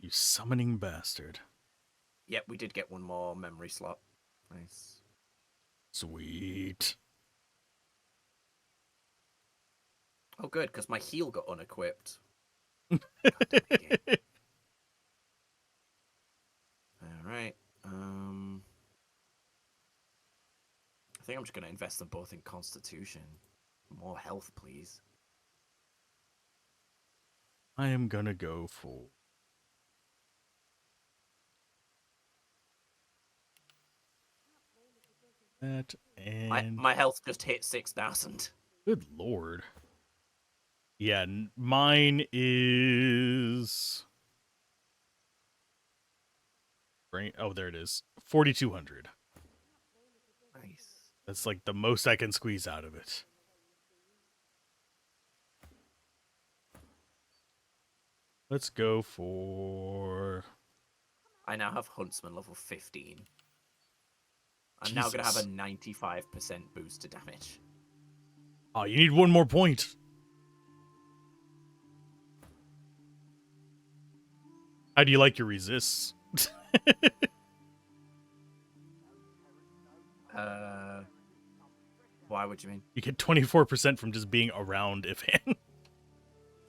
you summoning bastard. Yep, we did get one more memory slot. Nice. Sweet. Oh, good, because my heal got unequipped. All right. I think I'm just going to invest them both in Constitution. More health, please. I am going to go for... that and... My health just hit 6,000. Good lord. Yeah, mine is... Oh, there it is. 4,200. Nice. That's like the most I can squeeze out of it. Let's go for... I now have Huntsman level 15. I'm now going to have a 95% boost to damage. Oh, you need one more point. How do you like your resists? Why would you mean? You get 24% from just being around Ifan.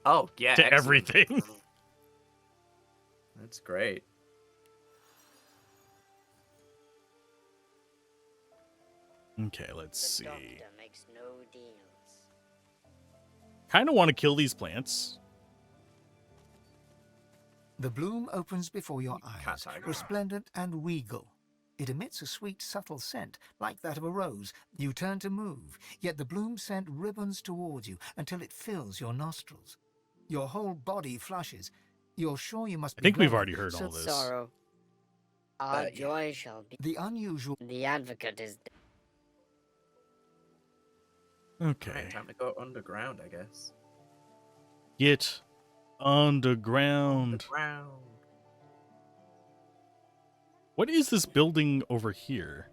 Oh, yeah. To excellent. everything. That's great. Okay, let's see. The doctor makes no deals. Kind of want to kill these plants. The bloom opens before your eyes, resplendent and regal. It emits a sweet, subtle scent, like that of a rose. You turn to move, yet the bloom scent ribbons towards you until it fills your nostrils. Your whole body flushes. You're sure you must be... I think we've ready, already heard all this. Sorrow. Our joy shall be... The unusual... The advocate is... Okay. Right, time to go underground, I guess. Get underground. What is this building over here?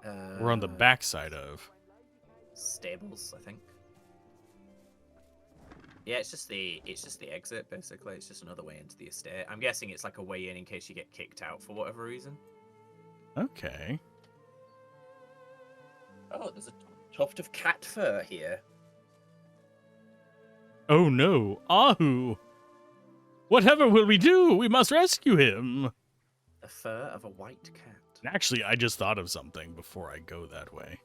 We're on the backside of. Stables, I think. Yeah, it's just the exit, basically. It's just another way into the estate. I'm guessing it's like a way in case you get kicked out for whatever reason. Okay. Oh, there's a tuft of cat fur here. Oh no, Ahu! Whatever will we do? We must rescue him! The fur of a white cat. Actually, I just thought of something before I go that way.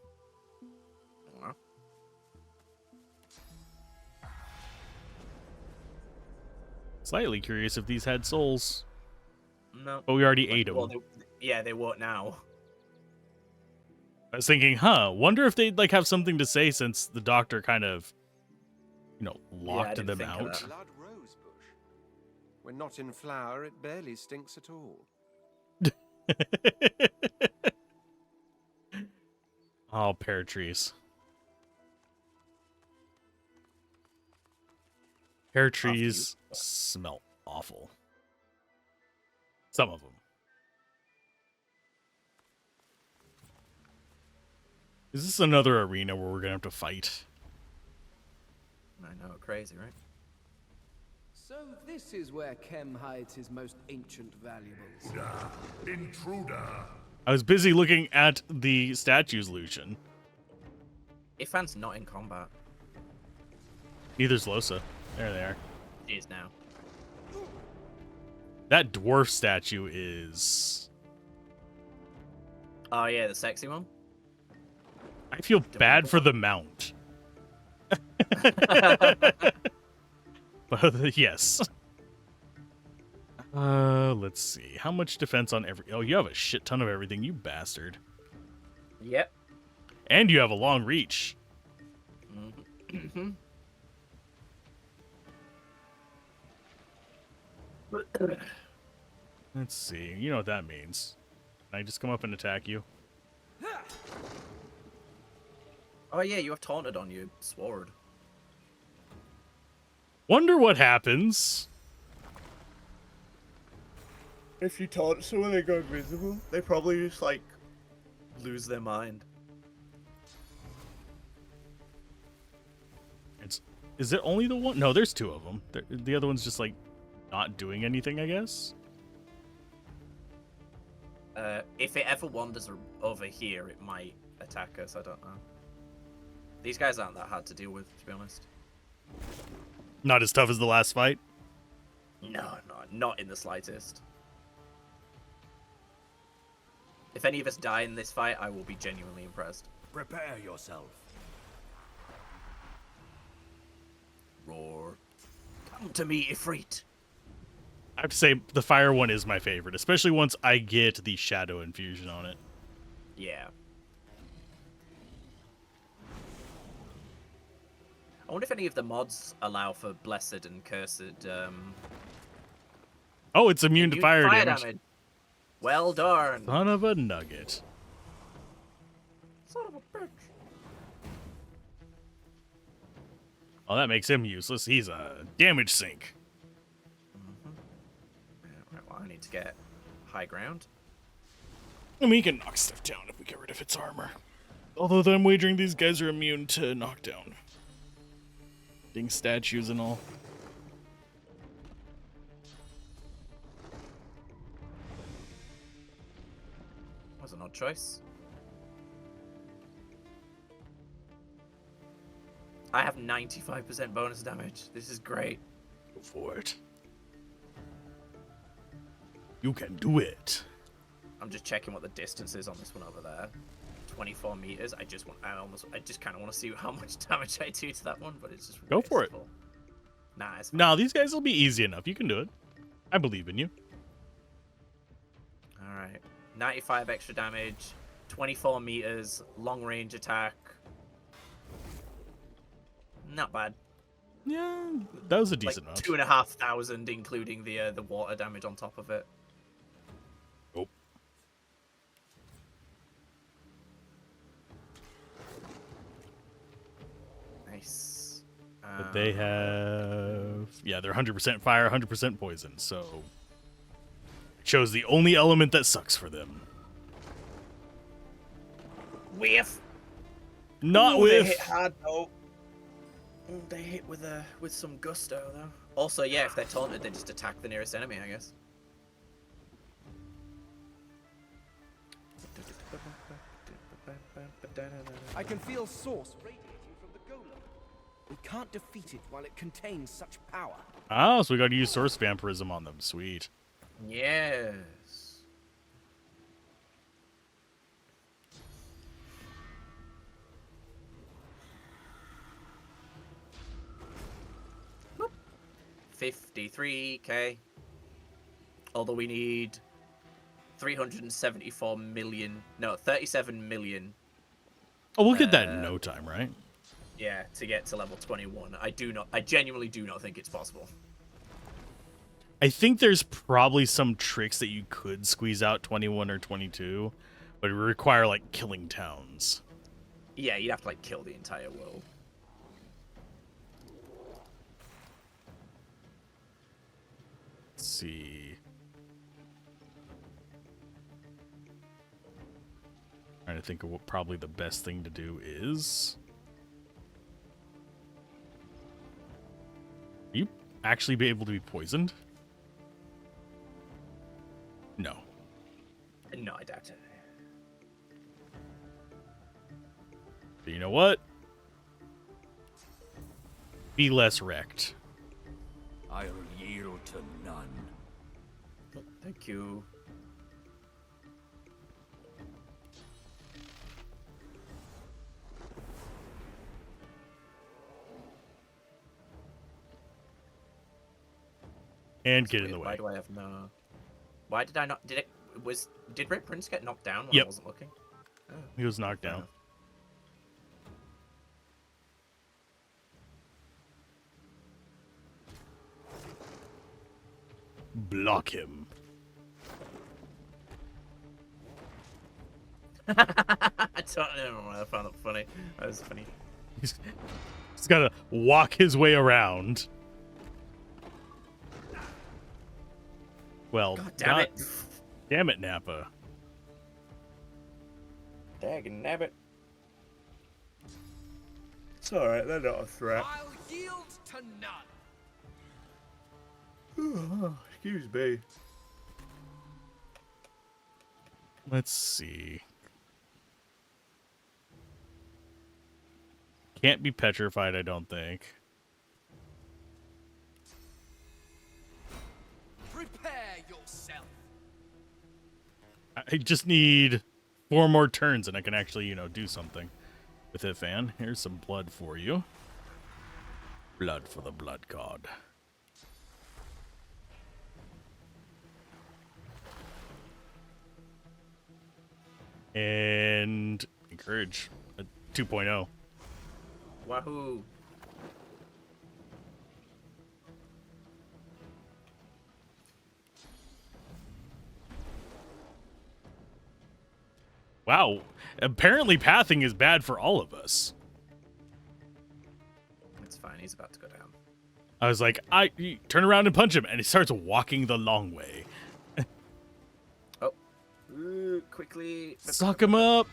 Slightly curious if these had souls. No. But we already ate them. Well, they won't now. I was thinking, wonder if they'd like have something to say since the doctor kind of, locked them out. Blood rose bush. When not in flower, it barely stinks at all. Oh, pear trees. Pear trees smell awful. Some of them. Is this another arena where we're gonna have to fight? I know, crazy, right? So this is where Kem hides his most ancient valuables. Intruder. I was busy looking at the statues, Lucian. Ifan's not in combat. Neither's Losa. There they are. She is now. That dwarf statue is... Oh yeah, the sexy one? I feel bad for the mount. But yes. Let's see. How much defense on every... Oh, you have a shit ton of everything, you bastard. Yep. And you have a long reach. Mm-hmm. Let's see. You know what that means. Can I just come up and attack you? Oh yeah, you have taunted on your sword. Wonder what happens if you taunt someone they go invisible. They probably just like lose their mind. Is it only the one? No, there's two of them. The other one's just like not doing anything, I guess. If it ever wanders over here, it might attack us. I don't know. These guys aren't that hard to deal with, to be honest. Not as tough as the last fight? No, not in the slightest. If any of us die in this fight, I will be genuinely impressed. Prepare yourself. Roar. Come to me, Ifrit. I have to say, the fire one is my favorite, especially once I get the shadow infusion on it. Yeah. I wonder if any of the mods allow for blessed and cursed. Oh, it's immune to fire damage. Well done. Son of a nugget. Son of a bitch. Oh, that makes him useless. He's a damage sink. Right, well, I need to get high ground. I mean, he can knock stuff down if we get rid of its armor. Although I'm wagering these guys are immune to knockdown. Being statues and all. Was an odd choice. I have 95% bonus damage. This is great. Go for it. You can do it. I'm just checking what the distance is on this one over there. 24 meters. I just kind of want to see how much damage I do to that one, but it's just go for it. Nah, it's fine. No, these guys will be easy enough. You can do it. I believe in you. All right, 95 extra damage, 24 meters, long range attack. Not bad. Yeah, that was a decent like amount. 2,500, including the water damage on top of it. Nope. Nice. But they have... Yeah, they're 100% fire, 100% poison, so... It shows the only element that sucks for them. Whiff! Not Ooh, whiff! They hit hard, though. Ooh, they hit with some gusto, though. Also, yeah, if they're taunted, they just attack the nearest enemy, I guess. I can feel source radiating from the golem. We can't defeat it while it contains such power. Oh, so we gotta use source vampirism on them. Sweet. Yes. Boop. 53k. Although we need 374 million. No, 37 million. Oh, we'll get that in no time, right? Yeah, to get to level 21. I genuinely do not think it's possible. I think there's probably some tricks that you could squeeze out 21 or 22, but it would require, like, killing towns. Yeah, you'd have to, like, kill the entire world. Let's see. Trying to think of what probably the best thing to do is. You actually be able to be poisoned? No. No, I doubt it. But you know what? Be less wrecked. I'll yield to none. Thank you. And get in the way. Why do I have no? Why did I not? Did Red Prince get knocked down when Yep. I wasn't looking? Oh. He was knocked down. Block him. I found that funny. That was funny. He's got to walk his way around. Well, God damn it. Damn it, Nappa. Daggin' nabbit. It's alright, they're not a threat. I'll yield to none. Excuse me. Let's see. Can't be petrified, I don't think. Prepare yourself. I just need 4 more turns and I can actually, you know, do something with it, Fan. Here's some blood for you. Blood for the blood god. And encourage a 2.0. Wahoo. Wow. Apparently pathing is bad for all of us. It's fine, he's about to go down. I was like, you turn around and punch him, and he starts walking the long way. Oh. Quickly. Suck him up.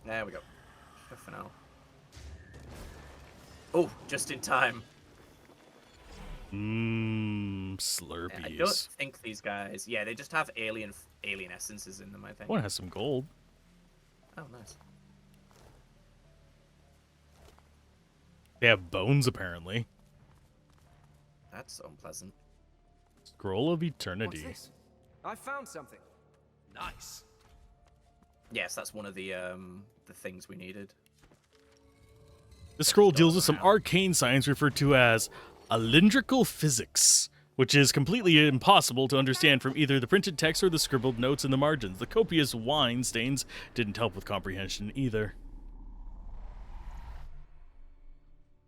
There we go. Just for now. Oh, just in time. Slurpees. I don't think these guys. Yeah, they just have alien essences in them, I think. One has some gold. Oh, nice. They have bones, apparently. That's unpleasant. Scroll of Eternity. What's this? I found something. Nice. Yes, that's one of the things we needed. The scroll deals with some arcane science referred to as alindrical physics, which is completely impossible to understand from either the printed text or the scribbled notes in the margins. The copious wine stains didn't help with comprehension either.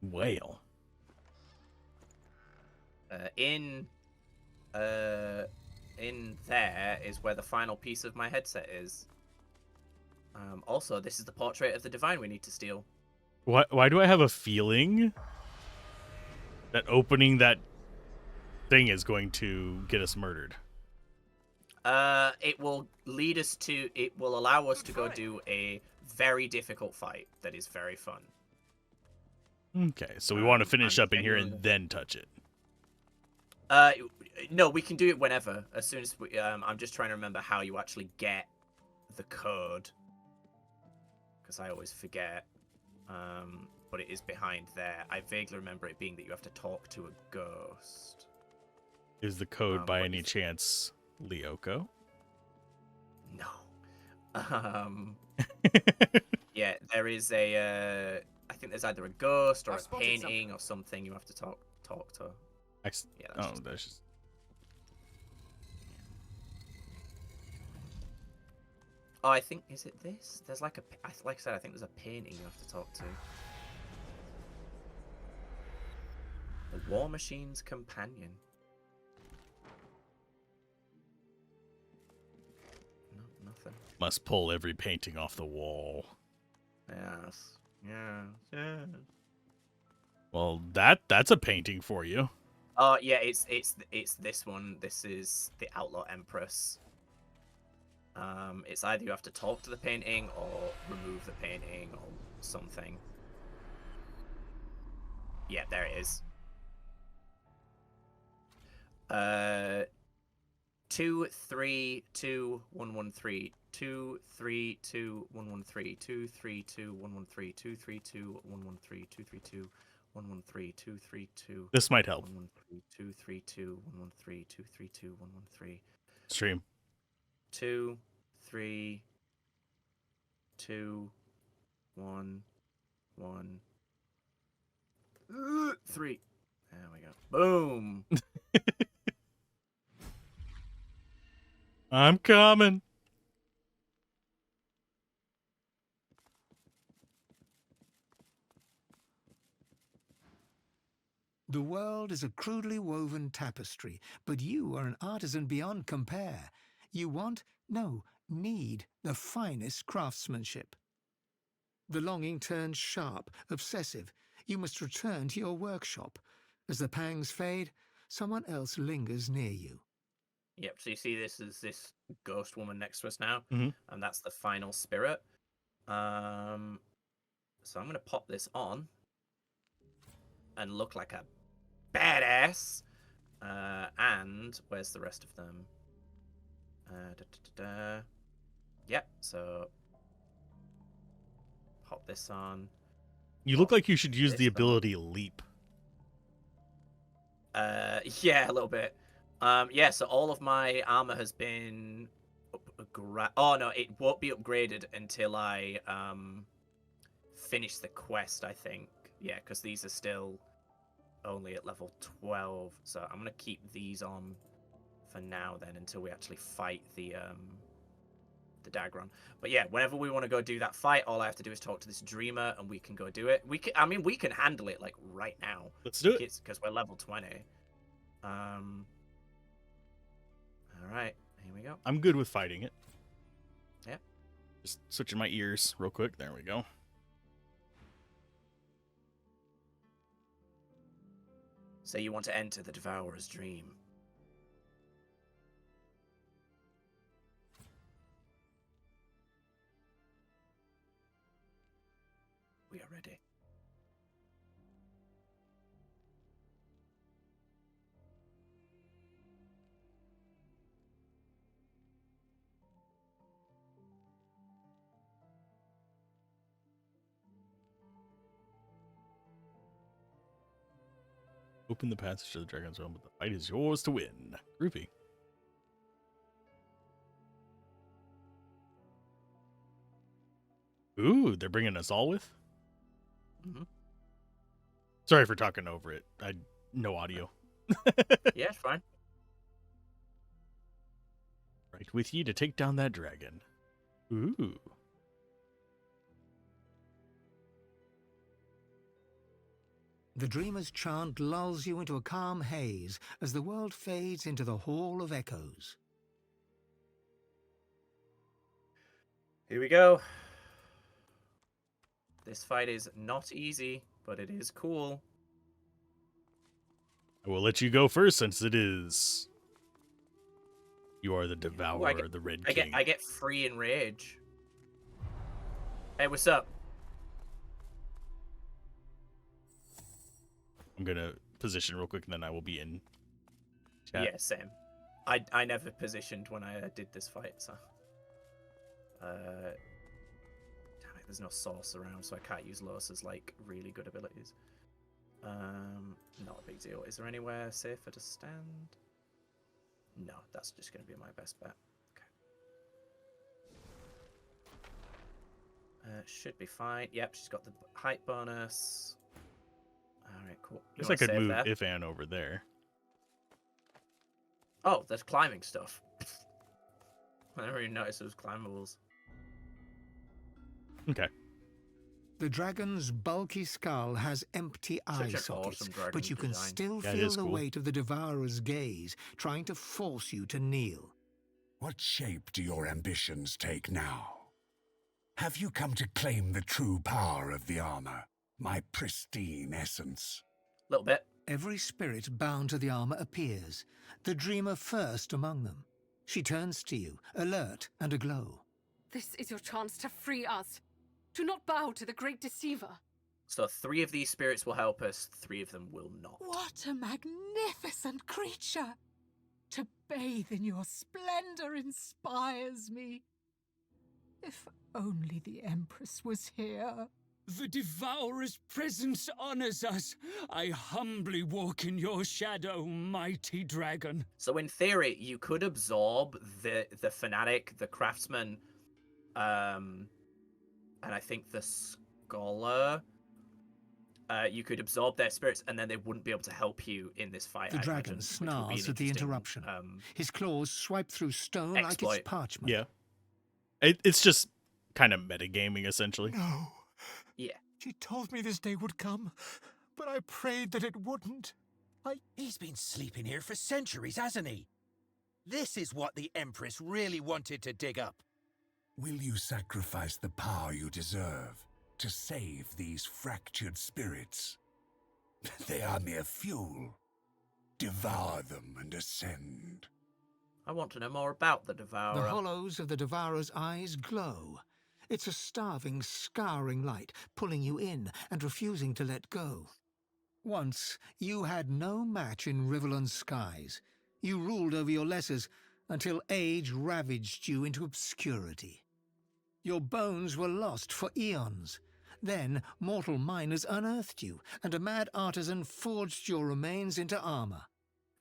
Whale. In there is where the final piece of my headset is. Also, this is the portrait of the divine we need to steal. Why do I have a feeling that opening that thing is going to get us murdered? It will lead us to. It will allow us to go do a very difficult fight that is very fun. Okay, so we want to finish up in here and then touch it. No, we can do it whenever. As soon as we. I'm just trying to remember how you actually get the code, because I always forget. But it is behind there. I vaguely remember it being that you have to talk to a ghost. Is the code by any chance Lyoko? No. Yeah, there is a. I think there's either a ghost or a painting or something you have to talk to. Yeah, that's just. Oh, I think is it this? There's like like I said, I think there's a painting you have to talk to. The War Machine's companion. No, nothing. Must pull every painting off the wall. Yes. Yes. Yes. Well, that's a painting for you. Oh yeah, it's this one. This is the Outlaw Empress. It's either you have to talk to the painting or remove the painting or something. Yeah, there it is. 2 3 2 1 1 3 2 3 2 1 1 3 2 3 2 1 1 3 2 3 2 1 1 3 2 3 2 1 1 3 2 3 2. This might help. 1 1 3 2 3 2 1 1 3 2 3 2 1 1 3. Stream. 2 3 2 1 1 3. There we go. Boom. I'm coming. The world is a crudely woven tapestry, but you are an artisan beyond compare. You want, no, need the finest craftsmanship. The longing turns sharp, obsessive. You must return to your workshop. As the pangs fade, someone else lingers near you. Yep, so you see this is this ghost woman next to us now, Mhm. and that's the final spirit. So I'm going to pop this on and look like a badass. And where's the rest of them? Yep, so pop this on. You look like you should use the this on. ability leap. Yeah, a little bit. Yeah, so all of my armor has been oh no, it won't be upgraded until I finish the quest, I think. Yeah, because these are still only at level 12, so I'm gonna keep these on for now then until we actually fight the Dagron. But yeah, whenever we want to go do that fight, all I have to do is talk to this dreamer and we can go do it. I mean we can handle it like right now. Let's do it. Because we're level 20. All right, here we go. I'm good with fighting it. Yeah. Just switching my ears real quick. There we go. So you want to enter the Devourer's dream. We are ready. Open the passage to the Dragon's Realm, but the fight is yours to win. Groupie. Ooh, they're bringing us all with? Mm-hmm. Sorry for talking over it. No audio. Yeah, it's fine. Right with you to take down that dragon. Ooh. The dreamer's chant lulls you into a calm haze as the world fades into the Hall of Echoes. Here we go. This fight is not easy, but it is cool. I will let you go first since it is. You are the Devourer, the Red King. I get free enrage. Hey, what's up? I'm gonna position real quick and then I will be in chat. Yeah, same. I never positioned when I did this fight, so. Damn it, there's no source around, so I can't use Losa's like really good abilities. Not a big deal. Is there anywhere safer to stand? No, that's just gonna be my best bet. Okay. Should be fine. Yep, she's got the height bonus. Alright, cool. I guess I could move Ifan over there. Oh, there's climbing stuff. I never even noticed those climbables. Okay. The dragon's bulky skull has empty eye sockets, but you can still feel the weight of the Devourer's gaze, trying to force you to kneel. What shape do your ambitions take now? Have you come to claim the true power of the armor? My pristine essence. Little bit. Every spirit bound to the armor appears, the dreamer first among them. She turns to you, alert and aglow. This is your chance to free us. Do not bow to the great deceiver. So 3 of these spirits will help us, 3 of them will not. What a magnificent creature! To bathe in your splendor inspires me. If only the Empress was here. The Devourer's presence honors us. I humbly walk in your shadow, mighty dragon. So in theory, you could absorb the fanatic, the craftsman, and I think the scholar. You could absorb their spirits, and then they wouldn't be able to help you in this fight. The dragon snarls at the interruption. His claws swipe through stone like it's parchment. Yeah. It's just kind of metagaming, essentially. No. Yeah. She told me this day would come, but I prayed that it wouldn't. He's been sleeping here for centuries, hasn't he? This is what the Empress really wanted to dig up. Will you sacrifice the power you deserve to save these fractured spirits? They are mere fuel. Devour them and ascend. I want to know more about the Devourer. The hollows of the Devourer's eyes glow. It's a starving, scouring light, pulling you in and refusing to let go. Once, you had no match in Rivellon's skies. You ruled over your lessers until age ravaged you into obscurity. Your bones were lost for eons. Then, mortal miners unearthed you, and a mad artisan forged your remains into armor.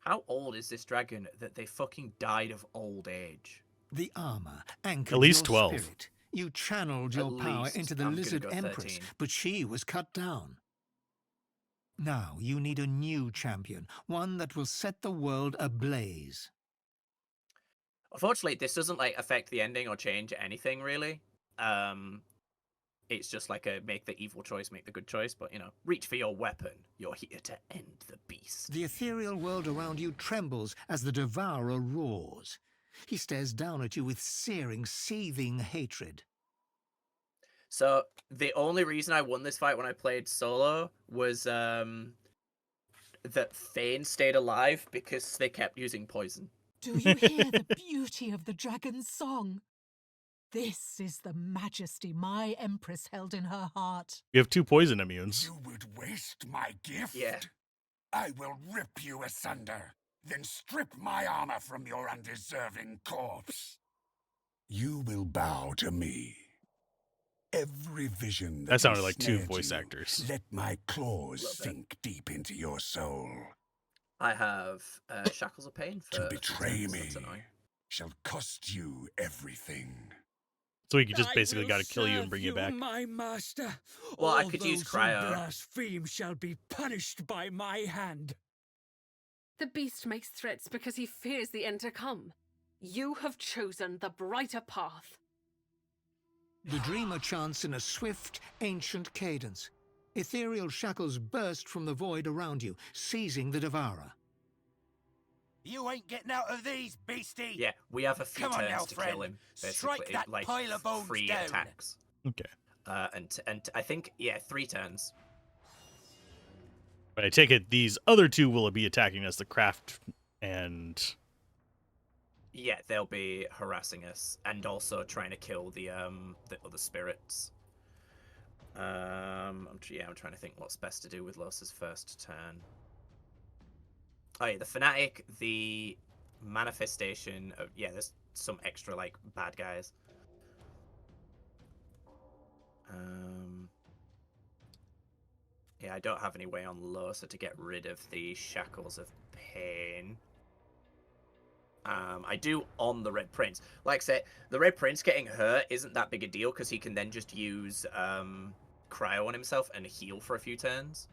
How old is this dragon that they fucking died of old age? The armor anchored at least your 12. spirit. You channeled your power into the Lizard Empress, but she was cut down. Now you need a new champion, one that will set the world ablaze. Unfortunately, this doesn't affect the ending or change anything really. It's just make the evil choice, make the good choice, but reach for your weapon. You're here to end the beast. The ethereal world around you trembles as the Devourer roars. He stares down at you with searing, seething hatred. So the only reason I won this fight when I played solo was that Fane stayed alive because they kept using poison. Do you hear the beauty of the dragon's song? This is the majesty my Empress held in her heart. You have 2 poison immunes. You would waste my gift? Yeah. I will rip you asunder, then strip my armor from your undeserving corpse. You will bow to me. Every vision That sounded like ensnared 2 voice you, actors. Let my claws sink deep into your soul. I have Shackles of Pain for... To betray me shall cost you everything. So he just basically got to kill you and bring you back. My master. Well, I All could use those who cryo. blaspheme shall be punished by my hand. The beast makes threats because he fears the end to come. You have chosen the brighter path. The dreamer chants in a swift, ancient cadence. Ethereal shackles burst from the void around you, seizing the Devourer. You ain't getting out of these, beastie! Yeah, we have a few Come on turns now, to friend. kill him. Basically, Strike that pile of bones 3 down. attacks. Okay. And I think 3 turns. But I take it these other 2 will be attacking us, the craft and... Yeah, they'll be harassing us and also trying to kill the other spirits. I'm trying to think what's best to do with Los's first turn. Oh yeah, the Fanatic, the Manifestation of... Yeah, there's some extra, bad guys. Yeah, I don't have any way on Losa to get rid of the Shackles of Pain. I do on the Red Prince. Like I said, the Red Prince getting hurt isn't that big a deal because he can then just use cryo on himself and heal for a few turns.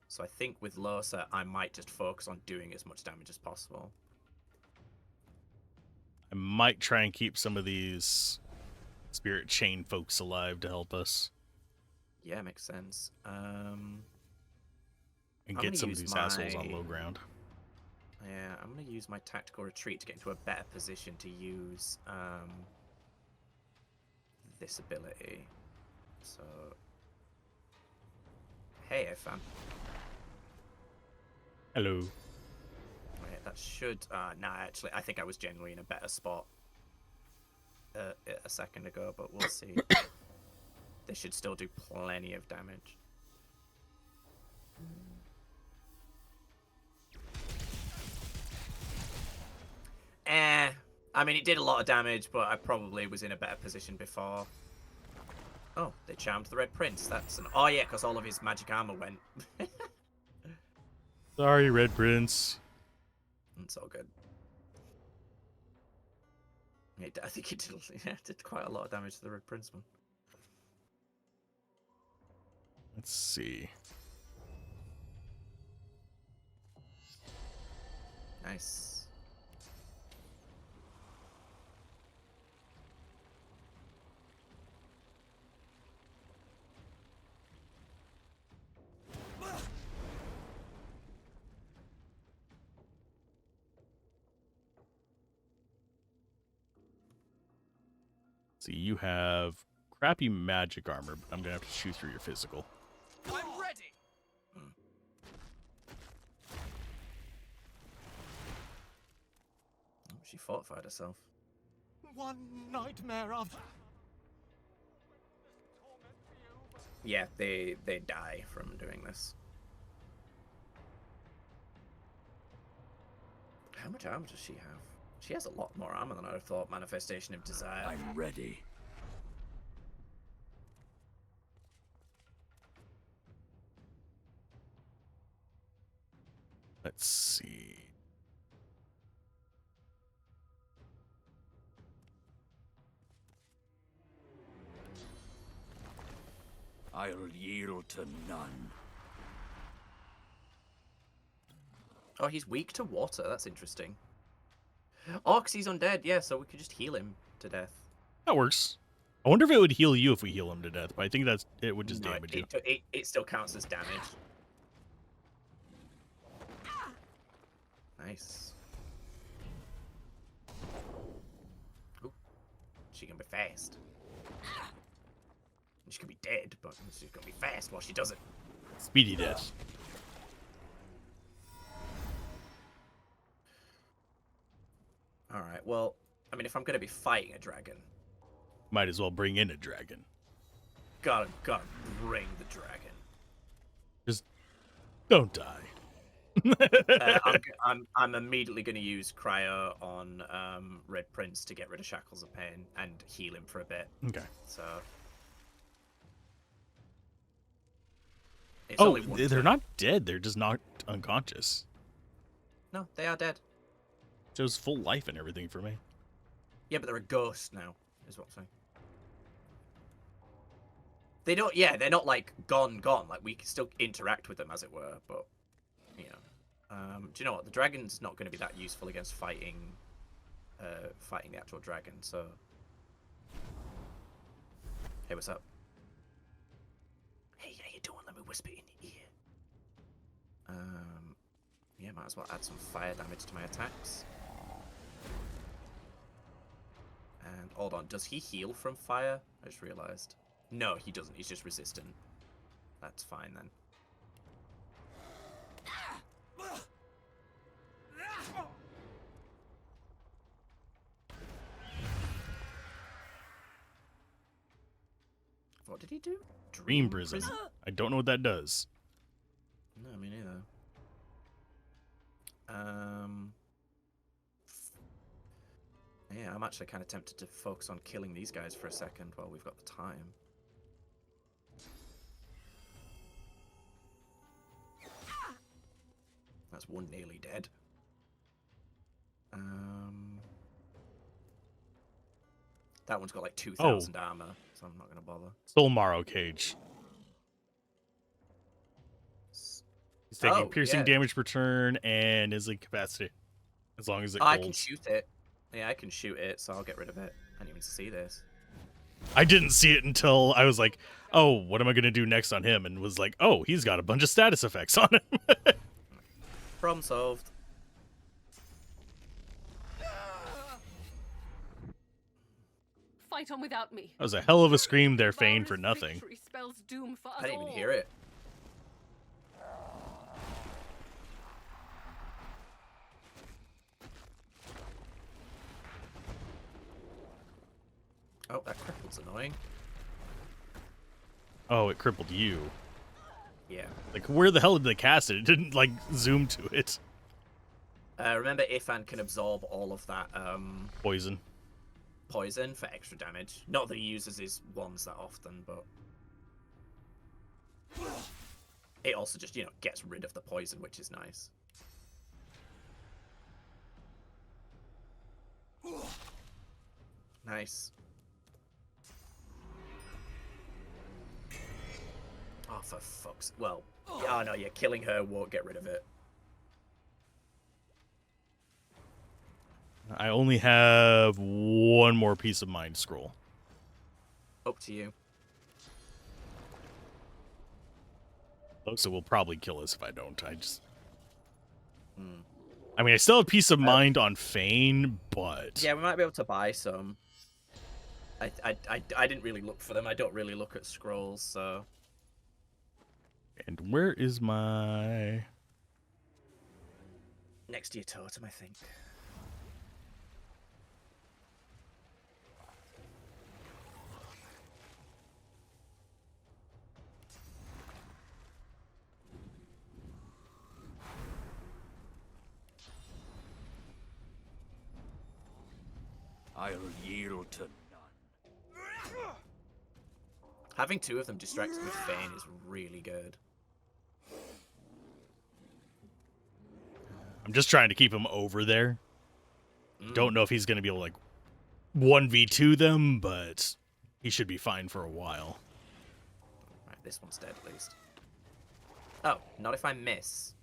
So I think with Losa, I might just focus on doing as much damage as possible. I might try and keep some of these spirit chain folks alive to help us. Yeah, makes sense. And get some of these assholes on low ground. Yeah, I'm going to use my tactical retreat to get into a better position to use this ability. So, hey, fan. Hello. Wait, that should. Nah, actually, I think I was generally in a better spot a second ago, but we'll see. This should still do plenty of damage. I mean, it did a lot of damage, but I probably was in a better position before. Oh, they charmed the Red Prince. That's an... Oh, yeah, because all of his magic armor went. Sorry, Red Prince. It's all good. I think it did quite a lot of damage to the Red Prince one. Let's see. Nice. See, you have crappy magic armor, but I'm gonna have to shoot through your physical. I'm ready. She fortified herself. One nightmare after. Yeah, they die from doing this. How much armor does she have? She has a lot more armor than I would have thought. Manifestation of Desire. I'm ready. Let's see. I'll yield to none. Oh, he's weak to water. That's interesting. Oh, because he's undead. Yeah, so we could just heal him to death. That works. I wonder if it would heal you if we heal him to death, but I think it would just damage you. It still counts as damage. Nice. Ooh. She can be fast. She can be dead, but she's gonna be fast while she does it. Speedy death. Alright, well, I mean, if I'm gonna be fighting a dragon... Might as well bring in a dragon. Gotta bring the dragon. Just don't die. I'm immediately going to use Cryo on Red Prince to get rid of Shackles of Pain and heal him for a bit. Okay. So. Oh, they're not dead. They're just knocked unconscious. No, they are dead. Shows full life and everything for me. Yeah, but they're a ghost now, is what I'm saying. They don't. Yeah, they're not like gone. Like we can still interact with them, as it were, but. You know, do you know what? The dragon's not going to be that useful against fighting the actual dragon. So, hey, what's up? Hey, how you doing? Let me whisper in your ear. Yeah, might as well add some fire damage to my attacks. And hold on, does he heal from fire? I just realized. No, he doesn't. He's just resistant. That's fine then. What did he do? Dream Prism. I don't know what that does. No, me neither. Yeah, I'm actually kind of tempted to focus on killing these guys for a second while we've got the time. That's one nearly dead. That one's got like 2,000 armor, so I'm not going to bother. Soul Marrow Cage. He's taking piercing damage per turn and is incapacitated as long as it I can shoot it. Yeah, I can shoot it, so I'll get rid of it. I didn't even see this. I didn't see it until I was like, oh, what am I going to do next on him? And was like, oh, he's got a bunch of status effects on him. Problem solved. fight on without me. That was a hell of a scream there, Fane, for nothing. Spells doom for us I didn't even all. hear it. Oh, that cripple's annoying. Oh, it crippled you. Yeah. Like, where the hell did they cast it? It didn't, like, zoom to it. Remember, Ifan can absorb all of that, Poison for extra damage. Not that he uses his wands that often, but... It also just, you know, gets rid of the poison, which is nice. Nice. Oh, for fuck's... Well, oh no, yeah, killing her won't get rid of it. I only have one more piece of mind scroll. Up to you. Looks, it will probably kill us if I don't. I mean, I still have peace of mind on Fane, but... Yeah, we might be able to buy some. I didn't really look for them. I don't really look at scrolls, so... And where is my... Next to your totem, I think. I'll yield to none. Having two of them distracted with Fane is really good. I'm just trying to keep him over there. Don't know if he's going to be able to, like, 1v2 them, but he should be fine for a while. Right, this one's dead at least. Oh, not if I miss.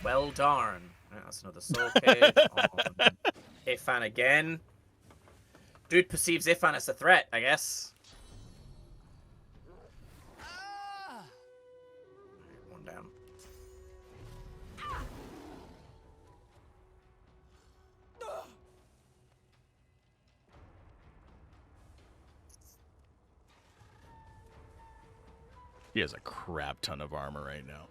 Well darn. Right, that's another soul cave. Ifan again. Dude perceives Ifan as a threat, I guess. One down. He has a crap ton of armor right now.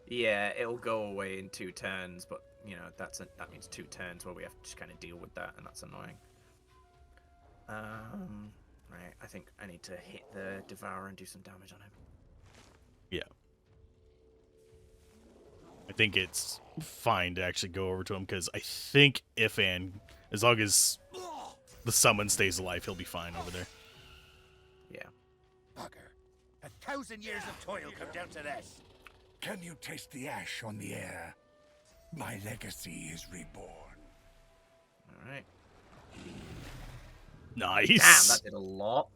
Yeah, it'll go away in 2 turns, but you know that means 2 turns where we have to just kind of deal with that, and that's annoying. Right, I think I need to hit the Devourer and do some damage on him. Yeah. I think it's fine to actually go over to him, because I think Ifan, as long as the summon stays alive, he'll be fine over there. Yeah. Bugger. 1,000 years of toil come down to this. Can you taste the ash on the air? My legacy is reborn. Alright. Nice. Damn, that did a lot.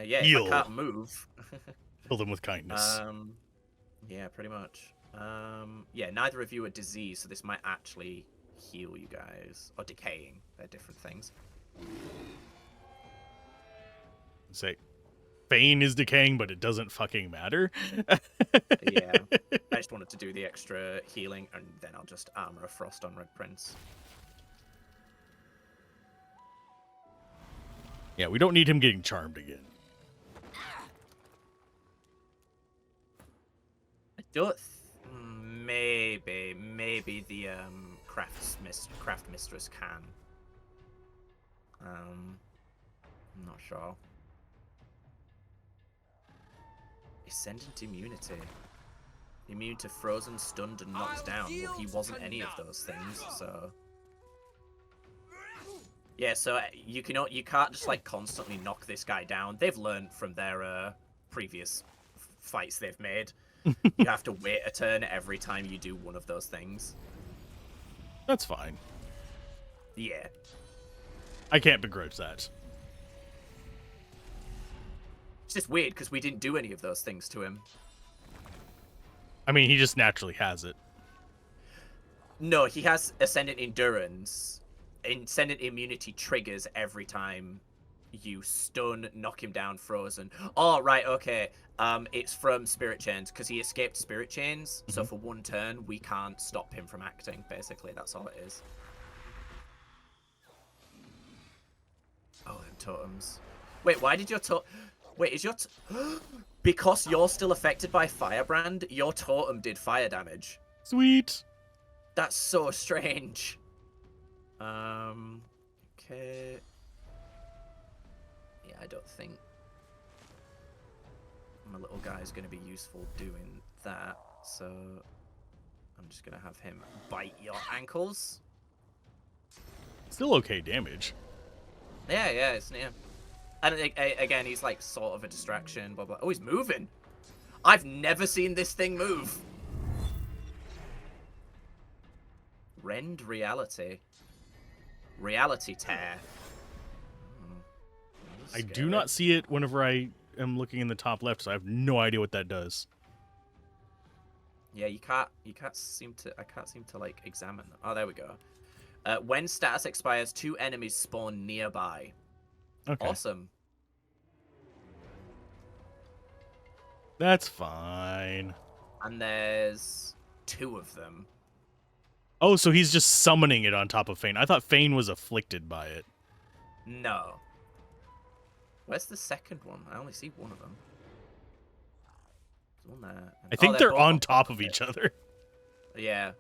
Yeah, if I can't move. Kill them with kindness. Yeah, pretty much. Yeah, neither of you are diseased, so this might actually heal you guys. Or decaying. They're different things. Say, Fane is decaying, but it doesn't fucking matter. Yeah. I just wanted to do the extra healing, and then I'll just Armor of Frost on Red Prince. Yeah, we don't need him getting charmed again. I don't... Maybe the craft mistress can. I'm not sure. Ascendant immunity. Immune to frozen, stunned, and knocked down. Well, he wasn't any of those things, so... Yeah, so you can't just like constantly knock this guy down. They've learned from their previous fights they've made. You have to wait a turn every time you do one of those things. That's fine. Yeah. I can't begrudge that. It's just weird because we didn't do any of those things to him. I mean, he just naturally has it. No, he has Ascendant Endurance. Ascendant Immunity triggers every time you stun, knock him down, frozen. Oh, right, okay. It's from Spirit Chains, because he escaped Spirit Chains, so for 1 turn, we can't stop him from acting, basically. That's all it is. Oh, them totems. Wait, why did your Wait, is your... Because you're still affected by Firebrand, your totem did fire damage. Sweet. That's so strange. Okay. Yeah, I don't think my little guy is going to be useful doing that, so I'm just going to have him bite your ankles. Still okay damage. Yeah, it's near. And again, he's like sort of a distraction, blah blah. Oh, he's moving. I've never seen this thing move. Rend reality. Reality tear. I do not see it whenever I am looking in the top left, so I have no idea what that does. Yeah, I can't seem to like examine them. Oh, there we go. When status expires, 2 enemies spawn nearby. Okay. Awesome. That's fine. And there's 2 of them. Oh, so he's just summoning it on top of Fane. I thought Fane was afflicted by it. No. Where's the second one? I only see one of them. There's one there. I think they're on top of each other. Yeah.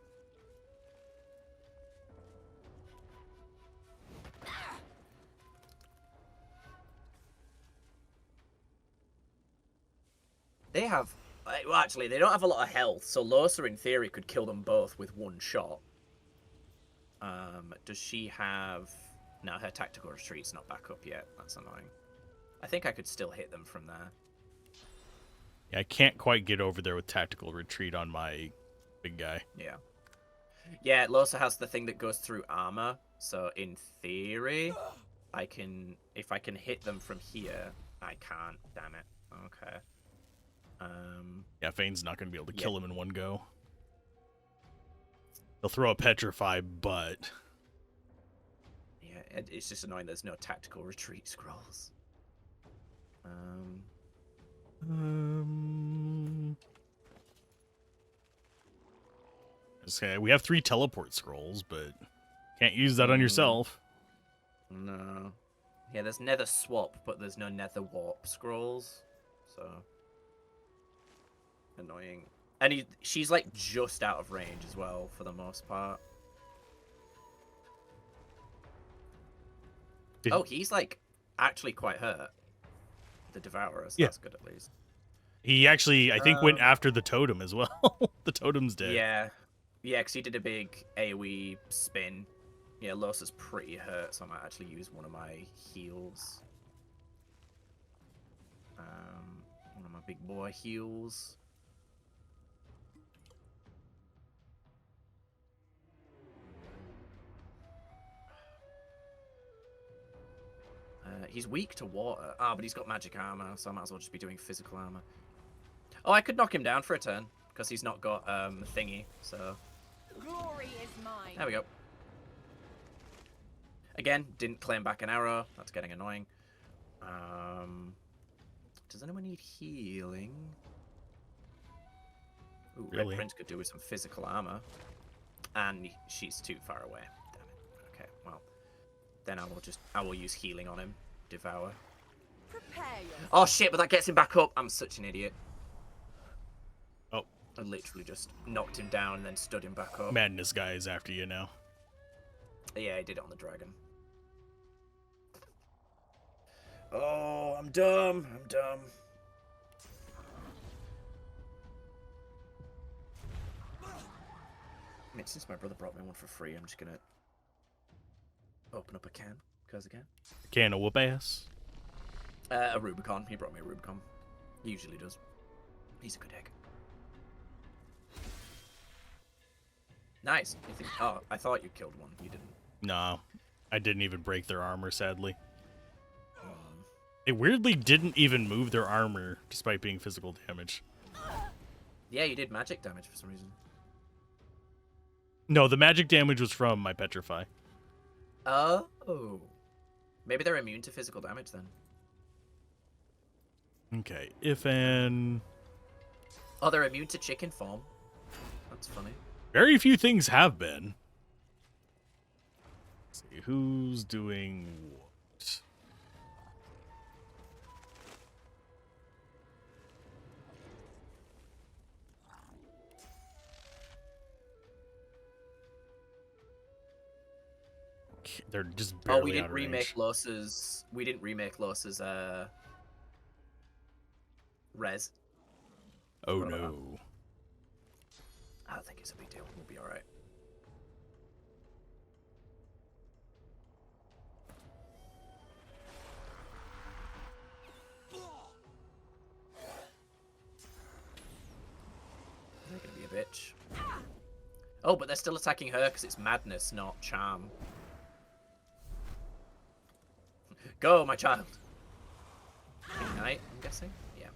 They have... Well, actually, they don't have a lot of health, so Losa, in theory, could kill them both with 1 shot. Does she have... No, her tactical retreat's not back up yet. That's annoying. I think I could still hit them from there. Yeah, I can't quite get over there with tactical retreat on my big guy. Yeah. Yeah, Losa has the thing that goes through armor, so in theory, I can... If I can hit them from here, I can't. Damn it. Okay. Yeah, Fane's not going to be able to kill him in one go. They'll throw a petrify, but... Yeah, it's just annoying there's no tactical retreat scrolls. Okay, we have 3 teleport scrolls, but can't use that on yourself. No. Yeah, there's nether swap, but there's no nether warp scrolls. So... Annoying. And she's like just out of range as well, for the most part. Oh, he's like actually quite hurt. The Devourer, so that's good at least. He actually, I think, went after the totem as well. The totem's dead. Yeah. Yeah, because he did a big AoE spin. Yeah, Losa's pretty hurt, so I might actually use one of my heals. One of my big boy heals. He's weak to water. Ah, but he's got magic armor, so I might as well just be doing physical armor. Oh, I could knock him down for a turn, because he's not got thingy, so... Glory is mine. There we go. Again, didn't claim back an arrow. That's getting annoying. Does anyone need healing? Ooh, Really? Red Prince could do with some physical armor. And she's too far away. Damn it. Okay, well. Then I will use healing on him. Devour. Oh shit, but that gets him back up. I'm such an idiot. Oh. I literally just knocked him down and then stood him back up. Madness guy is after you now. Yeah, I did it on the dragon. Oh, I'm dumb. I'm dumb. I mean, since my brother brought me one for free, I'm just gonna open up a can, because again. Can of whoop ass? A Rubicon. He brought me a Rubicon. He usually does. He's a good egg. Nice. You think, oh, I thought you killed one. You didn't. No, I didn't even break their armor, sadly. It weirdly didn't even move their armor, despite being physical damage. Yeah, you did magic damage for some reason. No, the magic damage was from my petrify. Oh. Maybe they're immune to physical damage then. Okay, if an... Oh, they're immune to chicken form. That's funny. Very few things have been. Let's see, who's doing what? Okay, they're just barely we didn't out of remake range. Los's. We didn't remake Los's res. Oh What about that? no. I don't think it's a big deal. We'll be all right. They're gonna be a bitch. Oh, but they're still attacking her because it's madness, not charm. Go, my child. Ignite, I'm guessing. Yeah.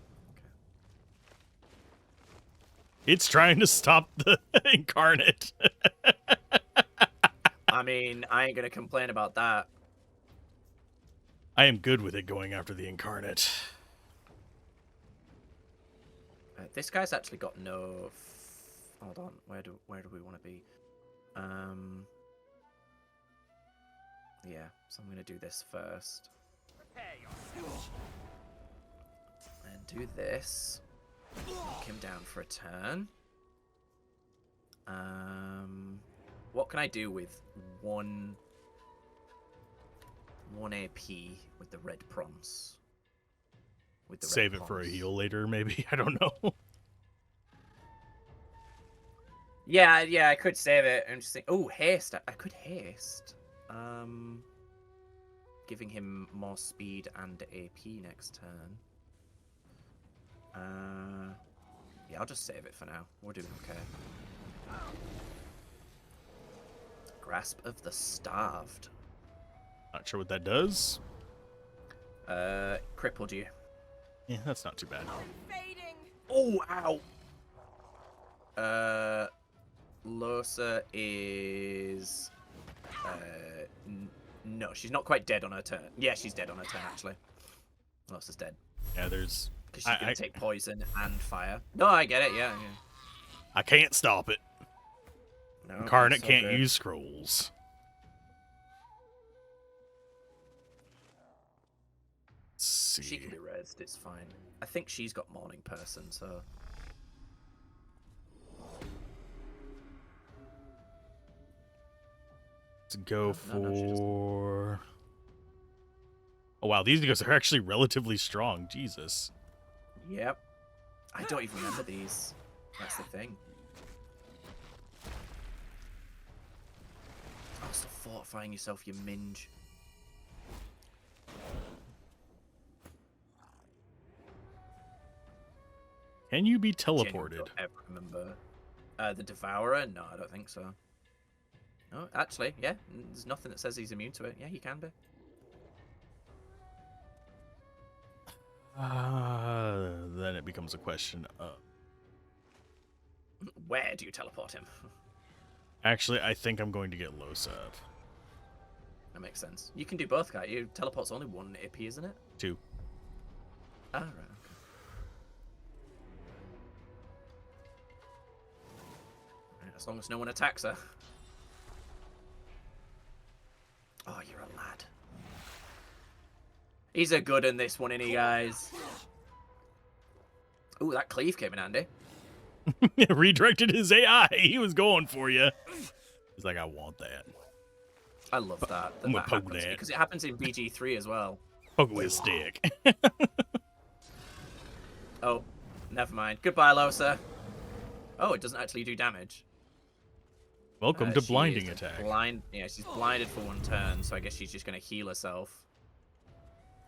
It's trying to stop the incarnate. I mean, I ain't gonna complain about that. I am good with it going after the incarnate. This guy's actually got no. Hold on, where do we want to be? Yeah, so I'm gonna do this first. And do this. Knock him down for a turn. What can I do with one AP with the Red Prince? With the Save Red it for a Prince? heal later, maybe. I don't know. Yeah, I could save it. I'm just thinking, oh, haste. I could haste. Giving him more speed and AP next turn. Yeah, I'll just save it for now. We're doing okay. Grasp of the Starved. Not sure what that does. Crippled you. Yeah, that's not too bad. Oh, ow! Losa is... no, she's not quite dead on her turn. Yeah, she's dead on her turn, actually. Losa's dead. Yeah, there's... Because she's going to take poison and fire. No, I get it, yeah. I can't stop it. No, Incarnate so can't good. use scrolls. Let's see. She can be rezzed, it's fine. I think she's got Morning Person, so... Let's go No, she doesn't. for... Oh wow, these guys are actually relatively strong. Jesus. Yep. I don't even remember these. That's the thing. Oh, stop fortifying yourself, you minge. Can you be Genuinely teleported? don't ever remember. The Devourer? No, I don't think so. Oh, actually, yeah. There's nothing that says he's immune to it. Yeah, he can be. Then it becomes a question of... Where do you teleport him? Actually, I think I'm going to get Losa. That makes sense. You can do both, can't you? Teleport's only 1 AP, isn't it? 2. Ah, right, okay. As long as no one attacks her. Oh, you're a lad. He's a good in this one, isn't he, guys? Ooh, that cleave came in handy. Redirected his AI. He was going for you. He's like, I want that. I love that. I'm gonna poke that. Because it happens in BG3 as well. Poke with a stick. Oh, never mind. Goodbye, Losa. Oh, it doesn't actually do damage. Welcome to She blinding is attack. Yeah, she's blinded for 1 turn, so I guess she's just going to heal herself.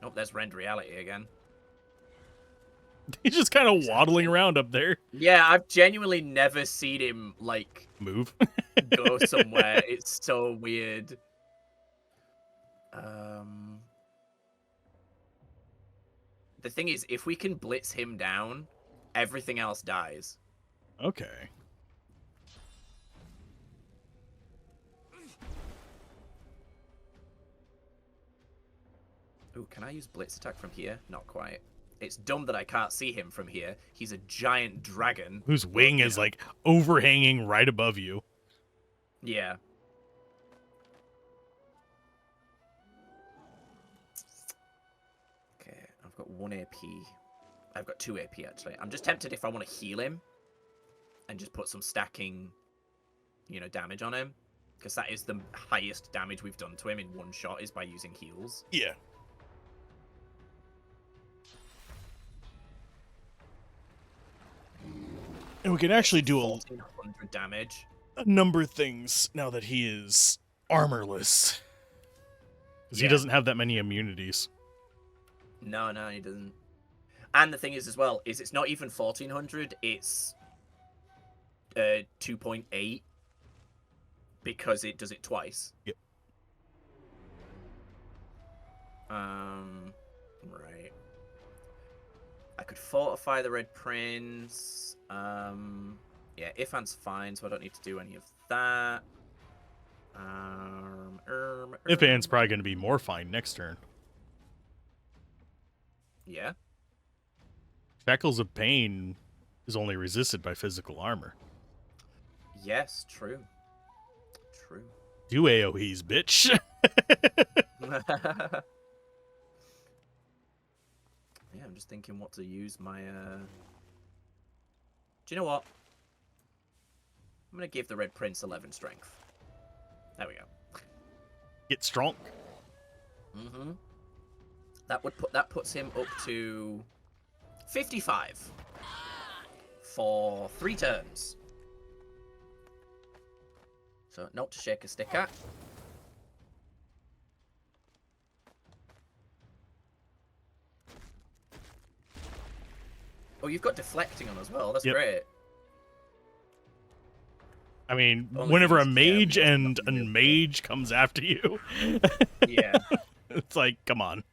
Nope, there's Rend Reality again. He's just kind of waddling around up there. Yeah, I've genuinely never seen him, like... Move. Go somewhere. It's so weird. The thing is, if we can blitz him down, everything else dies. Okay. Ooh, can I use Blitz attack from here? Not quite. It's dumb that I can't see him from here. He's a giant dragon. Whose wing is, like, overhanging right above you. Yeah. Okay, I've got 1 AP. I've got 2 AP, actually. I'm just tempted if I want to heal him and just put some stacking, damage on him. Because that is the highest damage we've done to him in one shot, is by using heals. Yeah. And we can actually do 1,400 damage. A number of things now that he is armorless. Because he doesn't have that many immunities. No, he doesn't. And the thing is, as well, is it's not even 1,400, it's 2.8. Because it does it twice. Yep. Right. I could fortify the Red Prince. Yeah, Ifan's fine, so I don't need to do any of that. Ifan's probably going to be more fine next turn. Yeah. Shackles of Pain is only resisted by physical armor. Yes, true. True. Do AoEs, bitch. Yeah, I'm just thinking what to use my... Do you know what? I'm going to give the Red Prince 11 strength. There we go. Get strong. Mm-hmm. That puts him up to 55 for 3 turns. So, not to shake a stick at. Oh, you've got deflecting on as well. That's great. I mean, whenever a mage and a mage comes after you, yeah, it's like, come on.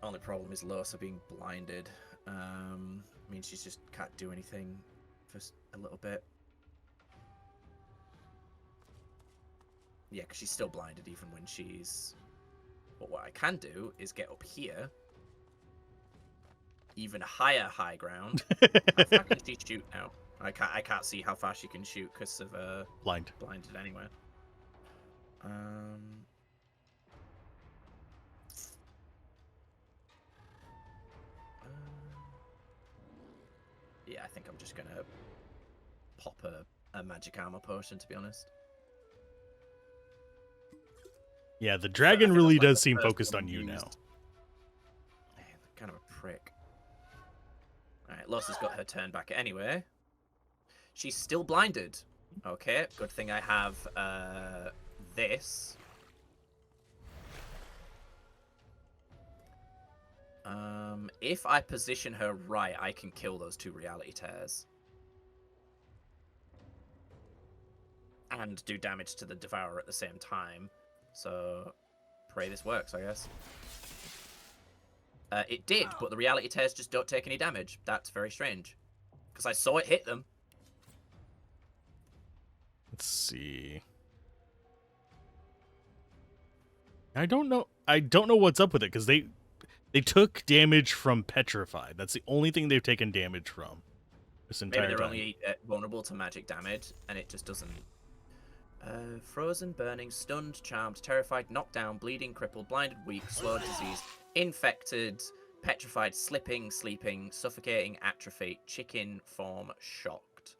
Only problem is Losa being blinded. Means she just can't do anything for a little bit. Yeah, because she's still blinded even when she's... But what I can do is get up here. Even higher high ground. How far can she shoot now? I can't see how far she can shoot because of blinded anyway. Yeah, I think I'm just gonna pop a magic armor potion, to be honest. Yeah, the dragon really does seem focused on you now. Man, kind of a prick. Alright, Losa's got her turn back anyway. She's still blinded. Okay, good thing I have this. If I position her right, I can kill those 2 reality tears. And do damage to the Devourer at the same time. So, pray this works, I guess. It did, but the reality tears just don't take any damage. That's very strange. Because I saw it hit them. Let's see. I don't know what's up with it, because they took damage from Petrified. That's the only thing they've taken damage from this entire time. Maybe they're only vulnerable to magic damage, and it just doesn't... frozen, burning, stunned, charmed, terrified, knocked down, bleeding, crippled, blinded, weak, slowed, diseased, infected, petrified, slipping, sleeping, suffocating, atrophy, chicken form, shocked.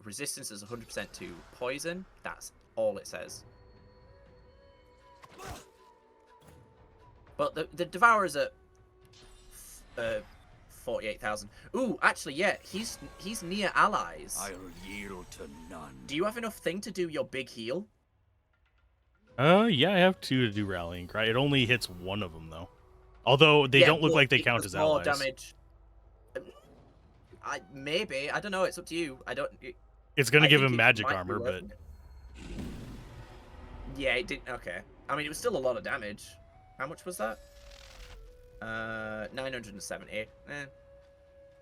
Resistance is 100% to poison. That's all it says. But the Devourer's at 48,000. Ooh, actually, yeah, he's near allies. I'll yield to none. Do you have enough thing to do your big heal? Yeah, I have 2 to do Rallying Cry. It only hits 1 of them, though. Although they don't look like they count as allies. Damage. Maybe. I don't know. It's up to you. It's going to give him magic armor, but... Yeah, it didn't... Okay. I mean, it was still a lot of damage. How much was that? 970.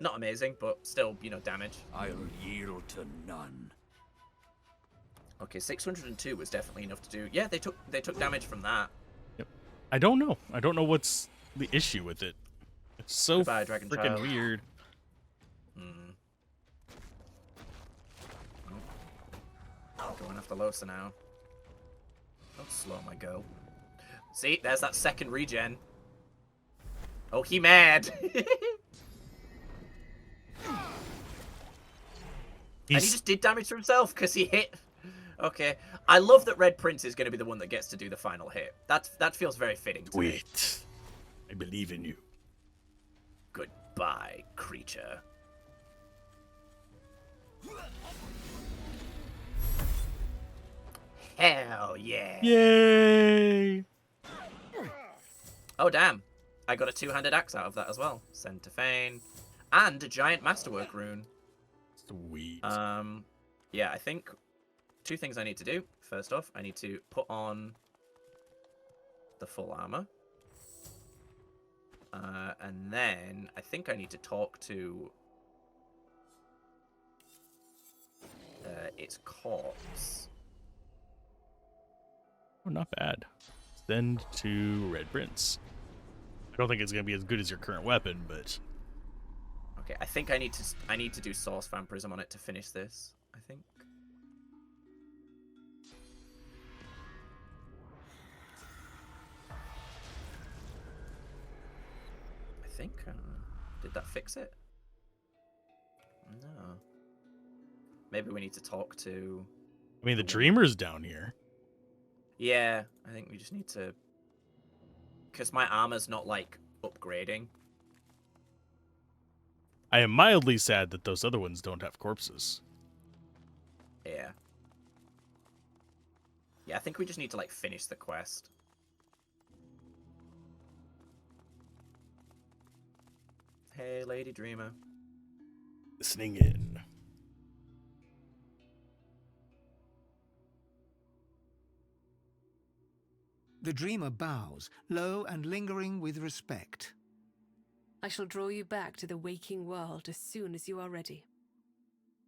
Not amazing, but still, damage. I'll yield to none. Okay, 602 was definitely enough to do. Yeah, they took damage from that. Yep. I don't know. I don't know what's the issue with it. It's so freaking weird. Going after Losa now. Don't slow my go. See, there's that second regen. Oh, he mad. And he just did damage to himself because he hit. Okay. I love that Red Prince is going to be the one that gets to do the final hit. That feels very fitting to me. Wait. I believe in you. Goodbye, creature. Hell yeah. Yay! Oh, damn. I got a two-handed axe out of that as well. Send to Fane. And a giant masterwork rune. Sweet. Yeah, I think two things I need to do. First off, I need to put on the full armor. And then I think I need to talk to its corpse. Oh, not bad. Send to Red Prince. I don't think it's gonna be as good as your current weapon, but okay. I think I need to do Source Vampirism on it to finish this. I think. Did that fix it? No. Maybe we need to talk to. I mean, the Dreamer's down here. Yeah, I think we just need to. Because my armor's not, like, upgrading. I am mildly sad that those other ones don't have corpses. Yeah. Yeah, I think we just need to, like, finish the quest. Hey, Lady Dreamer. Listening in. The dreamer bows, low and lingering with respect. I shall draw you back to the waking world as soon as you are ready.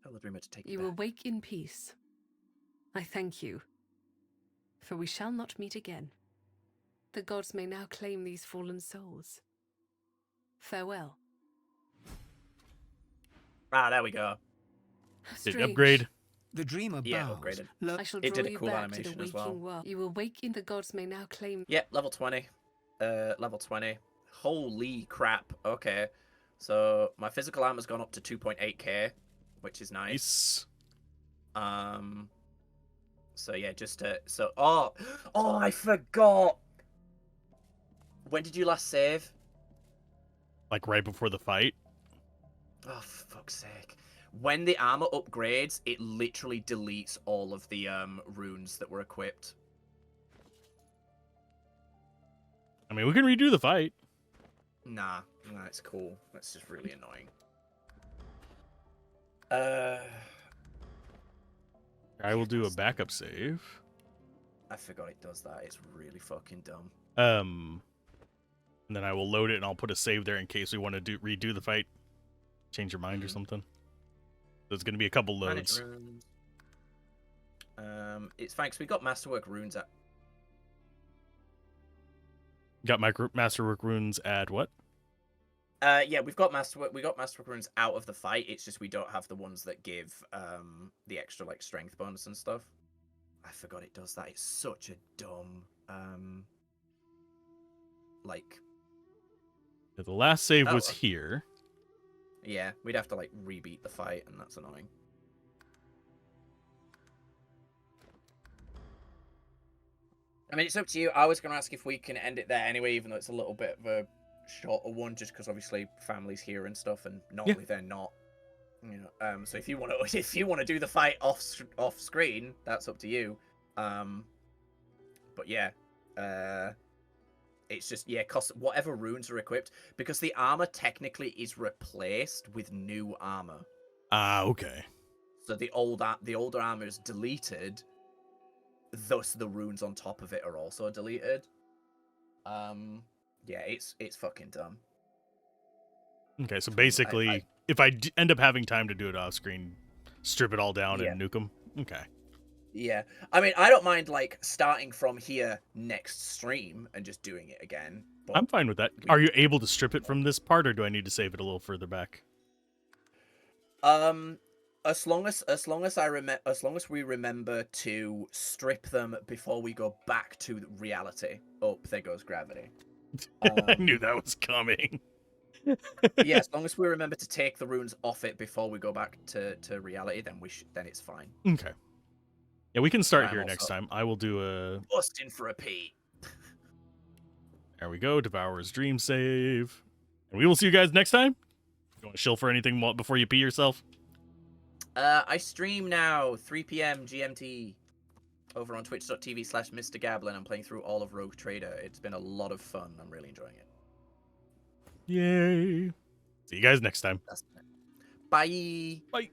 Tell the dreamer to take you back. will wake in peace. I thank you, for we shall not meet again. The gods may now claim these fallen souls. Farewell. Ah, there we go. Did it upgrade? The dreamer bows. Upgraded. I shall it draw did a you cool back animation to the as waking well. world. You will wake in the gods may now claim. Yep, level 20. Level 20. Holy crap. Okay. So my physical armor's gone up to 2.8k, which is nice. So yeah, just oh, I forgot. When did you last save? Like right before the fight? Oh, for fuck's sake. When the armor upgrades, it literally deletes all of the runes that were equipped. I mean, we can redo the fight. Nah, it's cool. That's just really annoying. I will do a backup save. I forgot it does that. It's really fucking dumb. And then I will load it and I'll put a save there in case we want to redo the fight. Change your mind or something. There's going to be a couple loads. It's fine because we got Masterwork runes at. Got Masterwork runes at what? Yeah, we got Masterwork runes out of the fight. It's just we don't have the ones that give the extra like strength bonus and stuff. I forgot it does that. It's such a dumb like. Yeah, the last save was here. Yeah, we'd have to like rebeat the fight, and that's annoying. I mean, it's up to you. I was going to ask if we can end it there anyway, even though it's a little bit of a shorter one, just because obviously family's here and stuff, and normally they're not. You know, so if you want to do the fight off screen, that's up to you. But yeah, it's just cost whatever runes are equipped because the armor technically is replaced with new armor. Okay. So the older armor is deleted. Thus, the runes on top of it are also deleted. Yeah, it's fucking dumb. Okay, so basically, if I end up having time to do it off screen, strip it all down and nuke them. Okay. Yeah, I mean, I don't mind like starting from here next stream and just doing it again. But I'm fine with that. Are you able to strip it from this part, or do I need to save it a little further back? As long as we remember to strip them before we go back to reality. Oh, there goes gravity. I knew that was coming. Yeah, as long as we remember to take the runes off it before we go back to reality, then then it's fine. Okay. Yeah, we can start here next time. I will do a busting for a pee. There we go. Devourer's dream save, and we will see you guys next time. You want to shill for anything before you pee yourself? I stream now 3 p.m. GMT over on twitch.tv/MrGablin. I'm playing through all of Rogue Trader. It's been a lot of fun. I'm really enjoying it. Yay. See you guys next time. Bye. Bye.